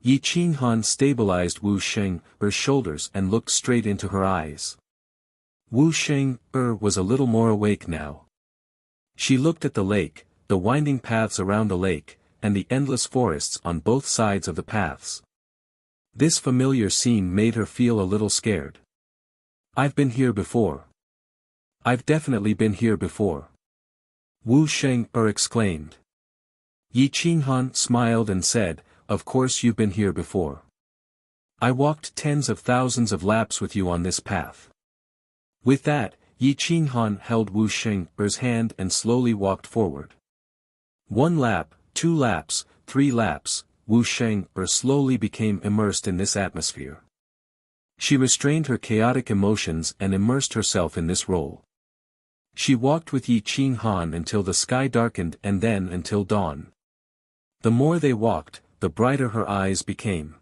Yi Qinghan stabilized Wu Sheng's shoulders and looked straight into her eyes. Wu Sheng was a little more awake now. She looked at the lake, the winding paths around the lake, and the endless forests on both sides of the paths. This familiar scene made her feel a little scared. I've been here before. I've definitely been here before. Wu Sheng exclaimed. Yi Qinghan smiled and said, of course you've been here before. I walked tens of thousands of laps with you on this path. With that, Yi Qinghan held Wu Sheng's hand and slowly walked forward. 1 lap, 2 laps, 3 laps, Wu Sheng slowly became immersed in this atmosphere. She restrained her chaotic emotions and immersed herself in this role. She walked with Yi Qinghan until the sky darkened and then until dawn. The more they walked, the brighter her eyes became.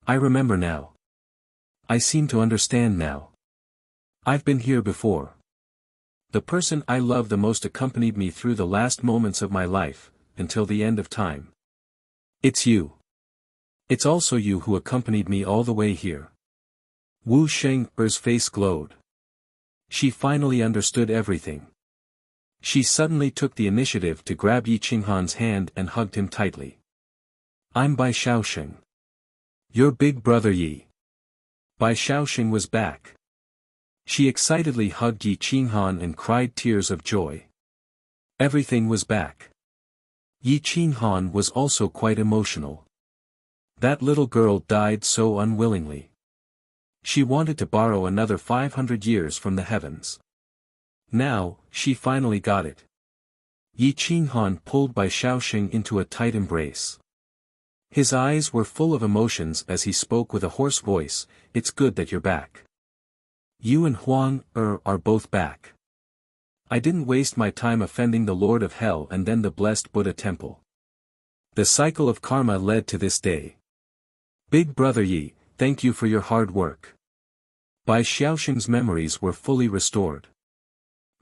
I remember now. I seem to understand now. I've been here before. The person I love the most accompanied me through the last moments of my life, until the end of time. It's you. It's also you who accompanied me all the way here. Wu Sheng'er's face glowed. She finally understood everything. She suddenly took the initiative to grab Yi Qinghan's hand and hugged him tightly. I'm Bai Shaoxing. Your big brother Yi. Bai Shaoxing was back. She excitedly hugged Yi Qinghan and cried tears of joy. Everything was back. Yi Qinghan was also quite emotional. That little girl died so unwillingly. She wanted to borrow another 500 years from the heavens. Now, she finally got it. Yi Qinghan pulled Bai Shaoxing into a tight embrace. His eyes were full of emotions as he spoke with a hoarse voice, "It's good that you're back. You and Huang are both back. I didn't waste my time offending the Lord of Hell and then the blessed Buddha temple. The cycle of karma led to this day. Big brother Yi, thank you for your hard work." Bai Shaoxing's memories were fully restored.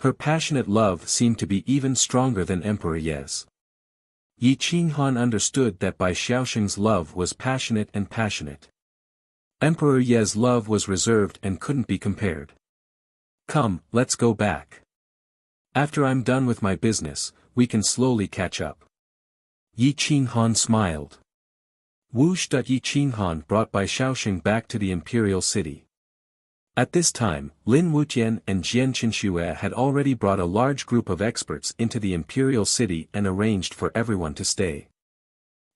Her passionate love seemed to be even stronger than Emperor Ye's. Yi Qinghan understood that Bai Shaoxing's love was passionate and passionate. Emperor Ye's love was reserved and couldn't be compared. Come, let's go back. After I'm done with my business, we can slowly catch up. Yi Qinghan smiled. Yi Qinghan brought Bai Shaoxing back to the imperial city. At this time, Lin Wuqian and Jian Qinxue had already brought a large group of experts into the imperial city and arranged for everyone to stay.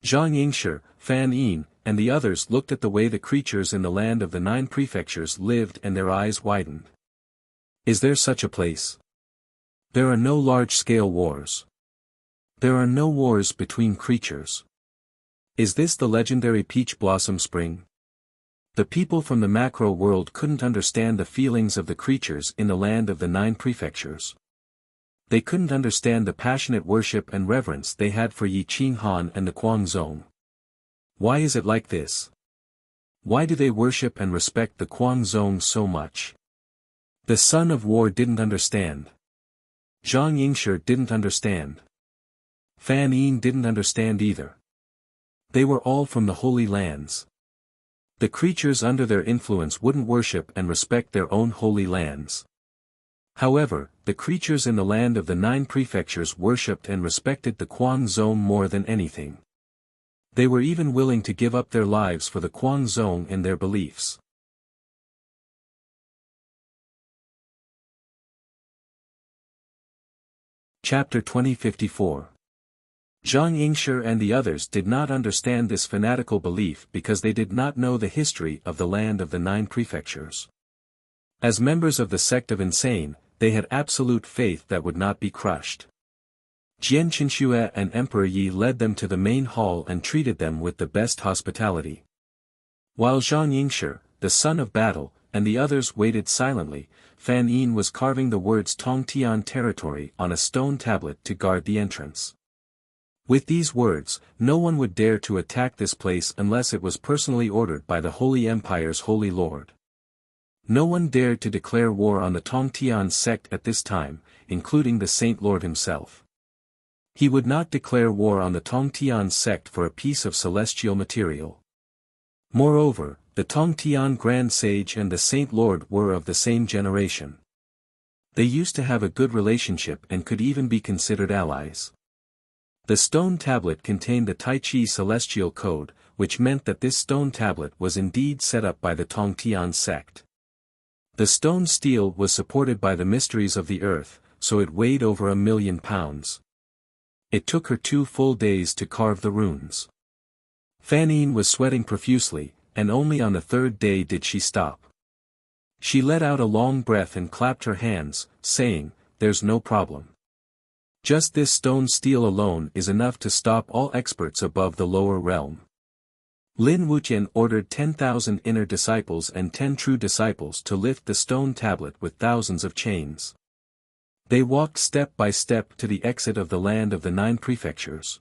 Zhang Yingshi, Fan Yin, and the others looked at the way the creatures in the land of the 9 prefectures lived and their eyes widened. Is there such a place? There are no large-scale wars. There are no wars between creatures. Is this the legendary Peach Blossom Spring? The people from the macro world couldn't understand the feelings of the creatures in the land of the 9 prefectures. They couldn't understand the passionate worship and reverence they had for Yi Qinghan and the Guangzong. Why is it like this? Why do they worship and respect the Guangzong so much? The Son of War didn't understand. Zhang Yingshi didn't understand. Fan Yin didn't understand either. They were all from the Holy Lands. The creatures under their influence wouldn't worship and respect their own holy lands. However, the creatures in the land of the 9 prefectures worshipped and respected the Guangzong more than anything. They were even willing to give up their lives for the Guangzong and their beliefs. Chapter 2054. Zhang Yingshi and the others did not understand this fanatical belief because they did not know the history of the land of the 9 prefectures. As members of the sect of insane, they had absolute faith that would not be crushed. Jian Qinxue and Emperor Yi led them to the main hall and treated them with the best hospitality. While Zhang Yingshi, the son of battle, and the others waited silently, Fan Yin was carving the words Tongtian territory on a stone tablet to guard the entrance. With these words, no one would dare to attack this place unless it was personally ordered by the Holy Empire's Holy Lord. No one dared to declare war on the Tongtian sect at this time, including the Saint Lord himself. He would not declare war on the Tongtian sect for a piece of celestial material. Moreover, the Tongtian Grand Sage and the Saint Lord were of the same generation. They used to have a good relationship and could even be considered allies. The stone tablet contained the Tai Chi celestial code, which meant that this stone tablet was indeed set up by the Tongtian sect. The stone steel was supported by the mysteries of the earth, so it weighed over 1,000,000 pounds. It took her 2 full days to carve the runes. Fan Yin was sweating profusely, and only on the 3rd day did she stop. She let out a long breath and clapped her hands, saying, "There's no problem. Just this stone steel alone is enough to stop all experts above the lower realm." Lin Wuqian ordered 10,000 inner disciples and 10 true disciples to lift the stone tablet with thousands of chains. They walked step by step to the exit of the land of the 9 prefectures.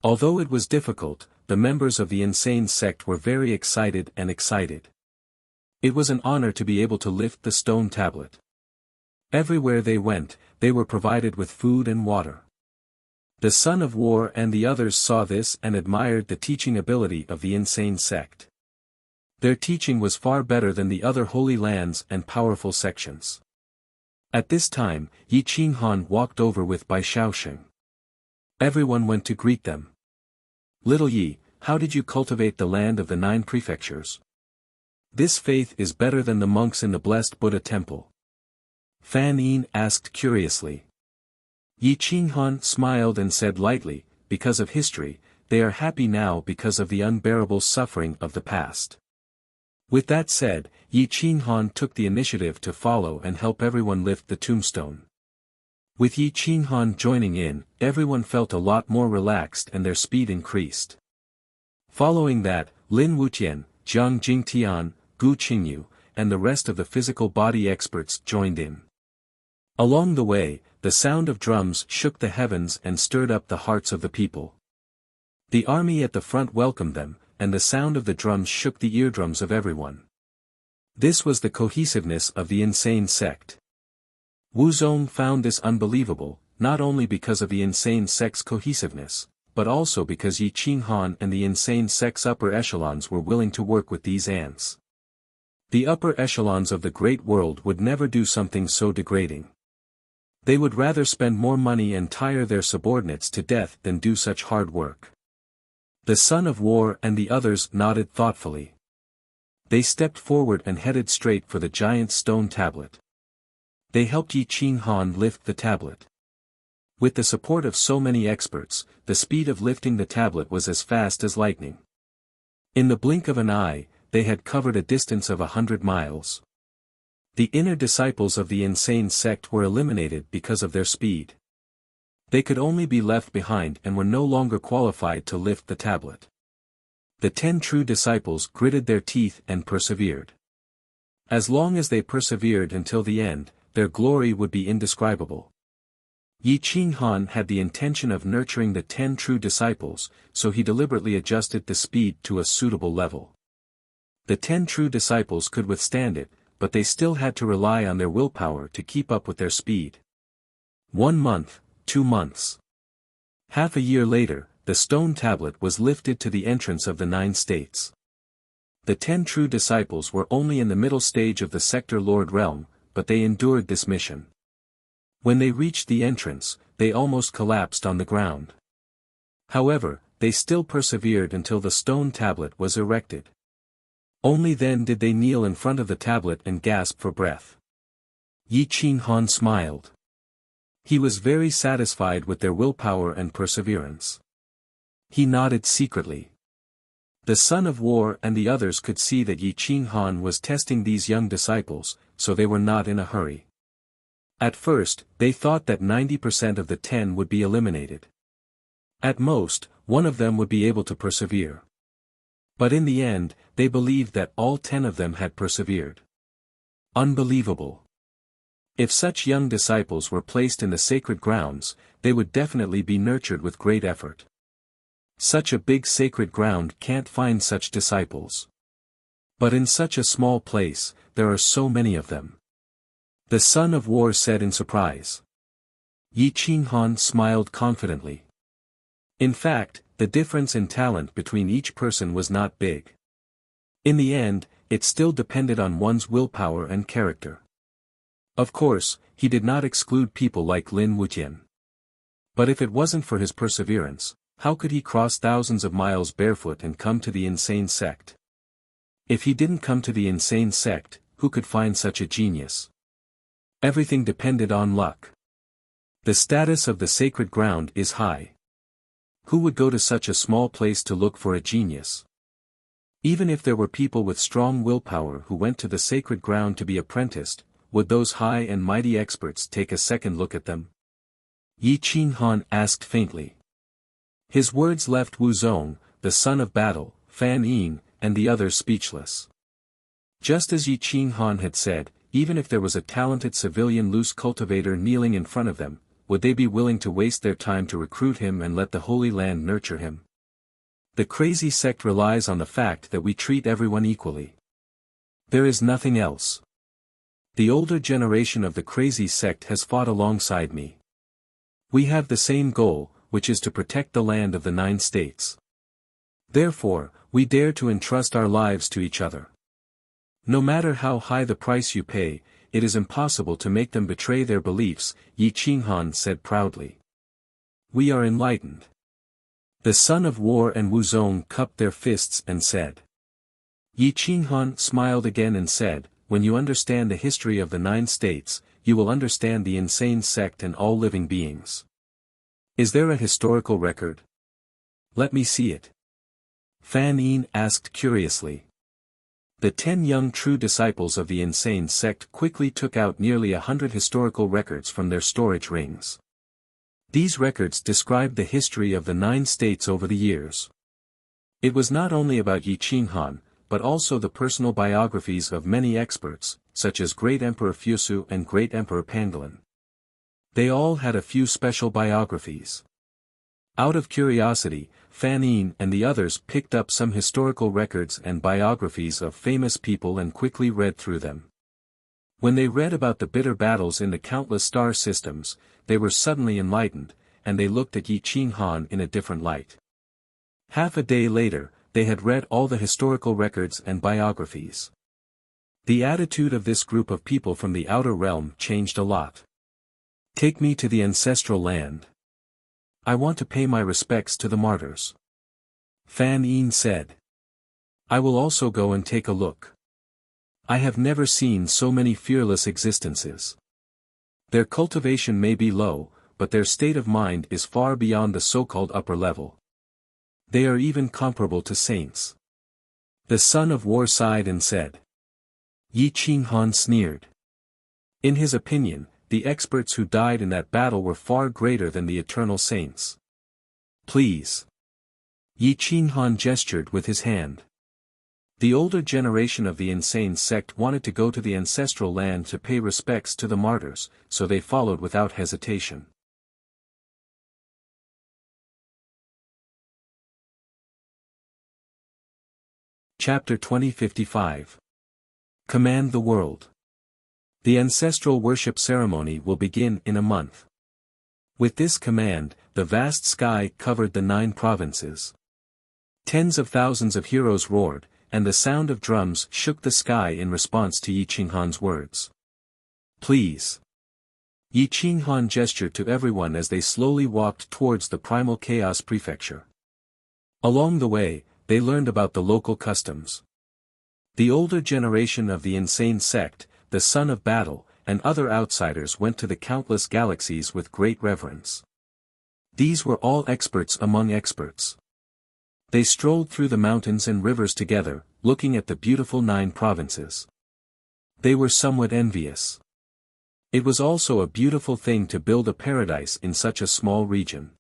Although it was difficult, the members of the insane sect were very excited. It was an honor to be able to lift the stone tablet. Everywhere they went, they were provided with food and water. The son of war and the others saw this and admired the teaching ability of the insane sect. Their teaching was far better than the other holy lands and powerful sections. At this time, Yi Qinghan walked over with Bai Shaoxing. Everyone went to greet them. Little Yi, how did you cultivate the land of the 9 prefectures? This faith is better than the monks in the blessed Buddha temple. Fan Yin asked curiously. Yi Qinghan smiled and said lightly, because of history, they are happy now because of the unbearable suffering of the past. With that said, Yi Qinghan took the initiative to follow and help everyone lift the tombstone. With Yi Qinghan joining in, everyone felt a lot more relaxed and their speed increased. Following that, Lin Wutian, Jiang Jingtian, Gu Qingyu, and the rest of the physical body experts joined in. Along the way, the sound of drums shook the heavens and stirred up the hearts of the people. The army at the front welcomed them, and the sound of the drums shook the eardrums of everyone. This was the cohesiveness of the insane sect. Wu Zong found this unbelievable, not only because of the insane sect's cohesiveness, but also because Yi Qinghan and the insane sect's upper echelons were willing to work with these ants. The upper echelons of the great world would never do something so degrading. They would rather spend more money and tire their subordinates to death than do such hard work. The son of war and the others nodded thoughtfully. They stepped forward and headed straight for the giant stone tablet. They helped Yi Qinghan lift the tablet. With the support of so many experts, the speed of lifting the tablet was as fast as lightning. In the blink of an eye, they had covered a distance of 100 miles. The inner disciples of the insane sect were eliminated because of their speed. They could only be left behind and were no longer qualified to lift the tablet. The 10 true disciples gritted their teeth and persevered. As long as they persevered until the end, their glory would be indescribable. Yi Qinghan had the intention of nurturing the 10 true disciples, so he deliberately adjusted the speed to a suitable level. The 10 true disciples could withstand it, but they still had to rely on their willpower to keep up with their speed. 1 month, 2 months. Half a year later, the stone tablet was lifted to the entrance of the 9 states. The 10 true disciples were only in the middle stage of the sector Lord realm, but they endured this mission. When they reached the entrance, they almost collapsed on the ground. However, they still persevered until the stone tablet was erected. Only then did they kneel in front of the tablet and gasp for breath. Yi Qinghan smiled. He was very satisfied with their willpower and perseverance. He nodded secretly. The son of war and the others could see that Yi Qinghan was testing these young disciples, so they were not in a hurry. At first, they thought that 90% of the 10 would be eliminated. At most, one of them would be able to persevere. But in the end, they believed that all 10 of them had persevered. Unbelievable. If such young disciples were placed in the sacred grounds, they would definitely be nurtured with great effort. Such a big sacred ground can't find such disciples. But in such a small place, there are so many of them. The son of war said in surprise. Yi Qinghan smiled confidently. In fact, the difference in talent between each person was not big. In the end, it still depended on one's willpower and character. Of course, he did not exclude people like Lin Wutian. But if it wasn't for his perseverance, how could he cross thousands of miles barefoot and come to the insane sect? If he didn't come to the insane sect, who could find such a genius? Everything depended on luck. The status of the sacred ground is high. Who would go to such a small place to look for a genius? Even if there were people with strong willpower who went to the sacred ground to be apprenticed, would those high and mighty experts take a second look at them? Yi Qinghan asked faintly. His words left Wu Zong, the son of battle, Fan Ying, and the others speechless. Just as Yi Qinghan had said, even if there was a talented civilian loose cultivator kneeling in front of them, would they be willing to waste their time to recruit him and let the Holy Land nurture him? The crazy sect relies on the fact that we treat everyone equally. There is nothing else. The older generation of the crazy sect has fought alongside me. We have the same goal, which is to protect the land of the 9 states. Therefore, we dare to entrust our lives to each other. No matter how high the price you pay, it is impossible to make them betray their beliefs, Yi Qinghan said proudly. We are enlightened. The son of war and Wuzong cupped their fists and said. Yi Qinghan smiled again and said, when you understand the history of the 9 states, you will understand the insane sect and all living beings. Is there a historical record? Let me see it. Fan Yin asked curiously. The 10 young true disciples of the insane sect quickly took out nearly 100 historical records from their storage rings. These records described the history of the 9 states over the years. It was not only about Yi Qinghan, but also the personal biographies of many experts, such as Great Emperor Fusu and Great Emperor Pangolin. They all had a few special biographies. Out of curiosity, Fan Yin and the others picked up some historical records and biographies of famous people and quickly read through them. When they read about the bitter battles in the countless star systems, they were suddenly enlightened, and they looked at Yi Qinghan in a different light. Half a day later, they had read all the historical records and biographies. The attitude of this group of people from the outer realm changed a lot. Take me to the ancestral land. I want to pay my respects to the martyrs. Fan Yin said. I will also go and take a look. I have never seen so many fearless existences. Their cultivation may be low, but their state of mind is far beyond the so-called upper level. They are even comparable to saints. The son of war sighed and said. Yi Qinghan sneered. In his opinion, the experts who died in that battle were far greater than the eternal saints. Please. Yi Qinghan gestured with his hand. The older generation of the insane sect wanted to go to the ancestral land to pay respects to the martyrs, so they followed without hesitation. Chapter 2055. Command the World. The ancestral worship ceremony will begin in a month. With this command, the vast sky covered the 9 provinces. Tens of thousands of heroes roared, and the sound of drums shook the sky in response to Yi Qinghan's words. Please. Yi Qinghan gestured to everyone as they slowly walked towards the primal chaos prefecture. Along the way, they learned about the local customs. The older generation of the insane sect, the son of battle, and other outsiders went to the countless galaxies with great reverence. These were all experts among experts. They strolled through the mountains and rivers together, looking at the beautiful 9 provinces. They were somewhat envious. It was also a beautiful thing to build a paradise in such a small region.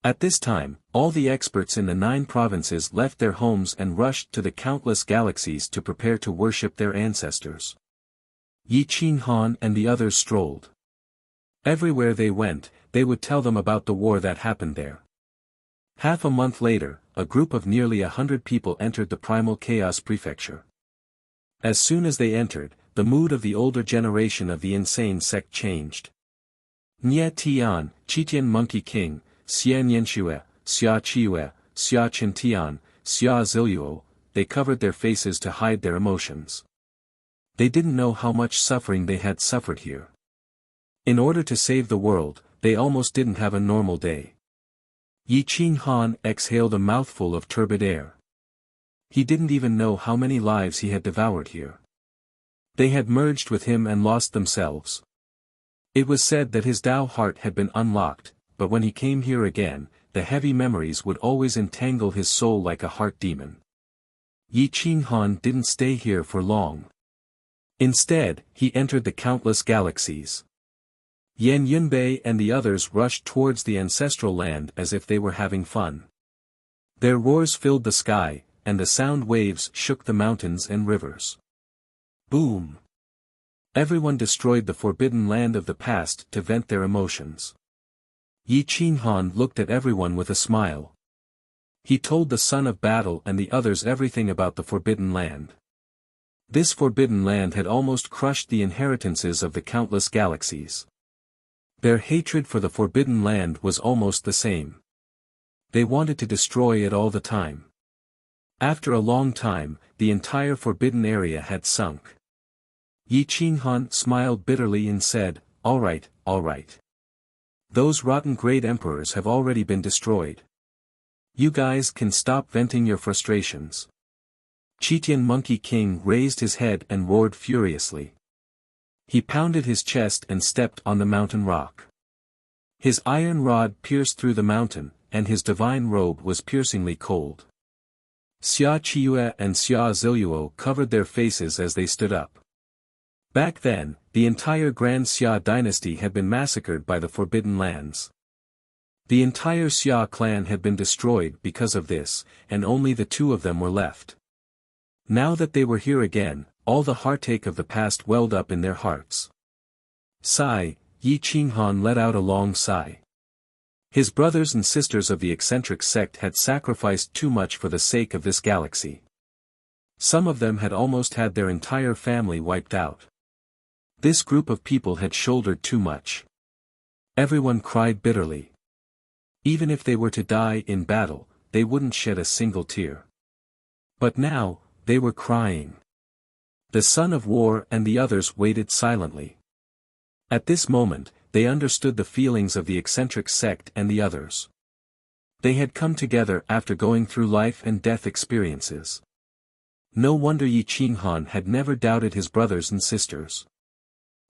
At this time, all the experts in the 9 provinces left their homes and rushed to the countless galaxies to prepare to worship their ancestors. Yi Qinghan and the others strolled. Everywhere they went, they would tell them about the war that happened there. Half a month later, a group of nearly 100 people entered the primal chaos prefecture. As soon as they entered, the mood of the older generation of the insane sect changed. Nye Tian, Qitian Monkey King, Xia Nianxue, Xia Qiyue, Xia Qintian, Xia Ziluo, they covered their faces to hide their emotions. They didn't know how much suffering they had suffered here. In order to save the world, they almost didn't have a normal day. Yi Qinghan exhaled a mouthful of turbid air. He didn't even know how many lives he had devoured here. They had merged with him and lost themselves. It was said that his Tao heart had been unlocked, but when he came here again, the heavy memories would always entangle his soul like a heart demon. Yi Qinghan didn't stay here for long. Instead, he entered the countless galaxies. Yan Yunbei and the others rushed towards the ancestral land as if they were having fun. Their roars filled the sky, and the sound waves shook the mountains and rivers. Boom! Everyone destroyed the forbidden land of the past to vent their emotions. Yi Qinghan looked at everyone with a smile. He told the son of battle and the others everything about the forbidden land. This forbidden land had almost crushed the inheritances of the countless galaxies. Their hatred for the forbidden land was almost the same. They wanted to destroy it all the time. After a long time, the entire forbidden area had sunk. Yi Qinghan smiled bitterly and said, all right. Those rotten great emperors have already been destroyed. You guys can stop venting your frustrations. Qitian Monkey King raised his head and roared furiously. He pounded his chest and stepped on the mountain rock. His iron rod pierced through the mountain, and his divine robe was piercingly cold. Xia Qiue and Xia Ziluo covered their faces as they stood up. Back then, the entire Grand Xia dynasty had been massacred by the Forbidden Lands. The entire Xia clan had been destroyed because of this, and only the two of them were left. Now that they were here again, all the heartache of the past welled up in their hearts. Sigh, Yi Qinghan let out a long sigh. His brothers and sisters of the eccentric sect had sacrificed too much for the sake of this galaxy. Some of them had almost had their entire family wiped out. This group of people had shouldered too much. Everyone cried bitterly. Even if they were to die in battle, they wouldn't shed a single tear. But now, they were crying. The son of war and the others waited silently. At this moment, they understood the feelings of the eccentric sect and the others. They had come together after going through life and death experiences. No wonder Yi Qinghan had never doubted his brothers and sisters.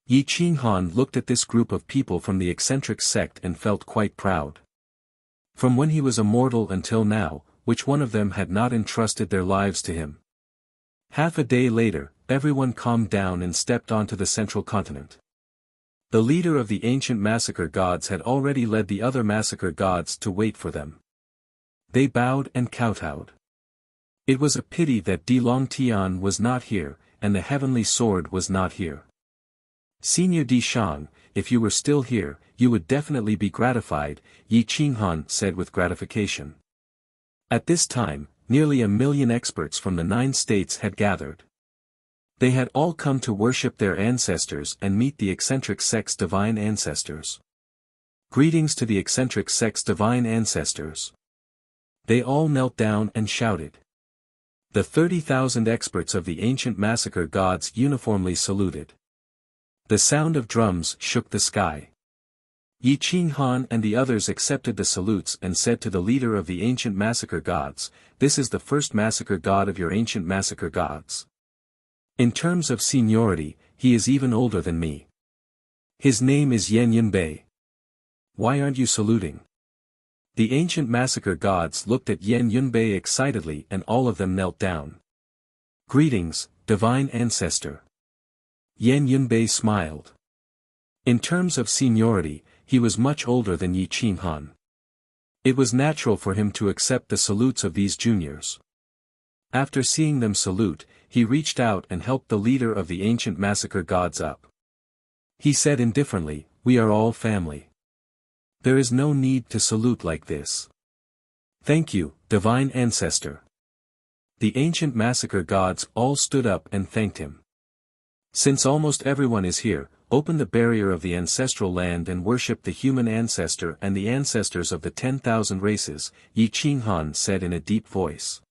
Yi Qinghan looked at this group of people from the eccentric sect and felt quite proud. From when he was a mortal until now, which one of them had not entrusted their lives to him? Half a day later, everyone calmed down and stepped onto the central continent. The leader of the ancient massacre gods had already led the other massacre gods to wait for them. They bowed and kowtowed. It was a pity that Dilong Tian was not here, and the heavenly sword was not here. Senior Di Shang, if you were still here, you would definitely be gratified, Yi Qinghan said with gratification. At this time, nearly 1 million experts from the 9 states had gathered. They had all come to worship their ancestors and meet the eccentric sect's divine ancestors. Greetings to the eccentric sect's divine ancestors. They all knelt down and shouted. The 30,000 experts of the ancient massacre gods uniformly saluted. The sound of drums shook the sky. Yi Qinghan and the others accepted the salutes and said to the leader of the ancient massacre gods, "This is the first massacre god of your ancient massacre gods. In terms of seniority, he is even older than me. His name is Yan Yunbei. Why aren't you saluting?" The ancient massacre gods looked at Yan Yunbei excitedly and all of them knelt down. "Greetings, divine ancestor." Yan Yunbei smiled. In terms of seniority, he was much older than Yi Qinghan. It was natural for him to accept the salutes of these juniors. After seeing them salute, he reached out and helped the leader of the ancient massacre gods up. He said indifferently, "We are all family. There is no need to salute like this." "Thank you, divine ancestor." The ancient massacre gods all stood up and thanked him. "Since almost everyone is here, open the barrier of the ancestral land and worship the human ancestor and the ancestors of the 10,000 races," Yi Qinghan said in a deep voice.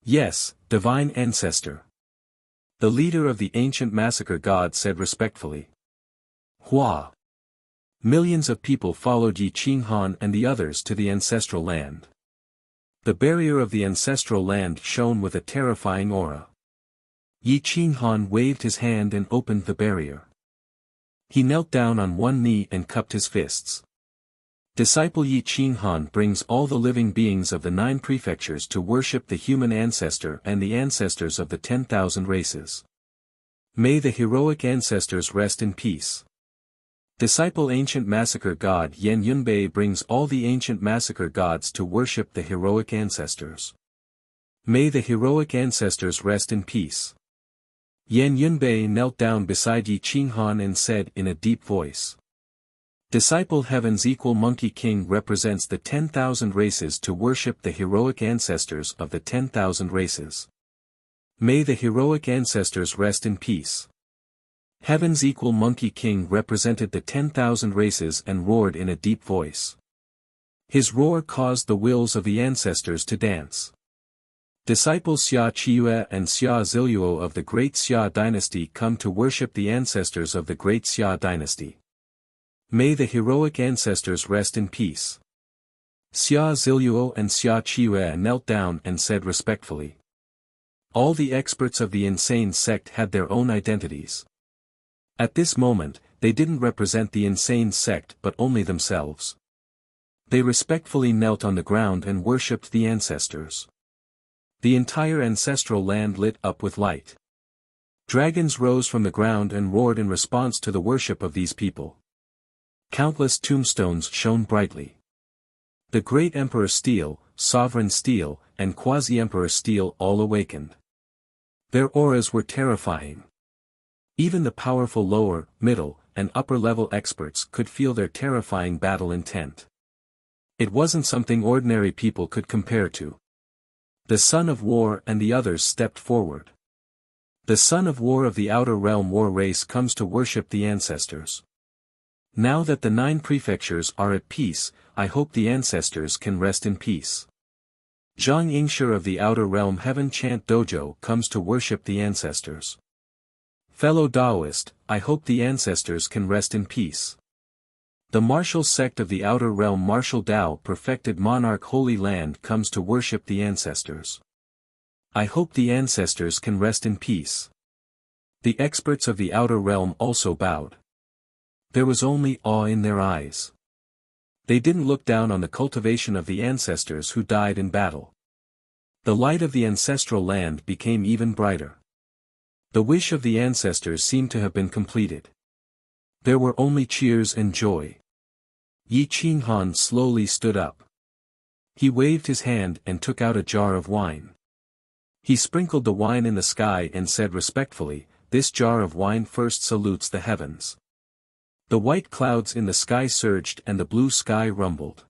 "Yes, divine ancestor." The leader of the ancient massacre god said respectfully. Hua. Millions of people followed Yi Qinghan and the others to the ancestral land. The barrier of the ancestral land shone with a terrifying aura. Yi Qinghan waved his hand and opened the barrier. He knelt down on one knee and cupped his fists. Disciple Yi Qinghan brings all the living beings of the 9 prefectures to worship the human ancestor and the ancestors of the 10,000 races. May the heroic ancestors rest in peace. Disciple Ancient Massacre God Yan Yunbei brings all the ancient massacre gods to worship the heroic ancestors. May the heroic ancestors rest in peace. Yan Yunbei knelt down beside Yi Qinghan and said in a deep voice. Disciple Heaven's Equal Monkey King represents the 10,000 races to worship the heroic ancestors of the 10,000 races. May the heroic ancestors rest in peace. Heaven's equal Monkey King represented the 10,000 races and roared in a deep voice. His roar caused the wills of the ancestors to dance. Disciples Xia Qiue and Xia Ziluo of the Great Xia dynasty come to worship the ancestors of the Great Xia dynasty. May the heroic ancestors rest in peace. Xia Ziluo and Xia Qiue knelt down and said respectfully. All the experts of the insane sect had their own identities. At this moment, they didn't represent the insane sect but only themselves. They respectfully knelt on the ground and worshipped the ancestors. The entire ancestral land lit up with light. Dragons rose from the ground and roared in response to the worship of these people. Countless tombstones shone brightly. The great Emperor Steel, Sovereign Steel, and Quasi-Emperor Steel all awakened. Their auras were terrifying. Even the powerful lower, middle, and upper-level experts could feel their terrifying battle intent. It wasn't something ordinary people could compare to. The Son of War and the others stepped forward. The Son of War of the Outer Realm War race comes to worship the ancestors. Now that the 9 prefectures are at peace, I hope the ancestors can rest in peace. Zhang Yingshi of the Outer Realm Heaven Chant Dojo comes to worship the ancestors. Fellow Taoist, I hope the ancestors can rest in peace. The martial sect of the Outer Realm Martial Tao Perfected Monarch Holy Land comes to worship the ancestors. I hope the ancestors can rest in peace. The experts of the Outer Realm also bowed. There was only awe in their eyes. They didn't look down on the cultivation of the ancestors who died in battle. The light of the ancestral land became even brighter. The wish of the ancestors seemed to have been completed. There were only cheers and joy. Yi Qinghan slowly stood up. He waved his hand and took out a jar of wine. He sprinkled the wine in the sky and said respectfully, "This jar of wine first salutes the heavens." The white clouds in the sky surged and the blue sky rumbled.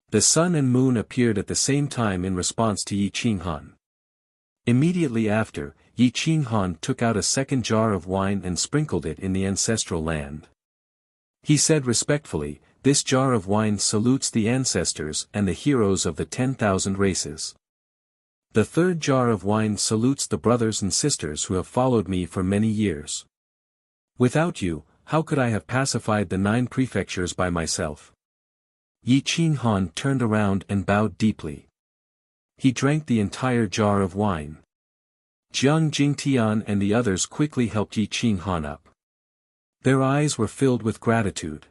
The sun and moon appeared at the same time in response to Yi Qinghan. Immediately after, Yi Qinghan took out a second jar of wine and sprinkled it in the ancestral land. He said respectfully, "This jar of wine salutes the ancestors and the heroes of the 10,000 races. The third jar of wine salutes the brothers and sisters who have followed me for many years. Without you, how could I have pacified the 9 prefectures by myself?" Yi Qinghan turned around and bowed deeply. He drank the entire jar of wine. Jiang Jingtian and the others quickly helped Yi Qinghan up. Their eyes were filled with gratitude.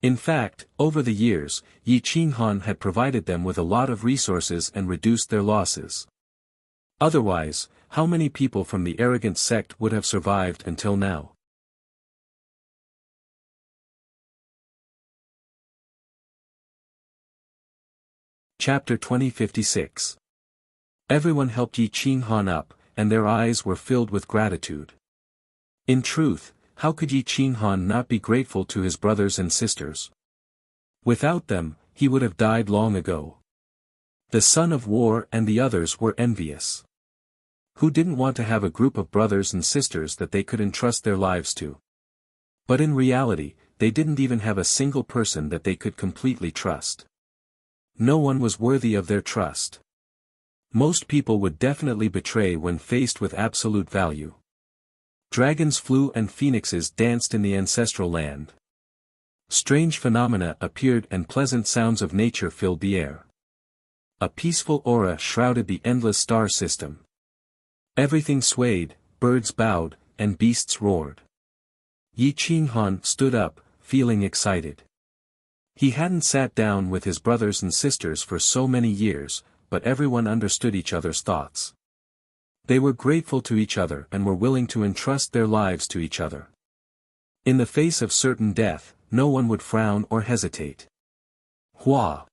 In fact, over the years, Yi Qinghan had provided them with a lot of resources and reduced their losses. Otherwise, how many people from the arrogant sect would have survived until now? Chapter 2056. Everyone helped Yi Qinghan up, and their eyes were filled with gratitude. In truth, how could Yi Qinghan not be grateful to his brothers and sisters? Without them, he would have died long ago. The Son of War and the others were envious. Who didn't want to have a group of brothers and sisters that they could entrust their lives to? But in reality, they didn't even have a single person that they could completely trust. No one was worthy of their trust. Most people would definitely betray when faced with absolute value. Dragons flew and phoenixes danced in the ancestral land. Strange phenomena appeared and pleasant sounds of nature filled the air. A peaceful aura shrouded the endless star system. Everything swayed, birds bowed, and beasts roared. Yi Qinghan stood up, feeling excited. He hadn't sat down with his brothers and sisters for so many years, but everyone understood each other's thoughts. They were grateful to each other and were willing to entrust their lives to each other. In the face of certain death, no one would frown or hesitate. Hua!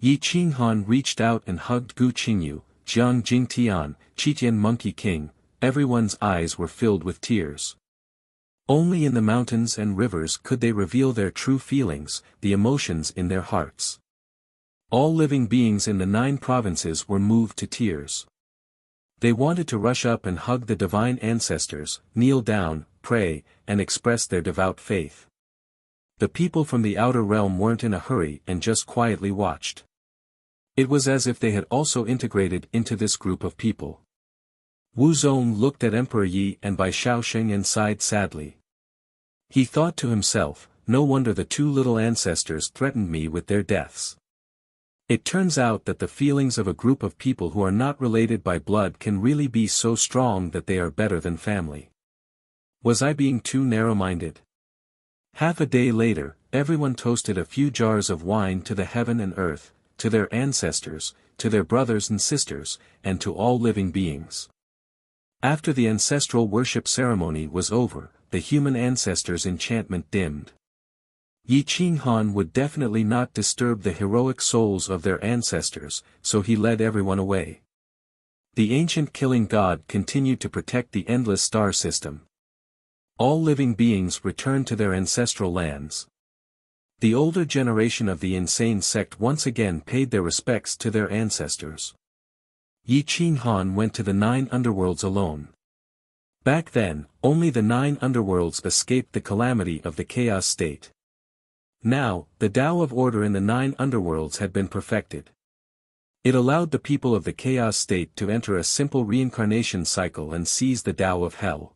Yi Qinghan reached out and hugged Gu Qingyu, Jiang Jingtian, Qitian Monkey King. Everyone's eyes were filled with tears. Only in the mountains and rivers could they reveal their true feelings, the emotions in their hearts. All living beings in the 9 provinces were moved to tears. They wanted to rush up and hug the divine ancestors, kneel down, pray, and express their devout faith. The people from the outer realm weren't in a hurry and just quietly watched. It was as if they had also integrated into this group of people. Wu Zong looked at Emperor Yi and Bai Shaoxing and sighed sadly. He thought to himself, no wonder the two little ancestors threatened me with their deaths. It turns out that the feelings of a group of people who are not related by blood can really be so strong that they are better than family. Was I being too narrow-minded? Half a day later, everyone toasted a few jars of wine to the heaven and earth, to their ancestors, to their brothers and sisters, and to all living beings. After the ancestral worship ceremony was over, the human ancestors' enchantment dimmed. Yi Qinghan would definitely not disturb the heroic souls of their ancestors, so he led everyone away. The ancient killing god continued to protect the endless star system. All living beings returned to their ancestral lands. The older generation of the insane sect once again paid their respects to their ancestors. Yi Qinghan went to the 9 underworlds alone. Back then, only the 9 underworlds escaped the calamity of the chaos state. Now, the Tao of order in the 9 underworlds had been perfected. It allowed the people of the chaos state to enter a simple reincarnation cycle and seize the Tao of hell.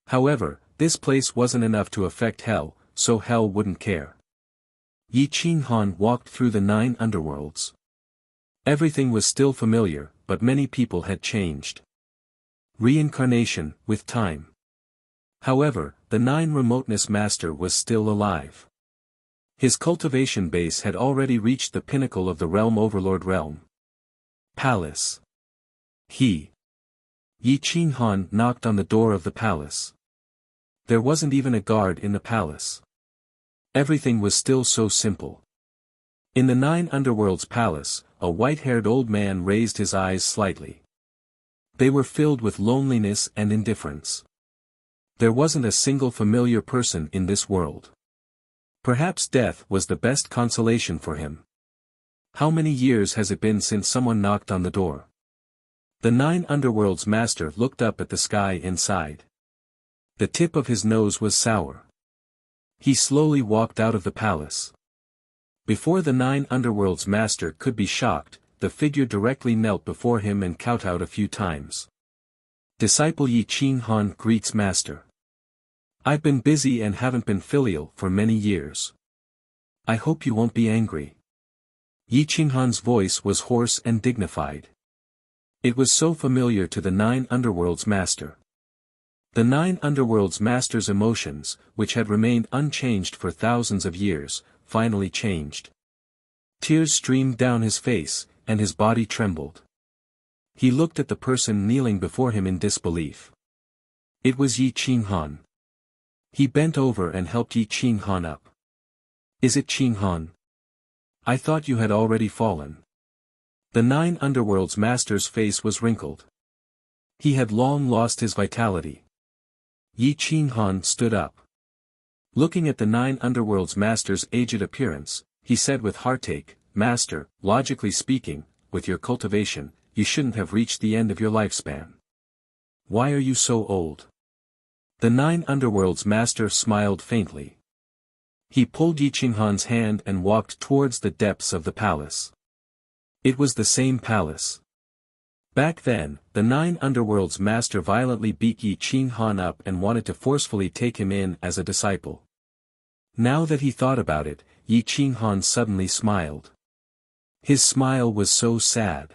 However, this place wasn't enough to affect hell, so hell wouldn't care. Yi Qinghan walked through the 9 underworlds. Everything was still familiar, but many people had changed. Reincarnation, with time. However, the 9 remoteness master was still alive. His cultivation base had already reached the pinnacle of the realm overlord realm. Palace. Yi Qinghan knocked on the door of the palace. There wasn't even a guard in the palace. Everything was still so simple. In the 9 underworlds palace, a white-haired old man raised his eyes slightly. They were filled with loneliness and indifference. There wasn't a single familiar person in this world. Perhaps death was the best consolation for him. How many years has it been since someone knocked on the door? The 9 underworlds master looked up at the sky inside. The tip of his nose was sour. He slowly walked out of the palace. Before the 9 underworlds master could be shocked, the figure directly knelt before him and kowtowed a few times. Disciple Yi Qinghan greets master. I've been busy and haven't been filial for many years. I hope you won't be angry. Yi Qinghan's voice was hoarse and dignified. It was so familiar to the 9 underworlds master. The 9 underworlds master's emotions, which had remained unchanged for thousands of years, finally changed. Tears streamed down his face, and his body trembled. He looked at the person kneeling before him in disbelief. It was Yi Qinghan. He bent over and helped Yi Qinghan up. Is it Qinghan? I thought you had already fallen. The 9 underworlds master's face was wrinkled. He had long lost his vitality. Yi Qinghan stood up. Looking at the 9 underworlds master's aged appearance, he said with heartache, Master, logically speaking, with your cultivation, you shouldn't have reached the end of your lifespan. Why are you so old? The 9 underworlds master smiled faintly. He pulled Yi Qinghan's hand and walked towards the depths of the palace. It was the same palace. Back then, the 9 underworlds master violently beat Yi Qinghan up and wanted to forcefully take him in as a disciple. Now that he thought about it, Yi Qinghan suddenly smiled. His smile was so sad.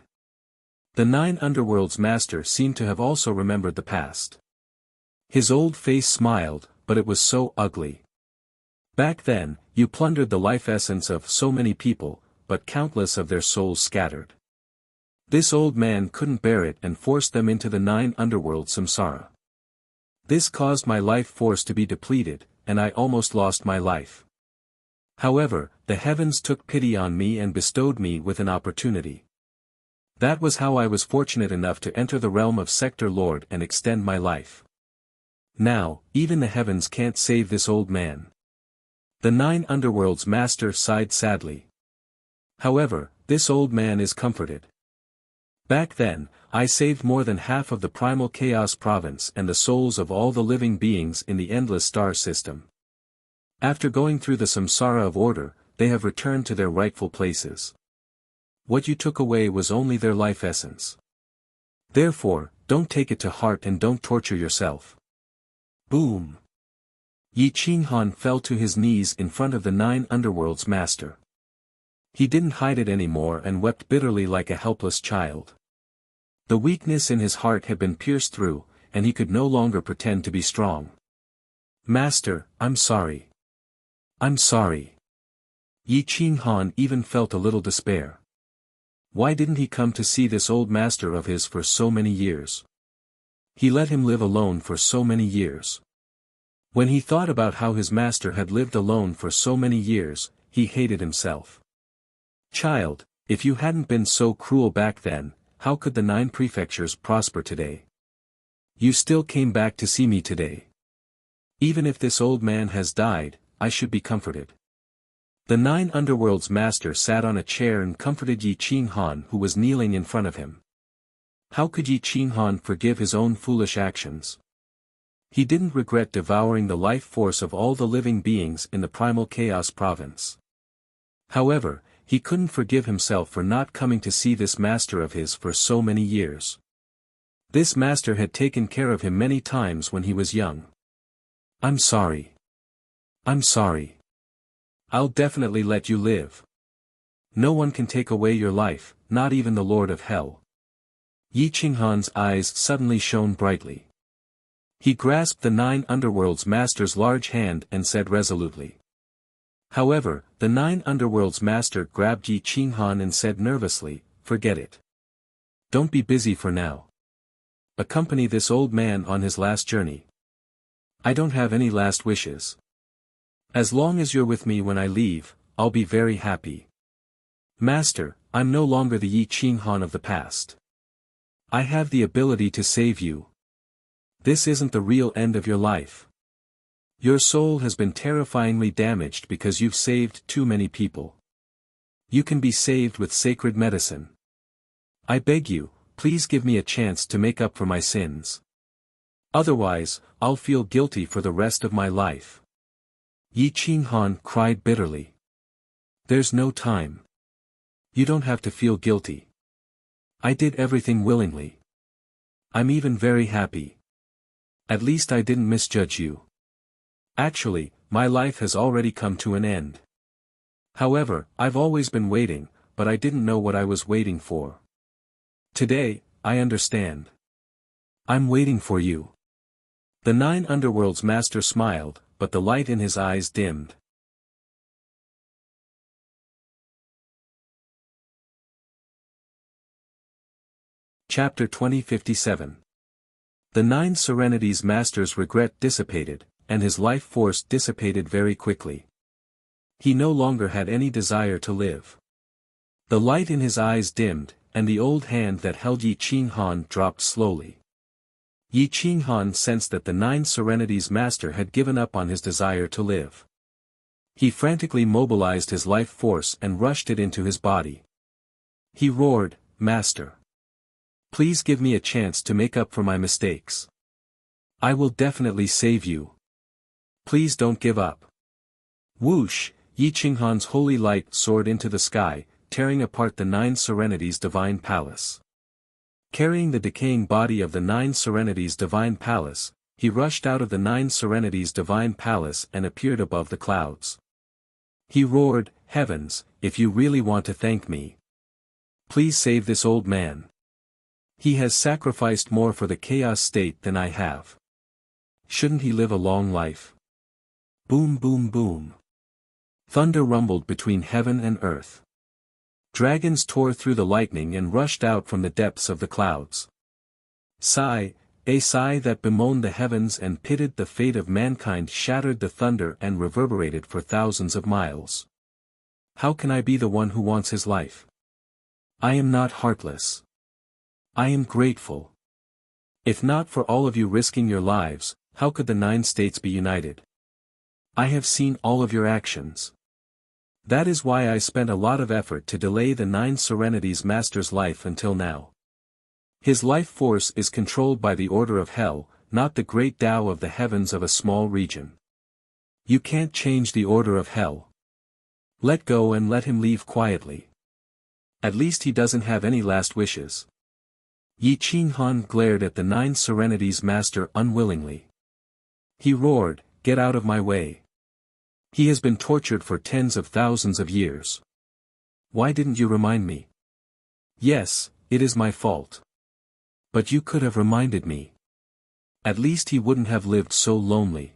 The 9 underworlds master seemed to have also remembered the past. His old face smiled, but it was so ugly. Back then, you plundered the life essence of so many people, but countless of their souls scattered. This old man couldn't bear it and forced them into the 9 underworld samsara. This caused my life force to be depleted, and I almost lost my life. However, the heavens took pity on me and bestowed me with an opportunity. That was how I was fortunate enough to enter the realm of Sector Lord and extend my life. Now, even the heavens can't save this old man. The 9 underworlds master sighed sadly. However, this old man is comforted. Back then, I saved more than half of the primal chaos province and the souls of all the living beings in the endless star system. After going through the samsara of order, they have returned to their rightful places. What you took away was only their life essence. Therefore, don't take it to heart and don't torture yourself. Boom! Yi Qinghan fell to his knees in front of the 9 underworlds master. He didn't hide it anymore and wept bitterly like a helpless child. The weakness in his heart had been pierced through, and he could no longer pretend to be strong. Master, I'm sorry. I'm sorry. Yi Qinghan even felt a little despair. Why didn't he come to see this old master of his for so many years? He let him live alone for so many years. When he thought about how his master had lived alone for so many years, he hated himself. Child, if you hadn't been so cruel back then, how could the 9 prefectures prosper today? You still came back to see me today. Even if this old man has died, I should be comforted. The 9 underworlds master sat on a chair and comforted Yi Qinghan, who was kneeling in front of him. How could Yi Qinghan forgive his own foolish actions? He didn't regret devouring the life force of all the living beings in the primal chaos province. However, he couldn't forgive himself for not coming to see this master of his for so many years. This master had taken care of him many times when he was young. I'm sorry. I'm sorry. I'll definitely let you live. No one can take away your life, not even the Lord of Hell. Yi Qinghan's eyes suddenly shone brightly. He grasped the 9 underworlds master's large hand and said resolutely. However, the 9 underworlds master grabbed Yi Qinghan and said nervously, forget it. Don't be busy for now. Accompany this old man on his last journey. I don't have any last wishes. As long as you're with me when I leave, I'll be very happy. Master, I'm no longer the Yi Qinghan of the past. I have the ability to save you. This isn't the real end of your life. Your soul has been terrifyingly damaged because you've saved too many people. You can be saved with sacred medicine. I beg you, please give me a chance to make up for my sins. Otherwise, I'll feel guilty for the rest of my life. Yi Qinghan cried bitterly. There's no time. You don't have to feel guilty. I did everything willingly. I'm even very happy. At least I didn't misjudge you. Actually, my life has already come to an end. However, I've always been waiting, but I didn't know what I was waiting for. Today, I understand. I'm waiting for you. The 9 underworlds master smiled, but the light in his eyes dimmed. Chapter 2057. The 9 serenities master's regret dissipated, and his life force dissipated very quickly. He no longer had any desire to live. The light in his eyes dimmed, and the old hand that held Yi Qinghan dropped slowly. Yi Qinghan sensed that the 9 serenities master had given up on his desire to live. He frantically mobilized his life force and rushed it into his body. He roared, Master! Please give me a chance to make up for my mistakes. I will definitely save you. Please don't give up. Whoosh, Yi Qinghan's holy light soared into the sky, tearing apart the 9 serenities divine palace. Carrying the decaying body of the 9 serenities divine palace, he rushed out of the 9 serenities divine palace and appeared above the clouds. He roared, Heavens, if you really want to thank me, please save this old man. He has sacrificed more for the chaos state than I have. Shouldn't he live a long life? Boom boom boom. Thunder rumbled between heaven and earth. Dragons tore through the lightning and rushed out from the depths of the clouds. Sigh, a sigh that bemoaned the heavens and pitted the fate of mankind shattered the thunder and reverberated for thousands of miles. How can I be the one who wants his life? I am not heartless. I am grateful. If not for all of you risking your lives, how could the 9 states be united? I have seen all of your actions. That is why I spent a lot of effort to delay the 9 serenities master's life until now. His life force is controlled by the order of hell, not the great Tao of the heavens of a small region. You can't change the order of hell. Let go and let him leave quietly. At least he doesn't have any last wishes. Yi Qinghan glared at the Nine Serenities Master unwillingly. He roared, "Get out of my way. He has been tortured for tens of thousands of years. Why didn't you remind me? Yes, it is my fault. But you could have reminded me. At least he wouldn't have lived so lonely.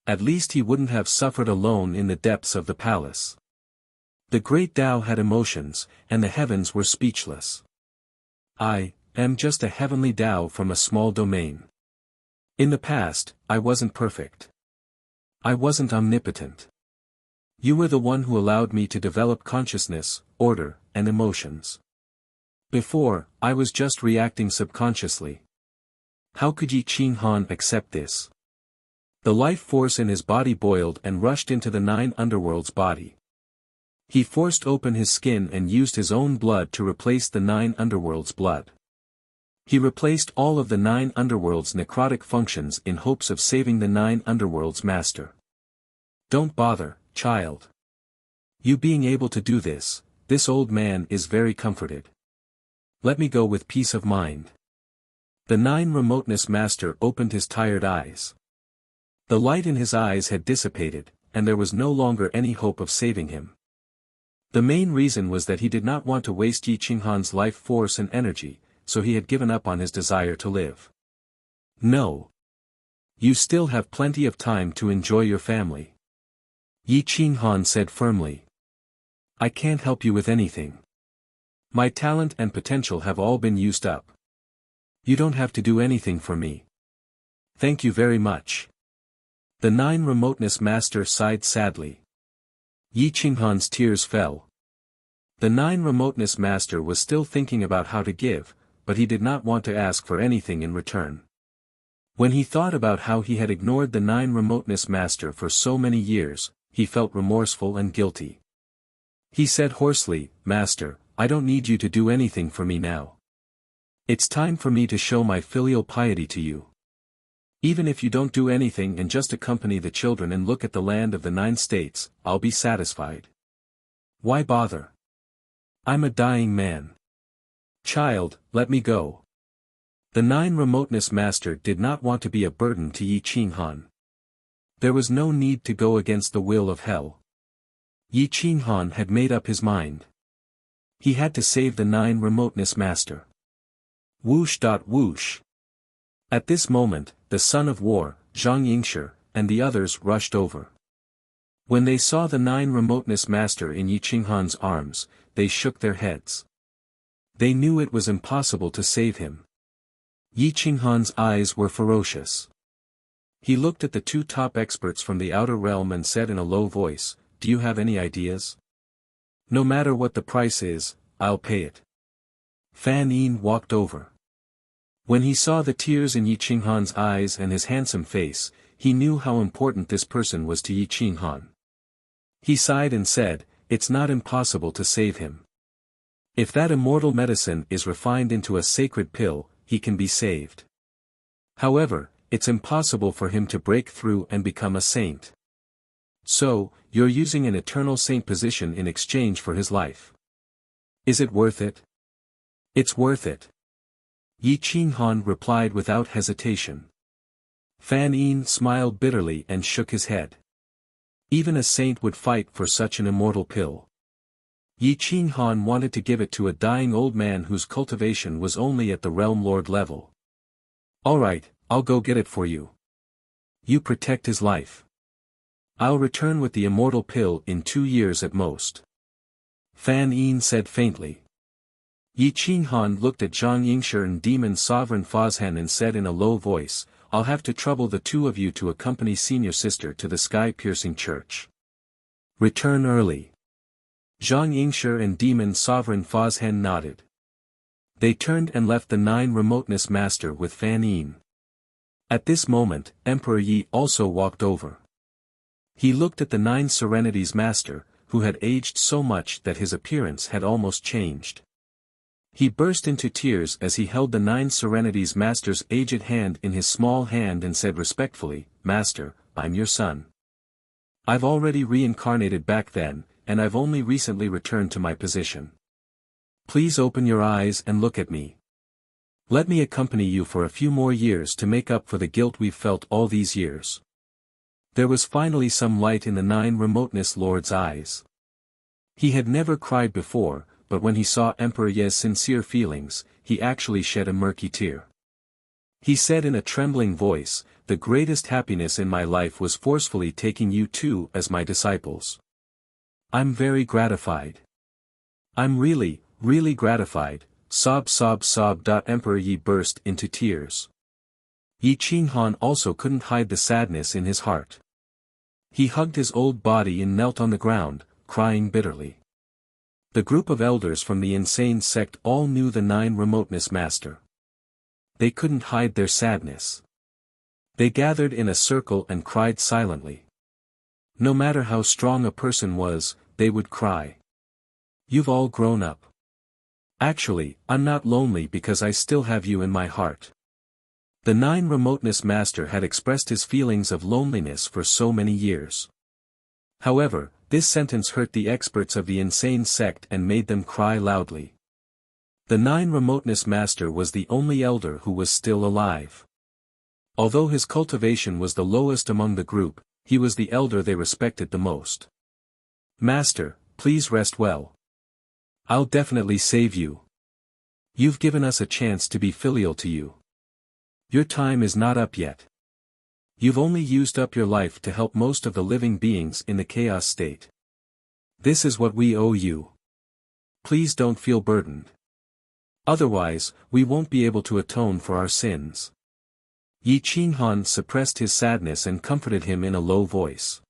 At least he wouldn't have suffered alone in the depths of the palace." The great Tao had emotions, and the heavens were speechless. I am just a heavenly Tao from a small domain. In the past, I wasn't perfect. I wasn't omnipotent. You were the one who allowed me to develop consciousness, order, and emotions. Before, I was just reacting subconsciously. How could Yi Qinghan accept this? The life force in his body boiled and rushed into the Nine Underworld's body. He forced open his skin and used his own blood to replace the Nine Underworld's blood. He replaced all of the Nine Underworld's necrotic functions in hopes of saving the Nine Underworld's master. Don't bother, child. You being able to do this old man is very comforted. Let me go with peace of mind. The Nine Remoteness Master opened his tired eyes. The light in his eyes had dissipated, and there was no longer any hope of saving him. The main reason was that he did not want to waste Yi Qinghan's life force and energy, so he had given up on his desire to live. No. You still have plenty of time to enjoy your family. Yi Qinghan said firmly. I can't help you with anything. My talent and potential have all been used up. You don't have to do anything for me. Thank you very much. The Nine Remoteness Master sighed sadly. Yi Qinghan's tears fell. The Nine Remoteness Master was still thinking about how to give, but he did not want to ask for anything in return. When he thought about how he had ignored the Nine Remoteness Master for so many years, he felt remorseful and guilty. He said hoarsely, Master, I don't need you to do anything for me now. It's time for me to show my filial piety to you. Even if you don't do anything and just accompany the children and look at the land of the 9 states, I'll be satisfied. Why bother? I'm a dying man. Child, let me go. The Nine Remoteness Master did not want to be a burden to Yi Qinghan. There was no need to go against the will of hell. Yi Qinghan had made up his mind. He had to save the Nine Remoteness Master. Whoosh. Whoosh. At this moment, the son of war, Zhang Yingshi, and the others rushed over. When they saw the Nine Remoteness Master in Yi Qinghan's arms, they shook their heads. They knew it was impossible to save him. Yi Qinghan's eyes were ferocious. He looked at the 2 top experts from the outer realm and said in a low voice, Do you have any ideas? No matter what the price is, I'll pay it. Fan Yin walked over. When he saw the tears in Yi Qinghan's eyes and his handsome face, he knew how important this person was to Yi Qinghan. He sighed and said, It's not impossible to save him. If that immortal medicine is refined into a sacred pill, he can be saved. However, it's impossible for him to break through and become a saint. So, you're using an eternal saint position in exchange for his life. Is it worth it? It's worth it. Yi Qinghan replied without hesitation. Fan Yin smiled bitterly and shook his head. Even a saint would fight for such an immortal pill. Yi Qinghan wanted to give it to a dying old man whose cultivation was only at the Realm Lord level. Alright, I'll go get it for you. You protect his life. I'll return with the immortal pill in 2 years at most. Fan Yin said faintly. Yi Qinghan looked at Zhang Yingshi and Demon Sovereign Fozhan and said in a low voice, I'll have to trouble the 2 of you to accompany senior sister to the sky-piercing church. Return early. Zhang Yingshi and Demon Sovereign Fozhan nodded. They turned and left the Nine Remoteness Master with Fan Yin. At this moment, Emperor Yi also walked over. He looked at the Nine Serenities Master, who had aged so much that his appearance had almost changed. He burst into tears as he held the 9 Serenities Master's aged hand in his small hand and said respectfully, "Master, I'm your son. I've already reincarnated back then, and I've only recently returned to my position. Please open your eyes and look at me. Let me accompany you for a few more years to make up for the guilt we've felt all these years." There was finally some light in the 9 Remoteness Lord's eyes. He had never cried before, but when he saw Emperor Ye's sincere feelings, he actually shed a murky tear. He said in a trembling voice, "The greatest happiness in my life was forcefully taking you two as my disciples. I'm very gratified. I'm really, really gratified." Sob. Emperor Yi burst into tears. Yi Qinghan also couldn't hide the sadness in his heart. He hugged his old body and knelt on the ground, crying bitterly. The group of elders from the insane sect all knew the 9 Remoteness Master. They couldn't hide their sadness. They gathered in a circle and cried silently. No matter how strong a person was, they would cry. "You've all grown up. Actually, I'm not lonely because I still have you in my heart." The 9 Remoteness Master had expressed his feelings of loneliness for so many years. However, this sentence hurt the experts of the insane sect and made them cry loudly. The 9 Remoteness Master was the only elder who was still alive. Although his cultivation was the lowest among the group, he was the elder they respected the most. "Master, please rest well. I'll definitely save you. You've given us a chance to be filial to you. Your time is not up yet. You've only used up your life to help most of the living beings in the chaos state. This is what we owe you. Please don't feel burdened. Otherwise, we won't be able to atone for our sins." Yi Qinghan suppressed his sadness and comforted him in a low voice.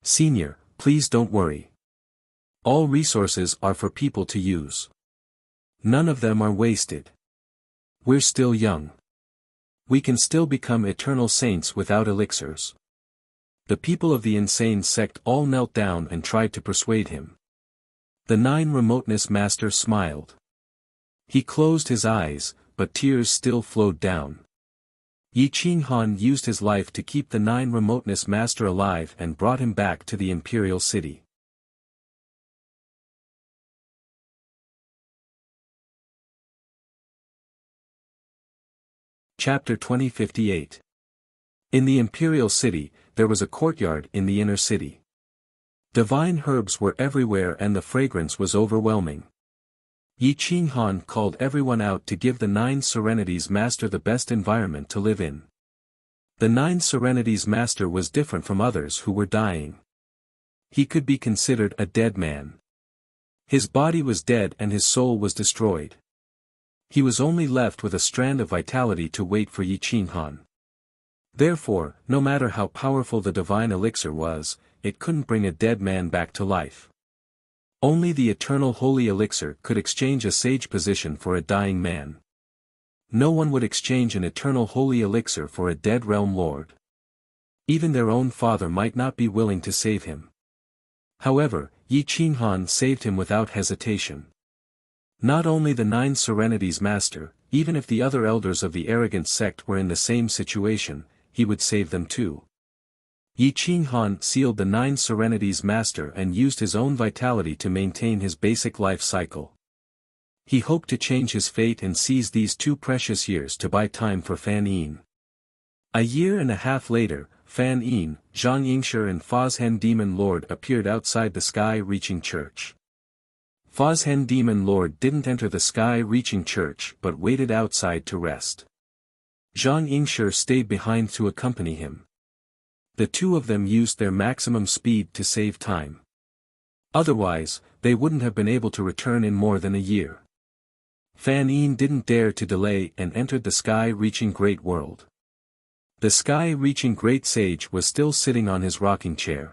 "Senior, please don't worry. All resources are for people to use. None of them are wasted. We're still young. We can still become eternal saints without elixirs." The people of the insane sect all knelt down and tried to persuade him. The 9 Remoteness Master smiled. He closed his eyes, but tears still flowed down. Yi Qinghan used his life to keep the 9 Remoteness Master alive and brought him back to the imperial city. Chapter 2058. In the imperial city, there was a courtyard in the inner city. Divine herbs were everywhere and the fragrance was overwhelming. Yi Qinghan called everyone out to give the 9 Serenities Master the best environment to live in. The 9 Serenities Master was different from others who were dying. He could be considered a dead man. His body was dead and his soul was destroyed. He was only left with a strand of vitality to wait for Yi Qinghan. Therefore, no matter how powerful the divine elixir was, it couldn't bring a dead man back to life. Only the eternal holy elixir could exchange a sage position for a dying man. No one would exchange an eternal holy elixir for a dead realm lord. Even their own father might not be willing to save him. However, Yi Qinghan saved him without hesitation. Not only the 9 Serenities Master, even if the other elders of the arrogant sect were in the same situation, he would save them too. Yi Qinghan sealed the 9 Serenities Master and used his own vitality to maintain his basic life cycle. He hoped to change his fate and seize these 2 precious years to buy time for Fan Yin. A year and a half later, Fan Yin, Zhang Yingshi and Fozhen Demon Lord appeared outside the sky-reaching church. Fozhen Demon Lord didn't enter the sky-reaching church but waited outside to rest. Zhang Yingshi stayed behind to accompany him. The two of them used their maximum speed to save time. Otherwise, they wouldn't have been able to return in more than a year. Fan Yin didn't dare to delay and entered the sky-reaching Great World. The sky-reaching Great Sage was still sitting on his rocking chair.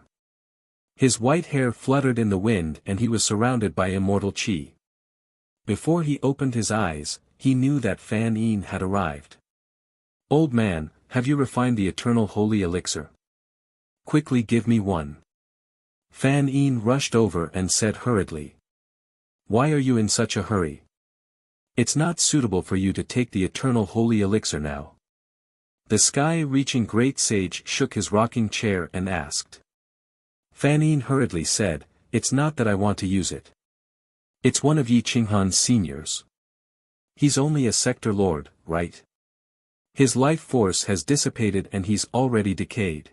His white hair fluttered in the wind and he was surrounded by immortal qi. Before he opened his eyes, he knew that Fan Yin had arrived. "Old man, have you refined the eternal holy elixir? Quickly give me one." Fan Yin rushed over and said hurriedly. "Why are you in such a hurry? It's not suitable for you to take the eternal holy elixir now. The sky-reaching great sage shook his rocking chair and asked. Fan Yin hurriedly said, It's not that I want to use it. It's one of Yi Qinghan's seniors. He's only a sector lord, right? His life force has dissipated and he's already decayed.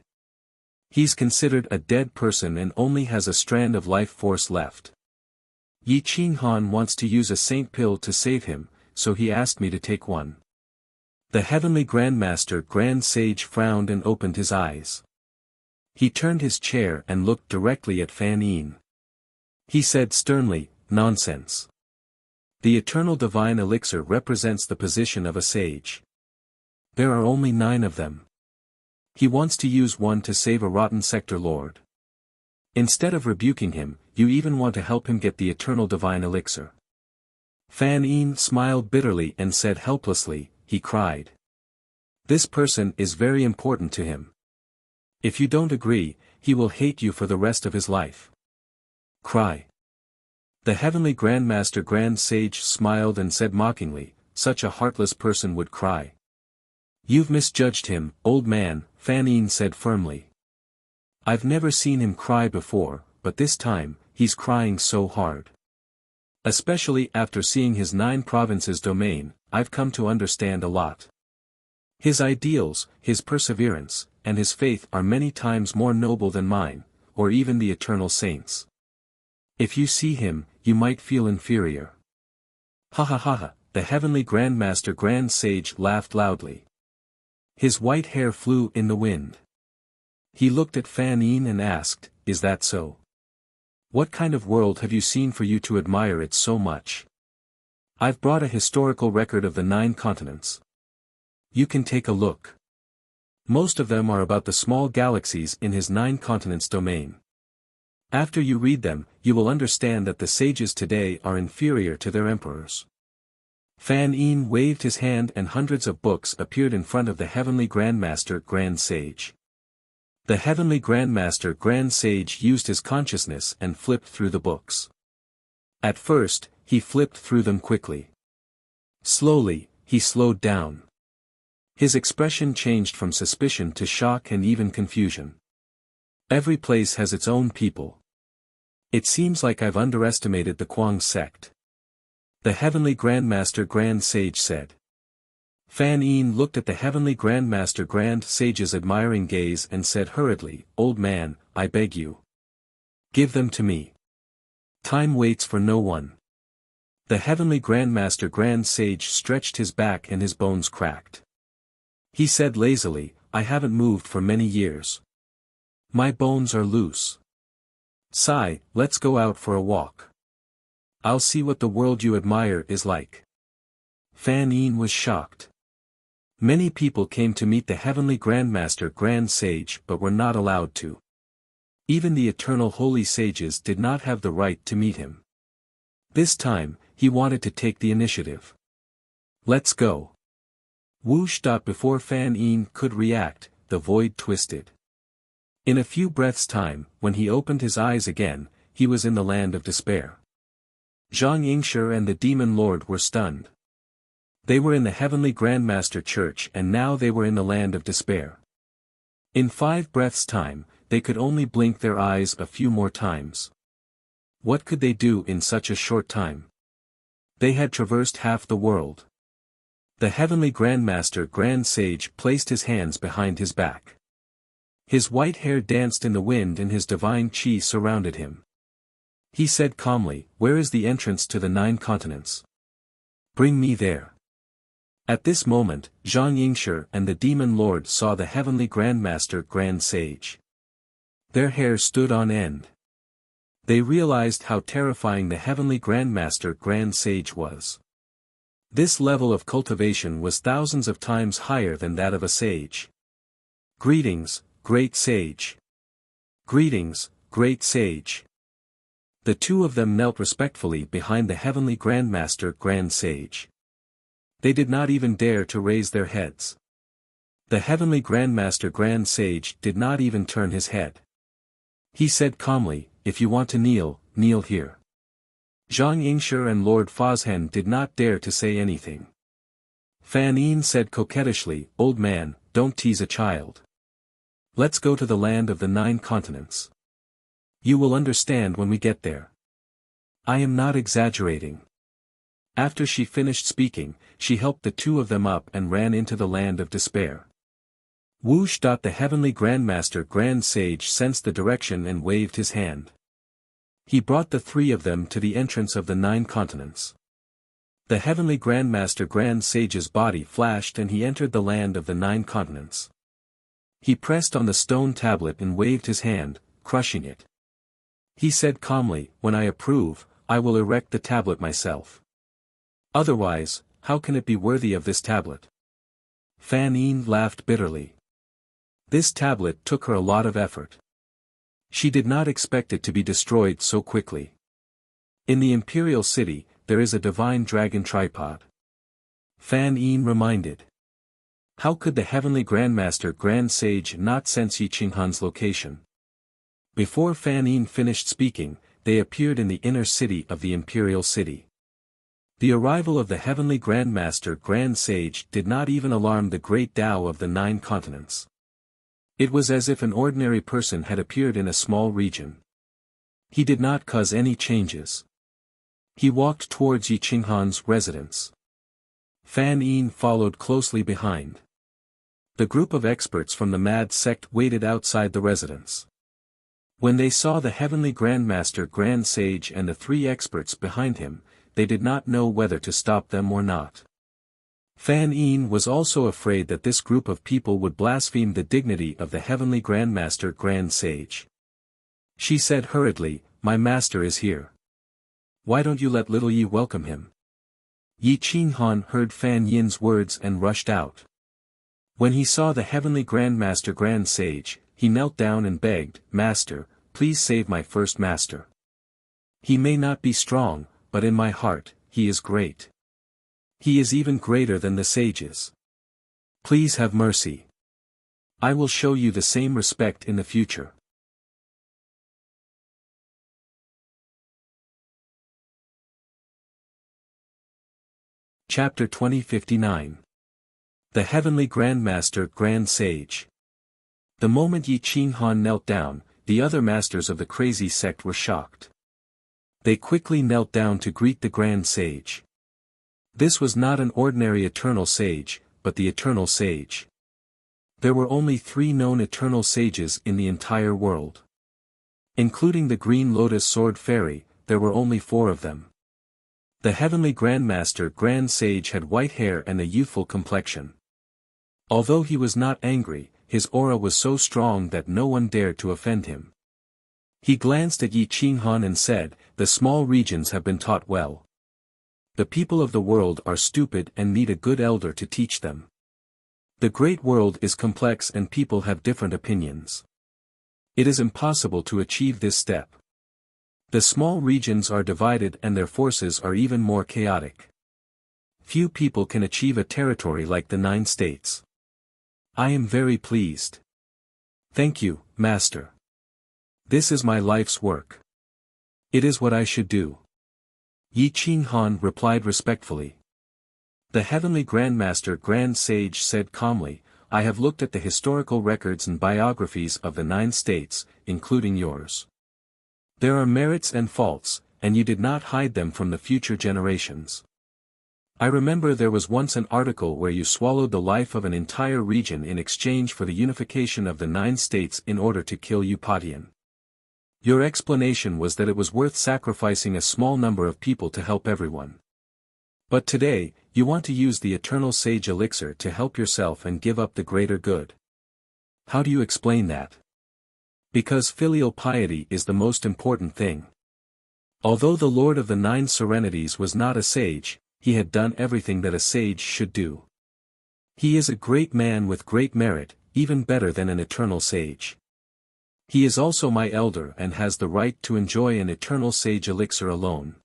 He's considered a dead person and only has a strand of life force left. Yi Qinghan wants to use a saint pill to save him, so he asked me to take one. The heavenly Grandmaster Grand Sage frowned and opened his eyes. He turned his chair and looked directly at Fan Yin. He said sternly, Nonsense. The eternal divine elixir represents the position of a sage. There are only 9 of them. He wants to use one to save a rotten sector lord. Instead of rebuking him, you even want to help him get the eternal divine elixir. Fan Yin smiled bitterly and said helplessly, he cried. This person is very important to him. If you don't agree, he will hate you for the rest of his life. Cry. The heavenly Grandmaster Grand Sage smiled and said mockingly, such a heartless person would cry. You've misjudged him, old man, Fan Yin said firmly. I've never seen him cry before, but this time, he's crying so hard. Especially after seeing his 9 provinces domain, I've come to understand a lot. His ideals, his perseverance, and his faith are many times more noble than mine, or even the eternal saints. If you see him, you might feel inferior. Ha ha ha ha, the heavenly Grandmaster Grand Sage laughed loudly. His white hair flew in the wind. He looked at Fan Yin and asked, Is that so? What kind of world have you seen for you to admire it so much? I've brought a historical record of the 9 continents. You can take a look. Most of them are about the small galaxies in his 9 continents domain. After you read them, you will understand that the sages today are inferior to their emperors. Fan Yin waved his hand and hundreds of books appeared in front of the heavenly Grandmaster Grand Sage. The heavenly Grandmaster Grand Sage used his consciousness and flipped through the books. At first, he flipped through them quickly. Slowly, he slowed down. His expression changed from suspicion to shock and even confusion. Every place has its own people. It seems like I've underestimated the Kuang sect. The heavenly Grandmaster Grand Sage said. Fan Yin looked at the heavenly Grandmaster Grand Sage's admiring gaze and said hurriedly, Old man, I beg you. Give them to me. Time waits for no one. The heavenly Grandmaster Grand Sage stretched his back and his bones cracked. He said lazily, I haven't moved for many years. My bones are loose. Sigh, let's go out for a walk. I'll see what the world you admire is like. Fan Yin was shocked. Many people came to meet the heavenly Grandmaster Grand Sage but were not allowed to. Even the eternal holy sages did not have the right to meet him. This time, he wanted to take the initiative. Let's go. Whoosh! Before Fan Yin could react, the void twisted. In a few breaths' time, when he opened his eyes again, he was in the land of despair. Zhang Yingshi and the Demon Lord were stunned. They were in the heavenly Grandmaster Church and now they were in the land of despair. In 5 breaths' time, they could only blink their eyes a few more times. What could they do in such a short time? They had traversed half the world. The heavenly Grandmaster Grand Sage placed his hands behind his back. His white hair danced in the wind and his divine chi surrounded him. He said calmly, Where is the entrance to the 9 continents? Bring me there. At this moment, Zhang Yingshi and the Demon Lord saw the heavenly Grandmaster Grand Sage. Their hair stood on end. They realized how terrifying the heavenly Grandmaster Grand Sage was. This level of cultivation was thousands of times higher than that of a sage. Greetings, great sage. Greetings, great sage. The 2 of them knelt respectfully behind the heavenly Grandmaster Grand Sage. They did not even dare to raise their heads. The heavenly Grandmaster Grand Sage did not even turn his head. He said calmly, If you want to kneel, kneel here. Zhang Yingshi and Lord Fozhen did not dare to say anything. Fan Yin said coquettishly, "Old man, don't tease a child. Let's go to the land of the 9 continents. You will understand when we get there. I am not exaggerating." After she finished speaking, she helped the 2 of them up and ran into the land of despair. Whoosh! The heavenly Grandmaster Grand Sage sensed the direction and waved his hand. He brought the 3 of them to the entrance of the 9 continents. The heavenly Grandmaster Grand Sage's body flashed and he entered the land of the 9 continents. He pressed on the stone tablet and waved his hand, crushing it. He said calmly, "When I approve, I will erect the tablet myself. Otherwise, how can it be worthy of this tablet?" Fan Yin laughed bitterly. This tablet took her a lot of effort. She did not expect it to be destroyed so quickly. In the Imperial City, there is a divine dragon tripod. Fan Yin reminded. How could the heavenly Grandmaster Grand Sage not sense Yi Qinghan's location? Before Fan Yin finished speaking, they appeared in the inner city of the Imperial City. The arrival of the heavenly Grandmaster Grand Sage did not even alarm the great Tao of the 9 continents. It was as if an ordinary person had appeared in a small region. He did not cause any changes. He walked towards Yi Qinghan's residence. Fan Yin followed closely behind. The group of experts from the Mad Sect waited outside the residence. When they saw the heavenly Grandmaster Grand Sage and the 3 experts behind him, they did not know whether to stop them or not. Fan Yin was also afraid that this group of people would blaspheme the dignity of the heavenly Grandmaster Grand Sage. She said hurriedly, "My master is here. Why don't you let little Yi welcome him?" Yi Qinghan heard Fan Yin's words and rushed out. When he saw the heavenly Grandmaster Grand Sage, he knelt down and begged, "Master, please save my first master. He may not be strong, but in my heart, he is great. He is even greater than the sages. Please have mercy. I will show you the same respect in the future." Chapter 2059. The Heavenly Grandmaster Grand Sage. The moment Yi Qinghan knelt down, the other masters of the crazy sect were shocked. They quickly knelt down to greet the Grand Sage. This was not an ordinary eternal sage, but the eternal sage. There were only 3 known eternal sages in the entire world. Including the Green Lotus Sword Fairy, there were only 4 of them. The heavenly Grandmaster Grand Sage had white hair and a youthful complexion. Although he was not angry, his aura was so strong that no one dared to offend him. He glanced at Yi Qinghan and said, "The small regions have been taught well. The people of the world are stupid and need a good elder to teach them. The great world is complex and people have different opinions. It is impossible to achieve this step. The small regions are divided and their forces are even more chaotic. Few people can achieve a territory like the 9 states. I am very pleased. Thank you, Master. This is my life's work. It is what I should do." Yi Qinghan replied respectfully. The heavenly Grandmaster Grand Sage said calmly, "I have looked at the historical records and biographies of the 9 states, including yours. There are merits and faults, and you did not hide them from the future generations. I remember there was once an article where you swallowed the life of an entire region in exchange for the unification of the 9 states in order to kill Upadian. Your explanation was that it was worth sacrificing a small number of people to help everyone. But today, you want to use the Eternal Sage Elixir to help yourself and give up the greater good. How do you explain that?" "Because filial piety is the most important thing. Although the Lord of the 9 Serenities was not a sage, he had done everything that a sage should do. He is a great man with great merit, even better than an eternal sage. He is also my elder and has the right to enjoy an eternal sage elixir alone.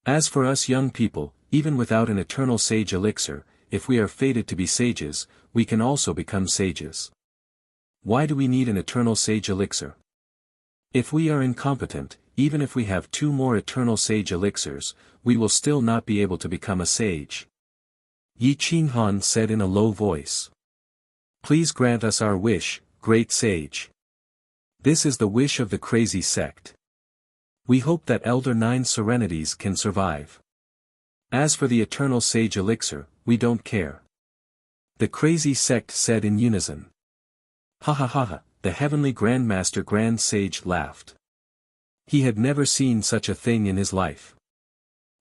As for us young people, even without an eternal sage elixir, if we are fated to be sages, we can also become sages. Why do we need an eternal sage elixir? If we are incompetent, even if we have 2 more eternal sage elixirs, we will still not be able to become a sage. Yi Qinghan said in a low voice. Please grant us our wish, great sage. This is the wish of the crazy sect. We hope that Elder Nine Serenities can survive. As for the eternal sage elixir, we don't care. The crazy sect said in unison. Ha ha ha ha, the heavenly Grandmaster Grand Sage laughed. He had never seen such a thing in his life.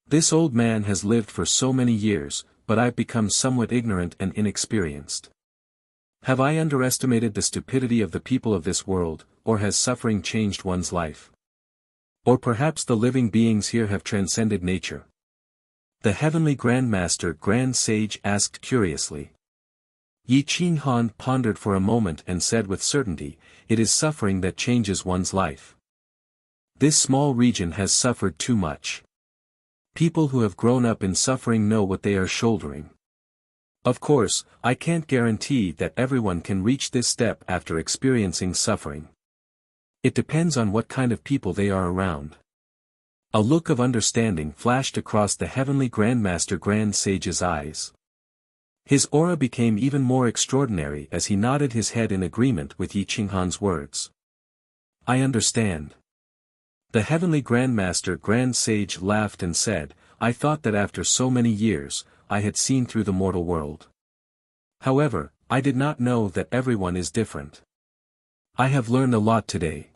This old man has lived for so many years, but I've become somewhat ignorant and inexperienced. Have I underestimated the stupidity of the people of this world, or has suffering changed one's life? Or perhaps the living beings here have transcended nature? The heavenly Grandmaster Grand Sage asked curiously. Yi Qinghan pondered for a moment and said with certainty, it is suffering that changes one's life. This small region has suffered too much. People who have grown up in suffering know what they are shouldering. Of course, I can't guarantee that everyone can reach this step after experiencing suffering. It depends on what kind of people they are around. A look of understanding flashed across the heavenly Grandmaster Grand Sage's eyes. His aura became even more extraordinary as he nodded his head in agreement with Yi Qinghan's words. I understand. The heavenly Grandmaster Grand Sage laughed and said, I thought that after so many years, I had seen through the mortal world. However, I did not know that everyone is different. I have learned a lot today.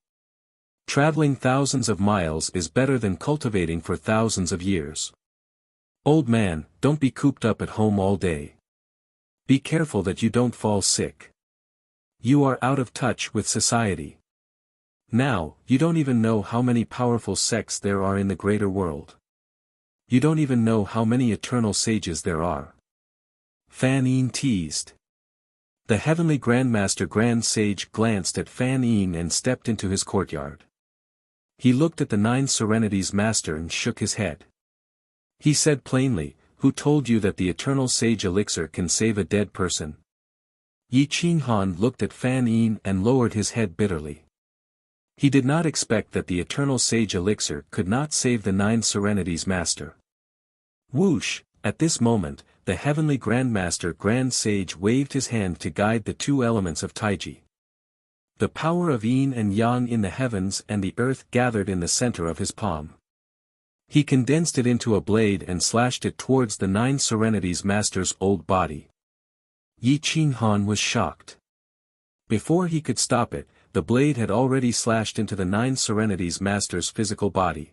Traveling thousands of miles is better than cultivating for thousands of years. Old man, don't be cooped up at home all day. Be careful that you don't fall sick. You are out of touch with society. Now, you don't even know how many powerful sects there are in the greater world. You don't even know how many eternal sages there are. Fan Yin teased. The heavenly Grandmaster Grand Sage glanced at Fan Yin and stepped into his courtyard. He looked at the Nine Serenities Master and shook his head. He said plainly, who told you that the eternal sage elixir can save a dead person? Yi Qinghan looked at Fan Yin and lowered his head bitterly. He did not expect that the eternal sage elixir could not save the Nine Serenities Master. Whoosh! At this moment, the heavenly Grandmaster Grand Sage waved his hand to guide the 2 elements of Taiji. The power of Yin and Yang in the heavens and the earth gathered in the center of his palm. He condensed it into a blade and slashed it towards the Nine Serenities Master's old body. Yi Qinghan was shocked. Before he could stop it, the blade had already slashed into the Nine Serenities Master's physical body.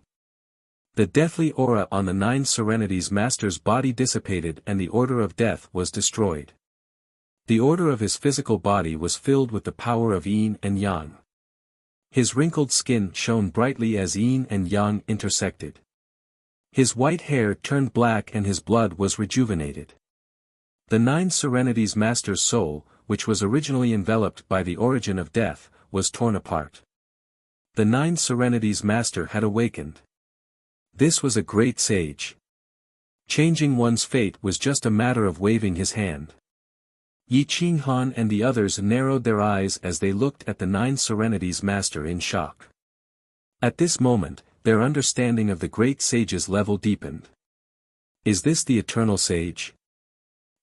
The deathly aura on the Nine Serenities Master's body dissipated and the order of death was destroyed. The order of his physical body was filled with the power of Yin and Yang. His wrinkled skin shone brightly as Yin and Yang intersected. His white hair turned black and his blood was rejuvenated. The Nine Serenities Master's soul, which was originally enveloped by the origin of death, was torn apart. The Nine Serenities Master had awakened. This was a great sage. Changing one's fate was just a matter of waving his hand. Yi Qinghan and the others narrowed their eyes as they looked at the Nine Serenities Master in shock. At this moment, their understanding of the great sage's level deepened. Is this the eternal sage?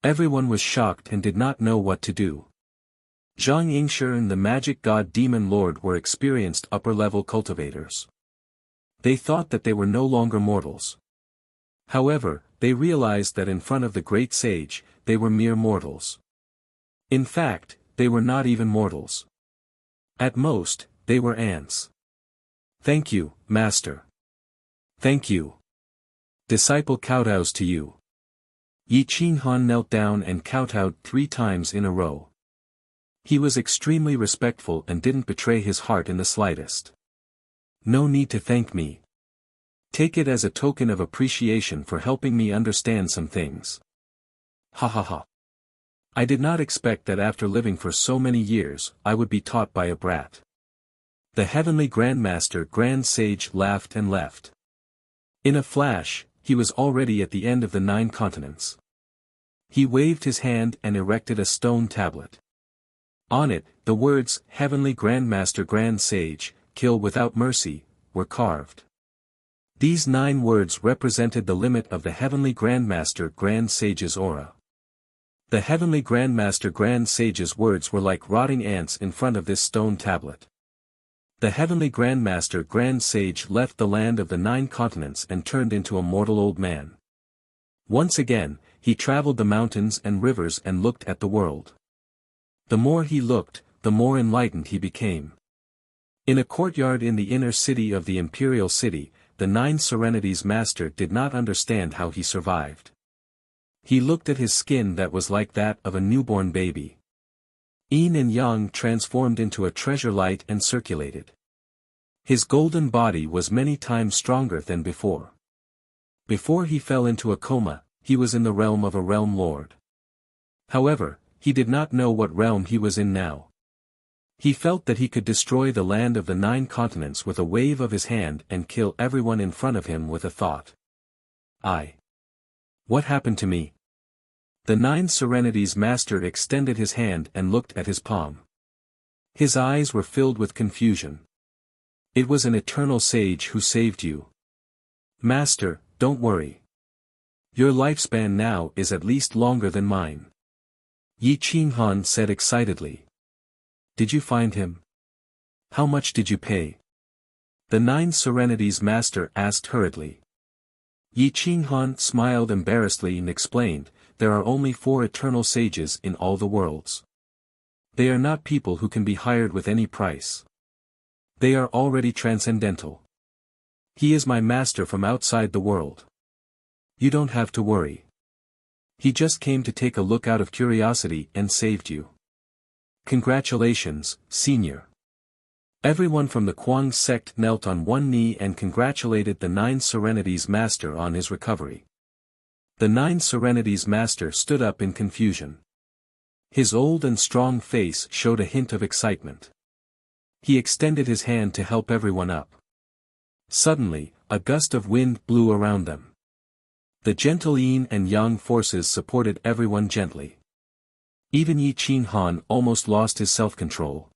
Everyone was shocked and did not know what to do. Zhang Yingshi and the magic god Demon Lord were experienced upper-level cultivators. They thought that they were no longer mortals. However, they realized that in front of the great sage, they were mere mortals. In fact, they were not even mortals. At most, they were ants. Thank you, Master. Thank you. Disciple kowtows to you. Yi Qinghan knelt down and kowtowed 3 times in a row. He was extremely respectful and didn't betray his heart in the slightest. No need to thank me. Take it as a token of appreciation for helping me understand some things. Ha ha ha. I did not expect that after living for so many years, I would be taught by a brat. The heavenly Grandmaster Grand Sage laughed and left. In a flash, he was already at the end of the 9 continents. He waved his hand and erected a stone tablet. On it, the words, Heavenly Grandmaster Grand Sage, kill without mercy, were carved. These 9 words represented the limit of the Heavenly Grandmaster Grand Sage's aura. The Heavenly Grandmaster Grand Sage's words were like rotting ants in front of this stone tablet. The Heavenly Grandmaster Grand Sage left the land of the 9 continents and turned into a mortal old man. Once again, he traveled the mountains and rivers and looked at the world. The more he looked, the more enlightened he became. In a courtyard in the inner city of the Imperial City, the 9 Serenities Master did not understand how he survived. He looked at his skin that was like that of a newborn baby. Yin and Yang transformed into a treasure light and circulated. His golden body was many times stronger than before. Before he fell into a coma, he was in the realm of a realm lord. However, he did not know what realm he was in now. He felt that he could destroy the land of the 9 continents with a wave of his hand and kill everyone in front of him with a thought. What happened to me? The 9 Serenities Master extended his hand and looked at his palm. His eyes were filled with confusion. It was an eternal sage who saved you. Master, don't worry. Your lifespan now is at least longer than mine. Yi Qinghan said excitedly. Did you find him? How much did you pay? The 9 Serenities Master asked hurriedly. Yi Qinghan smiled embarrassedly and explained, there are only 4 eternal sages in all the worlds. They are not people who can be hired with any price. They are already transcendental. He is my master from outside the world. You don't have to worry. He just came to take a look out of curiosity and saved you. Congratulations, Senior. Everyone from the Kuang sect knelt on one knee and congratulated the 9 Serenities Master on his recovery. The 9 Serenities Master stood up in confusion. His old and strong face showed a hint of excitement. He extended his hand to help everyone up. Suddenly, a gust of wind blew around them. The gentle yin and yang forces supported everyone gently. Even Yi Qinghan almost lost his self-control.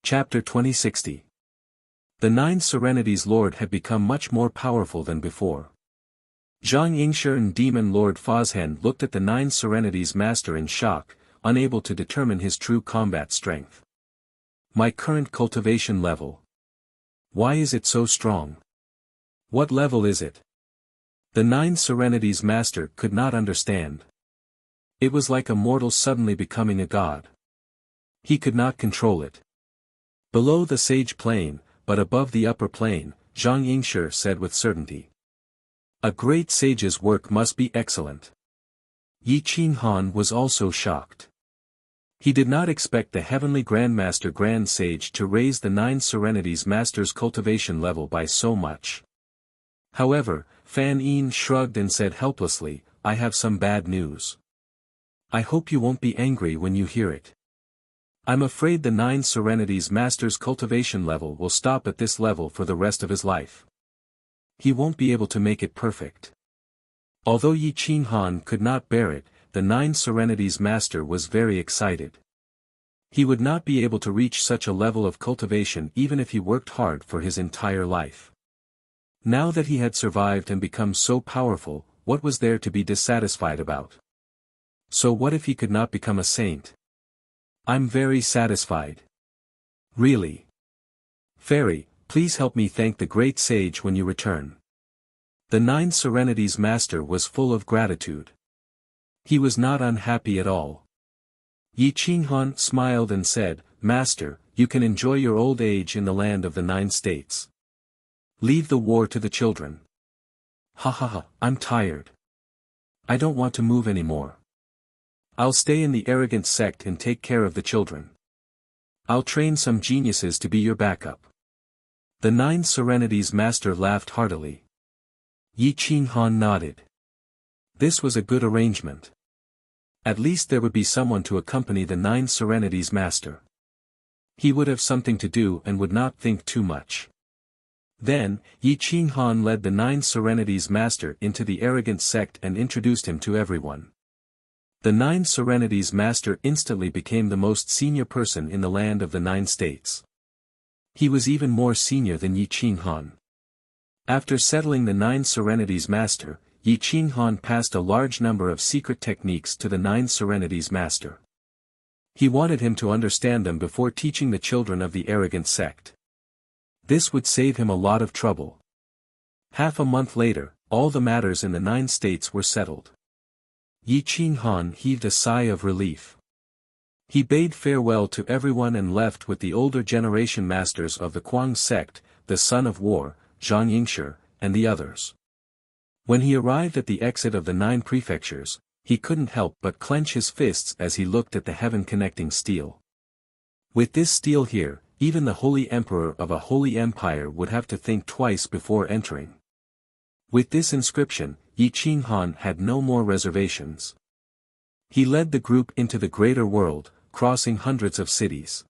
Chapter 2060. The 9 Serenities Lord had become much more powerful than before. Zhang Yingshi and Demon Lord Fozhen looked at the 9 Serenities Master in shock, unable to determine his true combat strength. My current cultivation level. Why is it so strong? What level is it? The 9 Serenities Master could not understand. It was like a mortal suddenly becoming a god. He could not control it. Below the sage plane, but above the upper plane, Zhang Yingshi said with certainty. A great sage's work must be excellent. Yi Qinghan was also shocked. He did not expect the Heavenly Grandmaster Grand Sage to raise the 9 Serenities Master's cultivation level by so much. However, Fan Yin shrugged and said helplessly, I have some bad news. I hope you won't be angry when you hear it. I'm afraid the 9 Serenities Master's cultivation level will stop at this level for the rest of his life. He won't be able to make it perfect. Although Yi Qinghan could not bear it, the 9 Serenities Master was very excited. He would not be able to reach such a level of cultivation even if he worked hard for his entire life. Now that he had survived and become so powerful, what was there to be dissatisfied about? So what if he could not become a saint? I'm very satisfied. Really. Fairy, please help me thank the great sage when you return. The 9 Serenities Master was full of gratitude. He was not unhappy at all. Yi Qinghan smiled and said, Master, you can enjoy your old age in the land of the 9 states. Leave the war to the children. I'm tired. I don't want to move anymore. I'll stay in the arrogant sect and take care of the children. I'll train some geniuses to be your backup. The 9 Serenities Master laughed heartily. Yi Qinghan nodded. This was a good arrangement. At least there would be someone to accompany the 9 Serenities Master. He would have something to do and would not think too much. Then, Yi Qinghan led the 9 Serenities Master into the arrogant sect and introduced him to everyone. The Nine Serenities Master instantly became the most senior person in the land of the 9 states. He was even more senior than Yi Qinghan. After settling the 9 Serenities Master, Yi Qinghan passed a large number of secret techniques to the 9 Serenities Master. He wanted him to understand them before teaching the children of the arrogant sect. This would save him a lot of trouble. Half a month later, all the matters in the 9 states were settled. Yi Qinghan heaved a sigh of relief. He bade farewell to everyone and left with the older generation masters of the Kuang sect, the Son of War, Zhang Yingshi, and the others. When he arrived at the exit of the 9 prefectures, he couldn't help but clench his fists as he looked at the heaven-connecting steel. With this steel here, even the Holy Emperor of a holy empire would have to think twice before entering. With this inscription, Yi Qinghan had no more reservations. He led the group into the greater world, crossing hundreds of cities.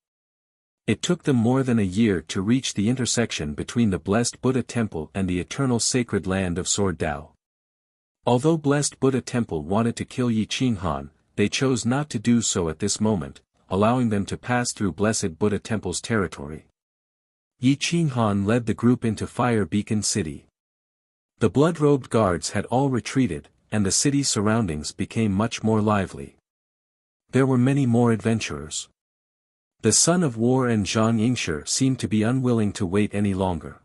It took them more than a year to reach the intersection between the Blessed Buddha Temple and the eternal sacred land of Sword Dao. Although Blessed Buddha Temple wanted to kill Yi Qinghan, they chose not to do so at this moment, allowing them to pass through Blessed Buddha Temple's territory. Yi Qinghan led the group into Fire Beacon City. The blood-robed guards had all retreated, and the city's surroundings became much more lively. There were many more adventurers. The Son of War and Zhang Yingshi seemed to be unwilling to wait any longer.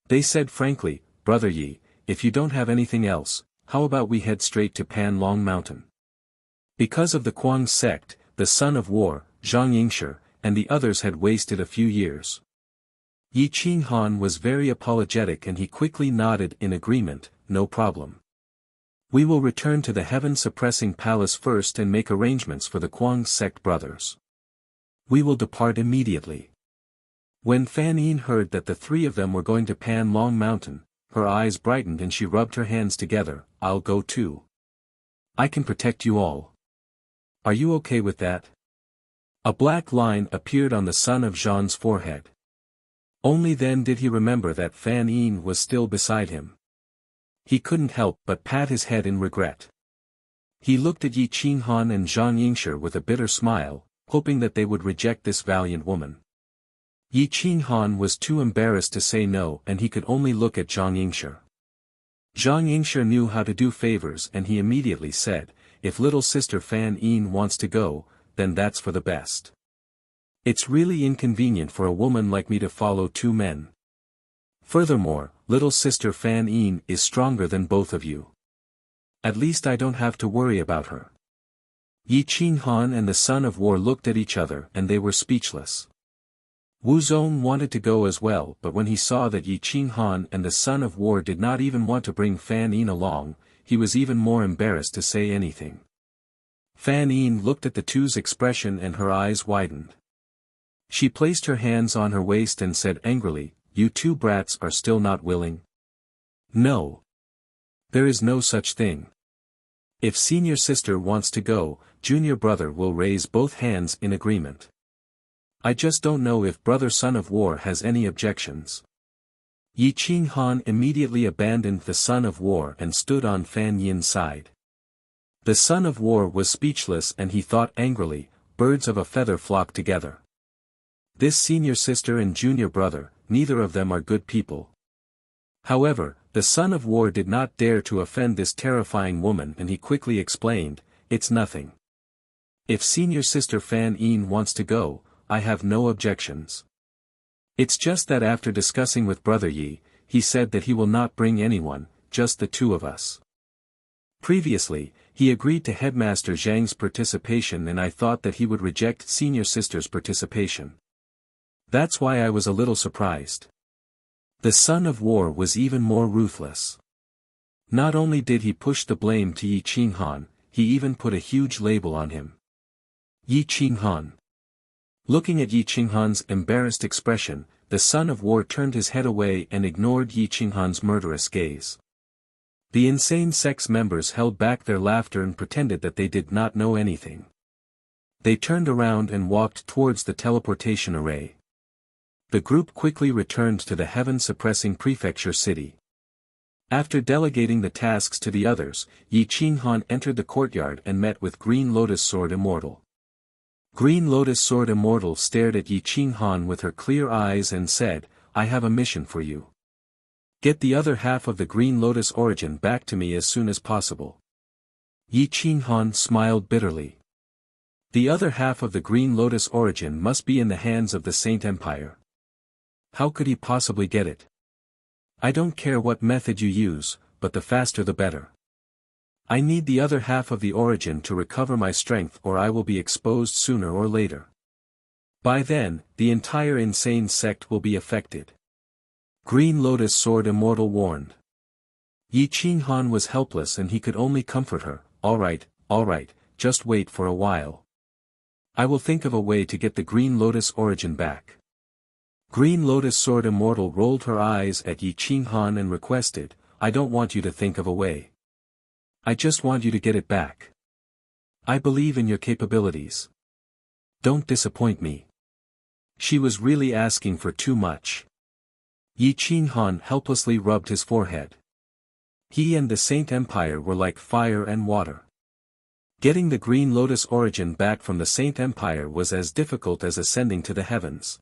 They said frankly, "Brother Yi, if you don't have anything else, how about we head straight to Pan Long Mountain?" Because of the Kuang sect, the Son of War, Zhang Yingshi, and the others had wasted a few years. Yi Qinghan was very apologetic and he quickly nodded in agreement, "No problem. We will return to the heaven-suppressing palace first and make arrangements for the Kuang sect brothers. We will depart immediately." When Fan Yin heard that the 3 of them were going to Pan Long Mountain, her eyes brightened and she rubbed her hands together. "I'll go too. I can protect you all. Are you okay with that?" A black line appeared on the son of Zhan's forehead. Only then did he remember that Fan Yin was still beside him. He couldn't help but pat his head in regret. He looked at Yi Qinghan and Zhang Yingshi with a bitter smile, hoping that they would reject this valiant woman. Yi Qinghan was too embarrassed to say no and he could only look at Zhang Yingshi. Zhang Yingshi knew how to do favors and he immediately said, "If little sister Fan Yin wants to go, then that's for the best. It's really inconvenient for a woman like me to follow 2 men. Furthermore, little sister Fan Yin is stronger than both of you. At least I don't have to worry about her." Yi Qinghan and the Son of War looked at each other and they were speechless. Wu Zong wanted to go as well, but when he saw that Yi Qinghan and the Son of War did not even want to bring Fan Yin along, he was even more embarrassed to say anything. Fan Yin looked at the two's expression and her eyes widened. She placed her hands on her waist and said angrily, "You 2 brats are still not willing?" "No. There is no such thing. If senior sister wants to go, junior brother will raise both hands in agreement. I just don't know if brother Son of War has any objections." Yi Qinghan immediately abandoned the Son of War and stood on Fan Yin's side. The Son of War was speechless and he thought angrily, "Birds of a feather flock together. This senior sister and junior brother, neither of them are good people." However, the Son of War did not dare to offend this terrifying woman and he quickly explained, "It's nothing. If senior sister Fan Yin wants to go, I have no objections. It's just that after discussing with Brother Yi, he said that he will not bring anyone, just the 2 of us. Previously, he agreed to Headmaster Zhang's participation and I thought that he would reject senior sister's participation. That's why I was a little surprised." The Son of War was even more ruthless. Not only did he push the blame to Yi Qinghan, he even put a huge label on him. Yi Qinghan. Looking at Yi Qinghan's embarrassed expression, the Son of War turned his head away and ignored Yi Qinghan's murderous gaze. The insane sect's members held back their laughter and pretended that they did not know anything. They turned around and walked towards the teleportation array. The group quickly returned to the heaven-suppressing prefecture city. After delegating the tasks to the others, Yi Qinghan entered the courtyard and met with Green Lotus Sword Immortal. Green Lotus Sword Immortal stared at Yi Qinghan with her clear eyes and said, "I have a mission for you. Get the other half of the Green Lotus Origin back to me as soon as possible." Yi Qinghan smiled bitterly. The other half of the Green Lotus Origin must be in the hands of the Saint Empire. How could he possibly get it? "I don't care what method you use, but the faster the better. I need the other half of the origin to recover my strength, or I will be exposed sooner or later. By then, the entire insane sect will be affected." Green Lotus Sword Immortal warned. Yi Qinghan was helpless and he could only comfort her. All right, just wait for a while. I will think of a way to get the Green Lotus Origin back." Green Lotus Sword Immortal rolled her eyes at Yi Qinghan and requested, "I don't want you to think of a way. I just want you to get it back. I believe in your capabilities. Don't disappoint me." She was really asking for too much. Yi Qinghan helplessly rubbed his forehead. He and the Saint Empire were like fire and water. Getting the Green Lotus Origin back from the Saint Empire was as difficult as ascending to the heavens.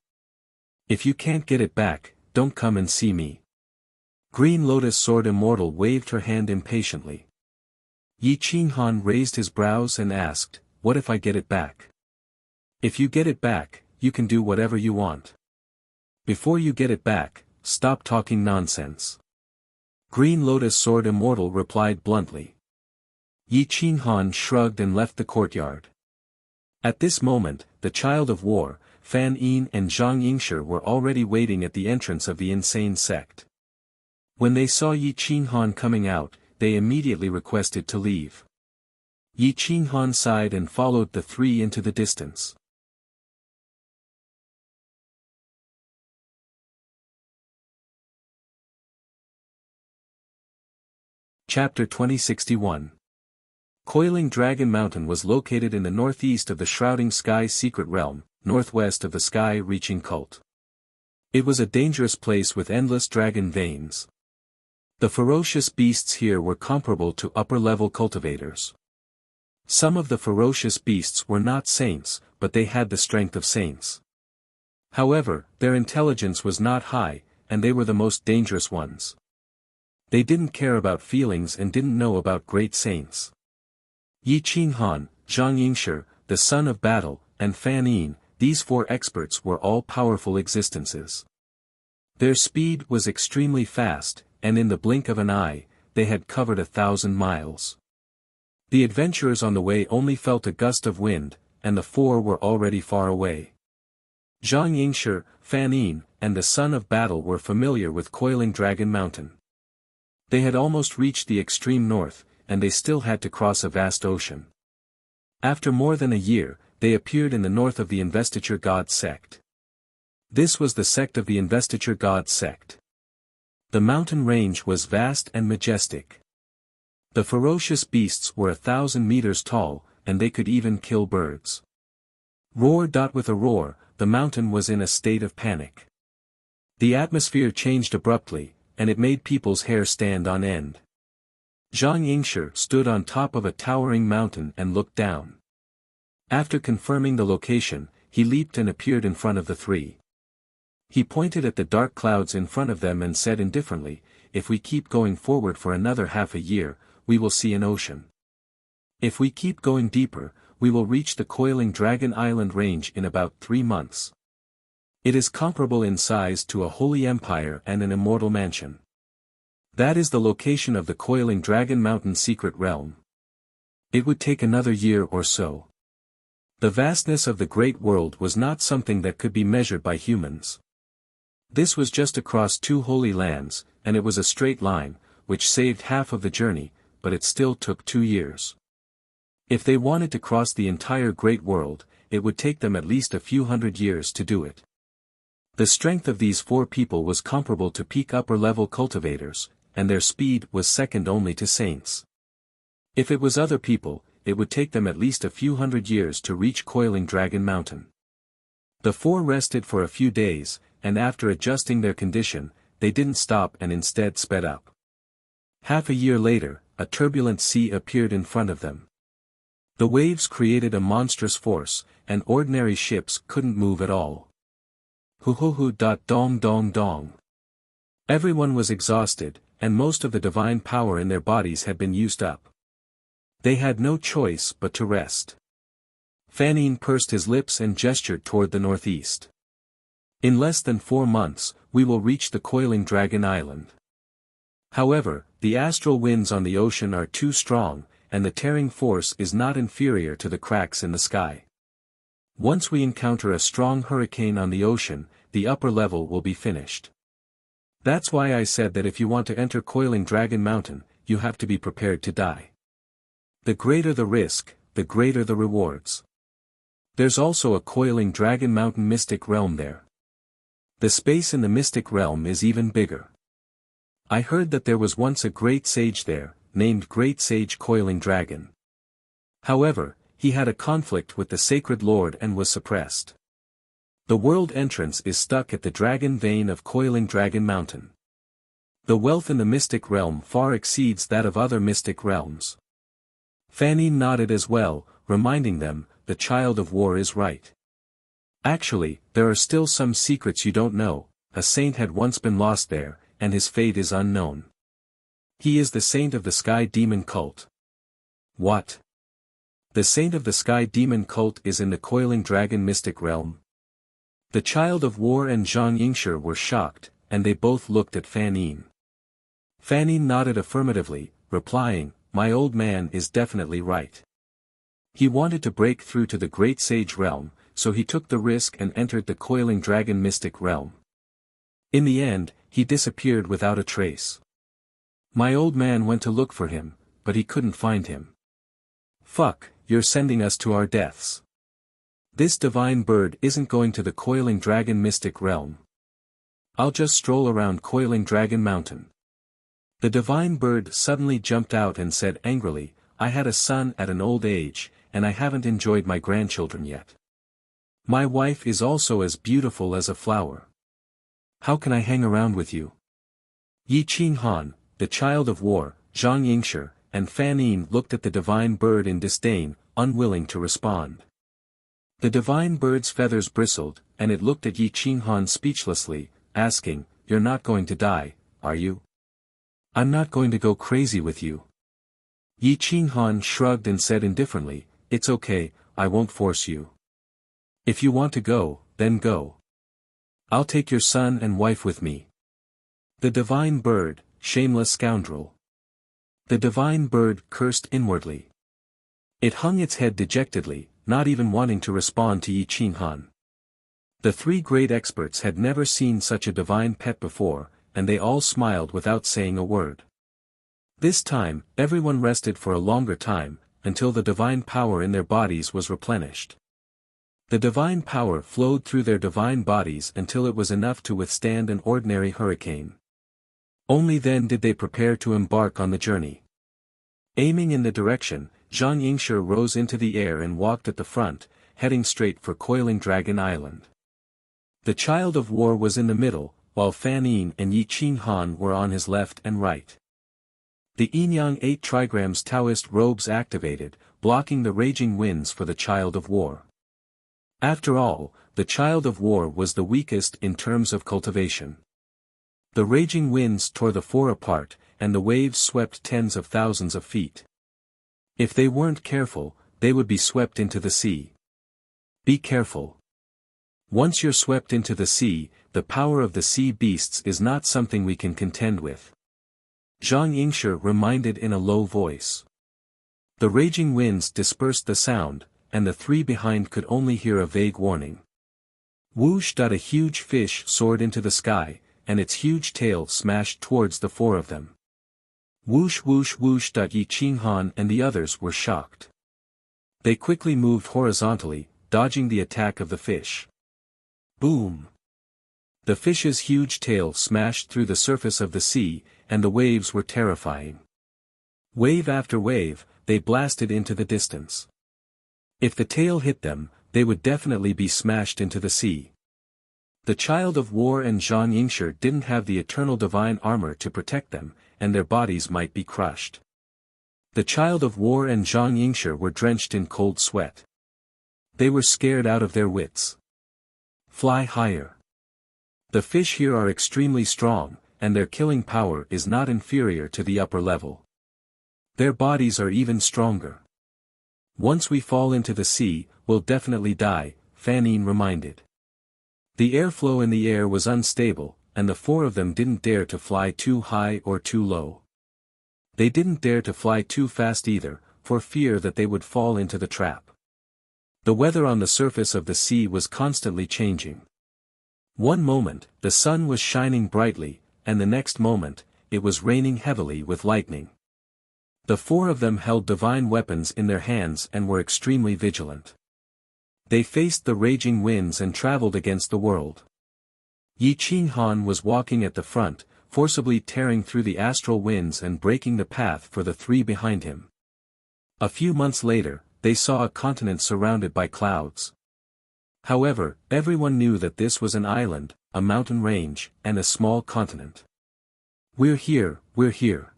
"If you can't get it back, don't come and see me." Green Lotus Sword Immortal waved her hand impatiently. Yi Qinghan raised his brows and asked, "What if I get it back?" "If you get it back, you can do whatever you want. Before you get it back, stop talking nonsense." Green Lotus Sword Immortal replied bluntly. Yi Qinghan shrugged and left the courtyard. At this moment, the Child of War, Fan Yin and Zhang Yingshi were already waiting at the entrance of the insane sect. When they saw Yi Qinghan coming out, they immediately requested to leave. Yi Qinghan sighed and followed the three into the distance. Chapter 2061. Coiling Dragon Mountain was located in the northeast of the Shrouding Sky Secret Realm, northwest of the Sky-Reaching Cult. It was a dangerous place with endless dragon veins. The ferocious beasts here were comparable to upper-level cultivators. Some of the ferocious beasts were not saints, but they had the strength of saints. However, their intelligence was not high, and they were the most dangerous ones. They didn't care about feelings and didn't know about great saints. Yi Qinghan, Zhang Yingshi, the Son of Battle, and Fan Yin, these four experts were all powerful existences. Their speed was extremely fast, and in the blink of an eye, they had covered 1,000 miles. The adventurers on the way only felt a gust of wind, and the four were already far away. Zhang Yingshi, Fan Yin, and the Son of Battle were familiar with Coiling Dragon Mountain. They had almost reached the extreme north, and they still had to cross a vast ocean. After more than a year, they appeared in the north of the Investiture God sect. This was the sect of the Investiture God sect. The mountain range was vast and majestic. The ferocious beasts were 1,000 meters tall, and they could even kill birds. With a roar, the mountain was in a state of panic. The atmosphere changed abruptly, and it made people's hair stand on end. Zhang Yingshi stood on top of a towering mountain and looked down. After confirming the location, he leaped and appeared in front of the three. He pointed at the dark clouds in front of them and said indifferently, "If we keep going forward for another half a year, we will see an ocean. If we keep going deeper, we will reach the Coiling Dragon Island range in about 3 months. It is comparable in size to a holy empire and an immortal mansion. That is the location of the Coiling Dragon Mountain Secret Realm. It would take another year or so." The vastness of the great world was not something that could be measured by humans. This was just across 2 holy lands, and it was a straight line, which saved half of the journey, but it still took 2 years. If they wanted to cross the entire great world, it would take them at least a few hundred years to do it. The strength of these 4 people was comparable to peak upper-level cultivators, and their speed was second only to saints. If it was other people, it would take them at least a few hundred years to reach Coiling Dragon Mountain. The 4 rested for a few days, and after adjusting their condition, they didn't stop and instead sped up. Half a year later, a turbulent sea appeared in front of them. The waves created a monstrous force, and ordinary ships couldn't move at all. Hu dong dong dong. Everyone was exhausted, and most of the divine power in their bodies had been used up. They had no choice but to rest. Fanine pursed his lips and gestured toward the northeast. In less than 4 months, we will reach the coiling dragon island. However, the astral winds on the ocean are too strong, and the tearing force is not inferior to the cracks in the sky. Once we encounter a strong hurricane on the ocean, the upper level will be finished. That's why I said that if you want to enter Coiling Dragon Mountain, you have to be prepared to die. The greater the risk, the greater the rewards. There's also a Coiling Dragon Mountain Mystic Realm there. The space in the Mystic Realm is even bigger. I heard that there was once a great sage there, named Great Sage Coiling Dragon. However, he had a conflict with the Sacred Lord and was suppressed. The world entrance is stuck at the Dragon Vein of Coiling Dragon Mountain. The wealth in the Mystic Realm far exceeds that of other Mystic Realms. Fanny nodded as well, reminding them, the Child of War is right. Actually, there are still some secrets you don't know. A saint had once been lost there, and his fate is unknown. He is the saint of the Sky Demon cult. What? The saint of the Sky Demon cult is in the Coiling Dragon Mystic Realm? The Child of War and Zhang Yingshi were shocked, and they both looked at Fanine. Fanine nodded affirmatively, replying, "My old man is definitely right." He wanted to break through to the Great Sage Realm, so he took the risk and entered the Coiling Dragon Mystic Realm. In the end, he disappeared without a trace. My old man went to look for him, but he couldn't find him. Fuck, you're sending us to our deaths. This divine bird isn't going to the Coiling Dragon Mystic Realm. I'll just stroll around Coiling Dragon Mountain. The divine bird suddenly jumped out and said angrily, I had a son at an old age, and I haven't enjoyed my grandchildren yet. My wife is also as beautiful as a flower. How can I hang around with you? Yi Qinghan, the Child of War, Zhang Yingshi, and Fanine looked at the divine bird in disdain, unwilling to respond. The divine bird's feathers bristled, and it looked at Yi Qinghan speechlessly, asking, You're not going to die, are you? I'm not going to go crazy with you. Yi Qinghan shrugged and said indifferently, It's okay, I won't force you. If you want to go, then go. I'll take your son and wife with me. The divine bird, shameless scoundrel. The divine bird cursed inwardly. It hung its head dejectedly, not even wanting to respond to Yi Qinghan. The 3 great experts had never seen such a divine pet before, and they all smiled without saying a word. This time, everyone rested for a longer time, until the divine power in their bodies was replenished. The divine power flowed through their divine bodies until it was enough to withstand an ordinary hurricane. Only then did they prepare to embark on the journey. Aiming in the direction, Zhang Yingshi rose into the air and walked at the front, heading straight for Coiling Dragon Island. The Child of War was in the middle, while Fanine and Yi Qinghan were on his left and right. The Yin-Yang 8 trigrams Taoist robes activated, blocking the raging winds for the Child of War. After all, the Child of War was the weakest in terms of cultivation. The raging winds tore the 4 apart, and the waves swept tens of thousands of feet. If they weren't careful, they would be swept into the sea. Be careful. Once you're swept into the sea, the power of the sea beasts is not something we can contend with. Zhang Yingshi reminded in a low voice. The raging winds dispersed the sound, and the 3 behind could only hear a vague warning. Whoosh! A huge fish soared into the sky, and its huge tail smashed towards the 4 of them. Whoosh whoosh whoosh! Yi Qinghan and the others were shocked. They quickly moved horizontally, dodging the attack of the fish. Boom! The fish's huge tail smashed through the surface of the sea, and the waves were terrifying. Wave after wave, they blasted into the distance. If the tail hit them, they would definitely be smashed into the sea. The Child of War and Zhang Yingshi didn't have the eternal divine armor to protect them, and their bodies might be crushed. The child of war and Zhang Yingshi were drenched in cold sweat. They were scared out of their wits. Fly higher. The fish here are extremely strong, and their killing power is not inferior to the upper level. Their bodies are even stronger. Once we fall into the sea, we'll definitely die, Fan Yin reminded. The airflow in the air was unstable, and the four of them didn't dare to fly too high or too low. They didn't dare to fly too fast either, for fear that they would fall into the trap. The weather on the surface of the sea was constantly changing. One moment, the sun was shining brightly, and the next moment, it was raining heavily with lightning. The four of them held divine weapons in their hands and were extremely vigilant. They faced the raging winds and traveled against the world. Yi Qinghan was walking at the front, forcibly tearing through the astral winds and breaking the path for the three behind him. A few months later, they saw a continent surrounded by clouds. However, everyone knew that this was an island, a mountain range, and a small continent. We're here, we're here.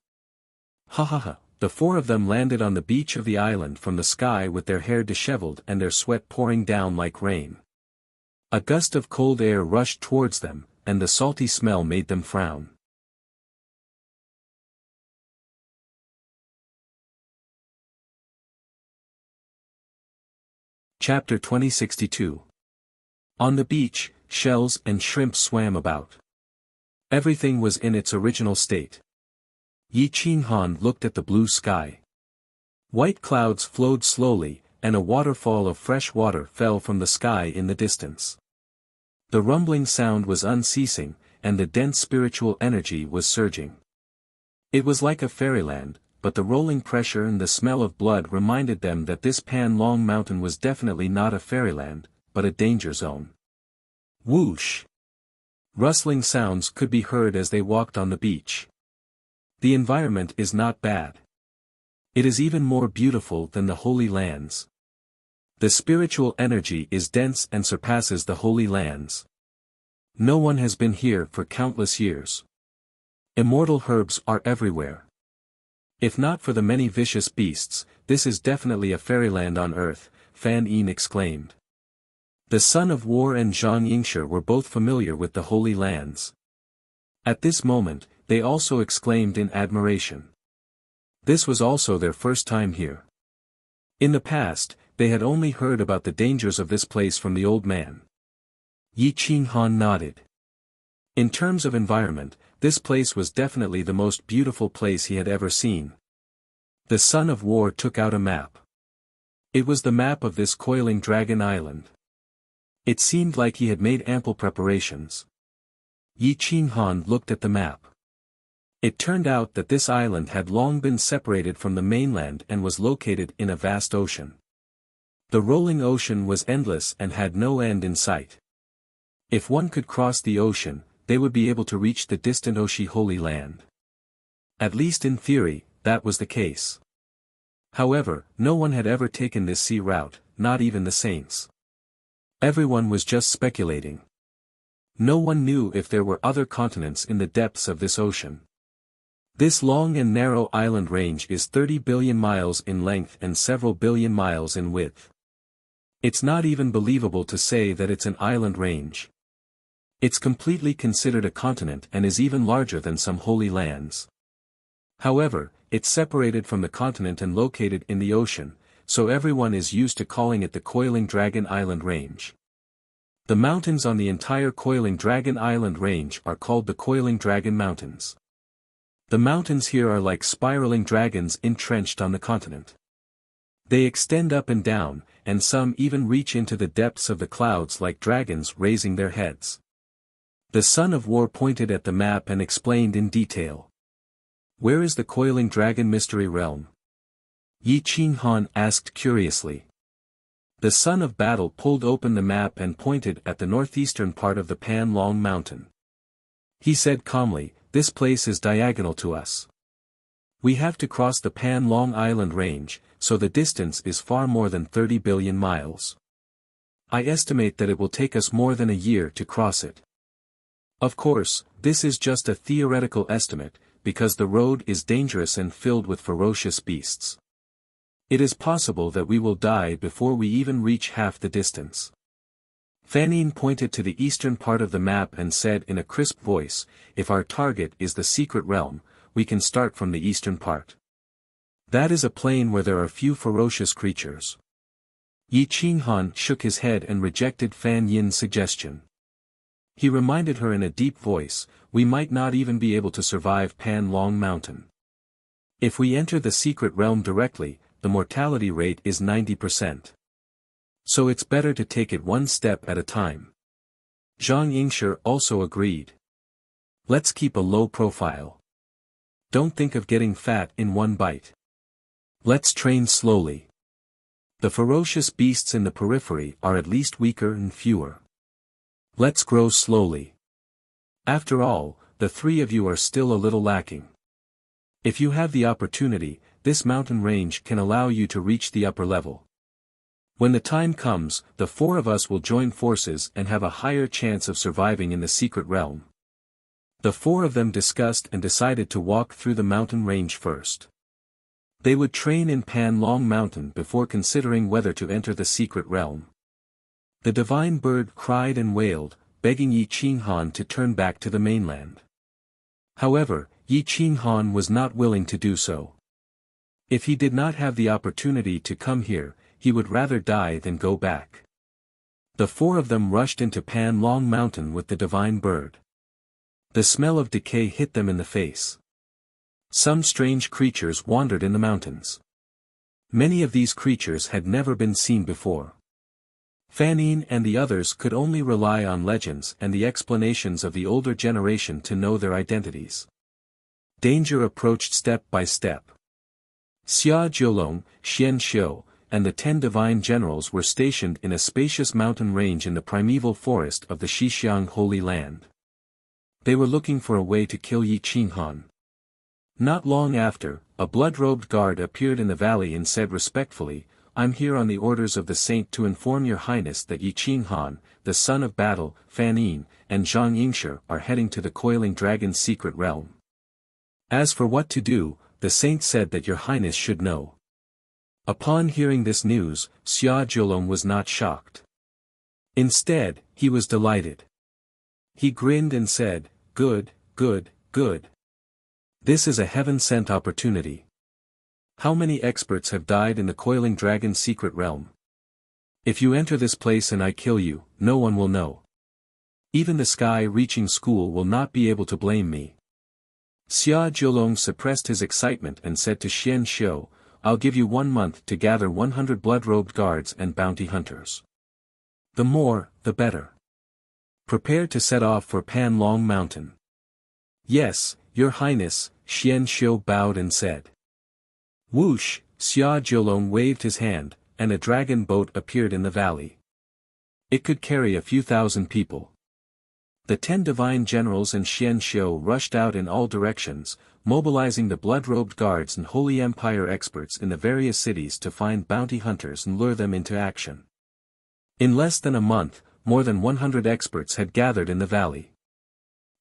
Ha ha ha. The four of them landed on the beach of the island from the sky with their hair disheveled and their sweat pouring down like rain. A gust of cold air rushed towards them, and the salty smell made them frown. Chapter 2062. On the beach, shells and shrimp swam about. Everything was in its original state. Yi Qinghan looked at the blue sky. White clouds flowed slowly, and a waterfall of fresh water fell from the sky in the distance. The rumbling sound was unceasing, and the dense spiritual energy was surging. It was like a fairyland, but the rolling pressure and the smell of blood reminded them that this Pan Long mountain was definitely not a fairyland, but a danger zone. Whoosh! Rustling sounds could be heard as they walked on the beach. The environment is not bad. It is even more beautiful than the Holy Lands. The spiritual energy is dense and surpasses the Holy Lands. No one has been here for countless years. Immortal herbs are everywhere. If not for the many vicious beasts, this is definitely a fairyland on earth, Fan Yin exclaimed. The son of war and Zhang Yingshi were both familiar with the Holy Lands. At this moment, they also exclaimed in admiration. This was also their first time here. In the past, they had only heard about the dangers of this place from the old man. Yi Qinghan nodded. In terms of environment, this place was definitely the most beautiful place he had ever seen. The son of war took out a map. It was the map of this coiling dragon island. It seemed like he had made ample preparations. Yi Qinghan looked at the map. It turned out that this island had long been separated from the mainland and was located in a vast ocean. The rolling ocean was endless and had no end in sight. If one could cross the ocean, they would be able to reach the distant Oshi Holy Land. At least in theory, that was the case. However, no one had ever taken this sea route, not even the saints. Everyone was just speculating. No one knew if there were other continents in the depths of this ocean. This long and narrow island range is 30 billion miles in length and several billion miles in width. It's not even believable to say that it's an island range. It's completely considered a continent and is even larger than some holy lands. However, it's separated from the continent and located in the ocean, so everyone is used to calling it the Coiling Dragon Island Range. The mountains on the entire Coiling Dragon Island Range are called the Coiling Dragon Mountains. The mountains here are like spiraling dragons entrenched on the continent. They extend up and down, and some even reach into the depths of the clouds like dragons raising their heads. The son of war pointed at the map and explained in detail. Where is the Coiling Dragon Mystery Realm? Yi Qinghan asked curiously. The son of battle pulled open the map and pointed at the northeastern part of the Pan Long Mountain. He said calmly, "This place is diagonal to us. We have to cross the Pan Long Island Range, so the distance is far more than 30 billion miles. I estimate that it will take us more than a year to cross it. Of course, this is just a theoretical estimate, because the road is dangerous and filled with ferocious beasts. It is possible that we will die before we even reach half the distance. Fan Yin pointed to the eastern part of the map and said in a crisp voice, if our target is the secret realm, we can start from the eastern part. That is a plain where there are few ferocious creatures. Yi Qinghan shook his head and rejected Fan Yin's suggestion. He reminded her in a deep voice, we might not even be able to survive Pan Long Mountain. If we enter the secret realm directly, the mortality rate is 90%. So it's better to take it one step at a time. Zhang Yingshi also agreed. Let's keep a low profile. Don't think of getting fat in one bite. Let's train slowly. The ferocious beasts in the periphery are at least weaker and fewer. Let's grow slowly. After all, the three of you are still a little lacking. If you have the opportunity, this mountain range can allow you to reach the upper level. When the time comes, the four of us will join forces and have a higher chance of surviving in the secret realm. The four of them discussed and decided to walk through the mountain range first. They would train in Pan Long Mountain before considering whether to enter the secret realm. The divine bird cried and wailed, begging Yi Qinghan to turn back to the mainland. However, Yi Qinghan was not willing to do so. If he did not have the opportunity to come here, he would rather die than go back. The four of them rushed into Pan Long Mountain with the divine bird. The smell of decay hit them in the face. Some strange creatures wandered in the mountains. Many of these creatures had never been seen before. Fan Yin and the others could only rely on legends and the explanations of the older generation to know their identities. Danger approached step by step. Xia Jiulong, Xian Xiu, and the 10 divine generals were stationed in a spacious mountain range in the primeval forest of the Xixiang Holy Land. They were looking for a way to kill Yi Qinghan. Not long after, a blood-robed guard appeared in the valley and said respectfully, I'm here on the orders of the saint to inform your highness that Yi Qinghan, the son of battle, Fan Yin, and Zhang Yingshi are heading to the coiling dragon's secret realm. As for what to do, the saint said that your highness should know. Upon hearing this news, Xia Jiulong was not shocked. Instead, he was delighted. He grinned and said, good, good, good. This is a heaven-sent opportunity. How many experts have died in the coiling dragon's secret realm? If you enter this place and I kill you, no one will know. Even the sky-reaching school will not be able to blame me. Xia Jiulong suppressed his excitement and said to Xian Xiu, I'll give you 1 month to gather 100 blood-robed guards and bounty hunters. The more, the better. Prepare to set off for Pan Long Mountain. Yes, your highness, Xian Xiu bowed and said. Whoosh, Xia Jiulong waved his hand, and a dragon boat appeared in the valley. It could carry a few thousand people. The 10 divine generals and Xian Xiu rushed out in all directions, mobilizing the blood-robed guards and Holy Empire experts in the various cities to find bounty hunters and lure them into action. In less than a month, more than 100 experts had gathered in the valley.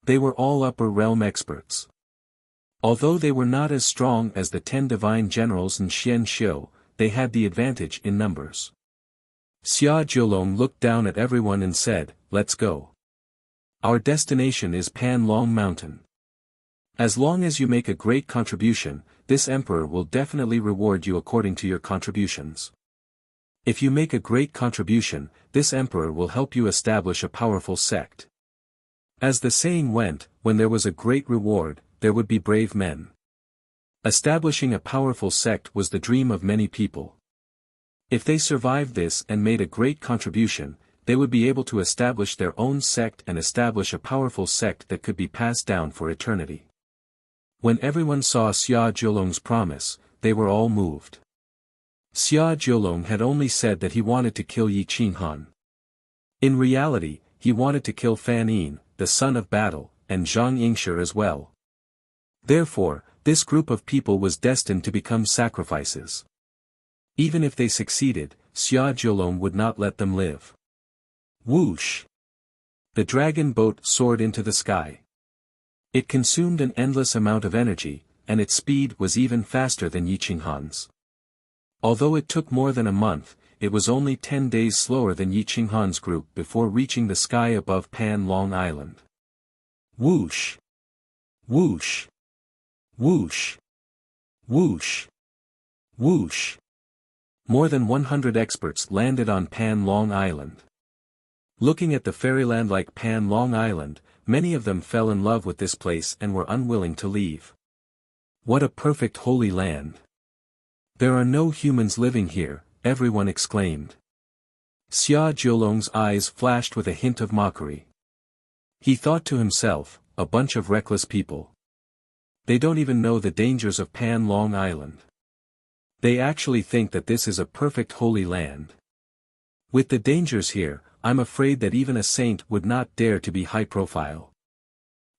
They were all upper realm experts. Although they were not as strong as the 10 divine generals and Xian Xiu, they had the advantage in numbers. Xia Jiulong looked down at everyone and said, let's go. Our destination is Pan Long Mountain. As long as you make a great contribution, this emperor will definitely reward you according to your contributions. If you make a great contribution, this emperor will help you establish a powerful sect. As the saying went, when there was a great reward, there would be brave men. Establishing a powerful sect was the dream of many people. If they survived this and made a great contribution, they would be able to establish their own sect and establish a powerful sect that could be passed down for eternity. When everyone saw Xia Jiulong's promise, they were all moved. Xia Jiulong had only said that he wanted to kill Yi Qinghan. In reality, he wanted to kill Fan Yin, the son of battle, and Zhang Yingshi as well. Therefore, this group of people was destined to become sacrifices. Even if they succeeded, Xia Jiulong would not let them live. Whoosh! The dragon boat soared into the sky. It consumed an endless amount of energy, and its speed was even faster than Yiqinghan's. Although it took more than a month, it was only 10 days slower than Yiqinghan's group before reaching the sky above Pan Long Island. Whoosh! Whoosh! Whoosh! Whoosh! Whoosh! More than 100 experts landed on Pan Long Island. Looking at the fairyland like Pan Long Island, many of them fell in love with this place and were unwilling to leave. What a perfect holy land! There are no humans living here, everyone exclaimed. Xia Jiulong's eyes flashed with a hint of mockery. He thought to himself, a bunch of reckless people. They don't even know the dangers of Pan Long Island. They actually think that this is a perfect holy land. With the dangers here, I'm afraid that even a saint would not dare to be high profile.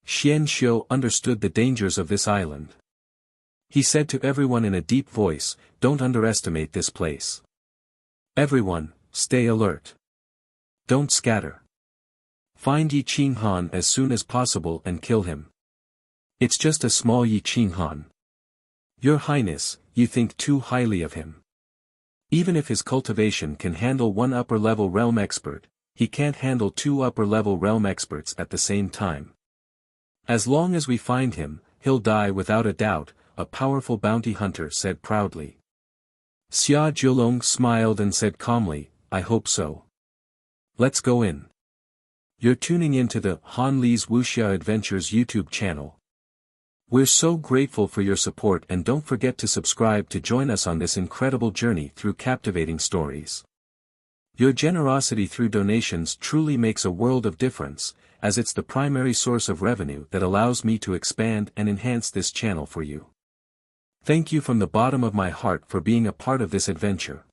Xian Xiu understood the dangers of this island. He said to everyone in a deep voice, don't underestimate this place. Everyone, stay alert. Don't scatter. Find Yi Qinghan as soon as possible and kill him. It's just a small Yi Qinghan. Your Highness, you think too highly of him. Even if his cultivation can handle one upper-level realm expert, he can't handle two upper-level realm experts at the same time. As long as we find him, he'll die without a doubt, a powerful bounty hunter said proudly. Xia Jiulong smiled and said calmly, I hope so. Let's go in. You're tuning in to the Han Li's Wuxia Adventures YouTube channel. We're so grateful for your support, and don't forget to subscribe to join us on this incredible journey through captivating stories. Your generosity through donations truly makes a world of difference, as it's the primary source of revenue that allows me to expand and enhance this channel for you. Thank you from the bottom of my heart for being a part of this adventure.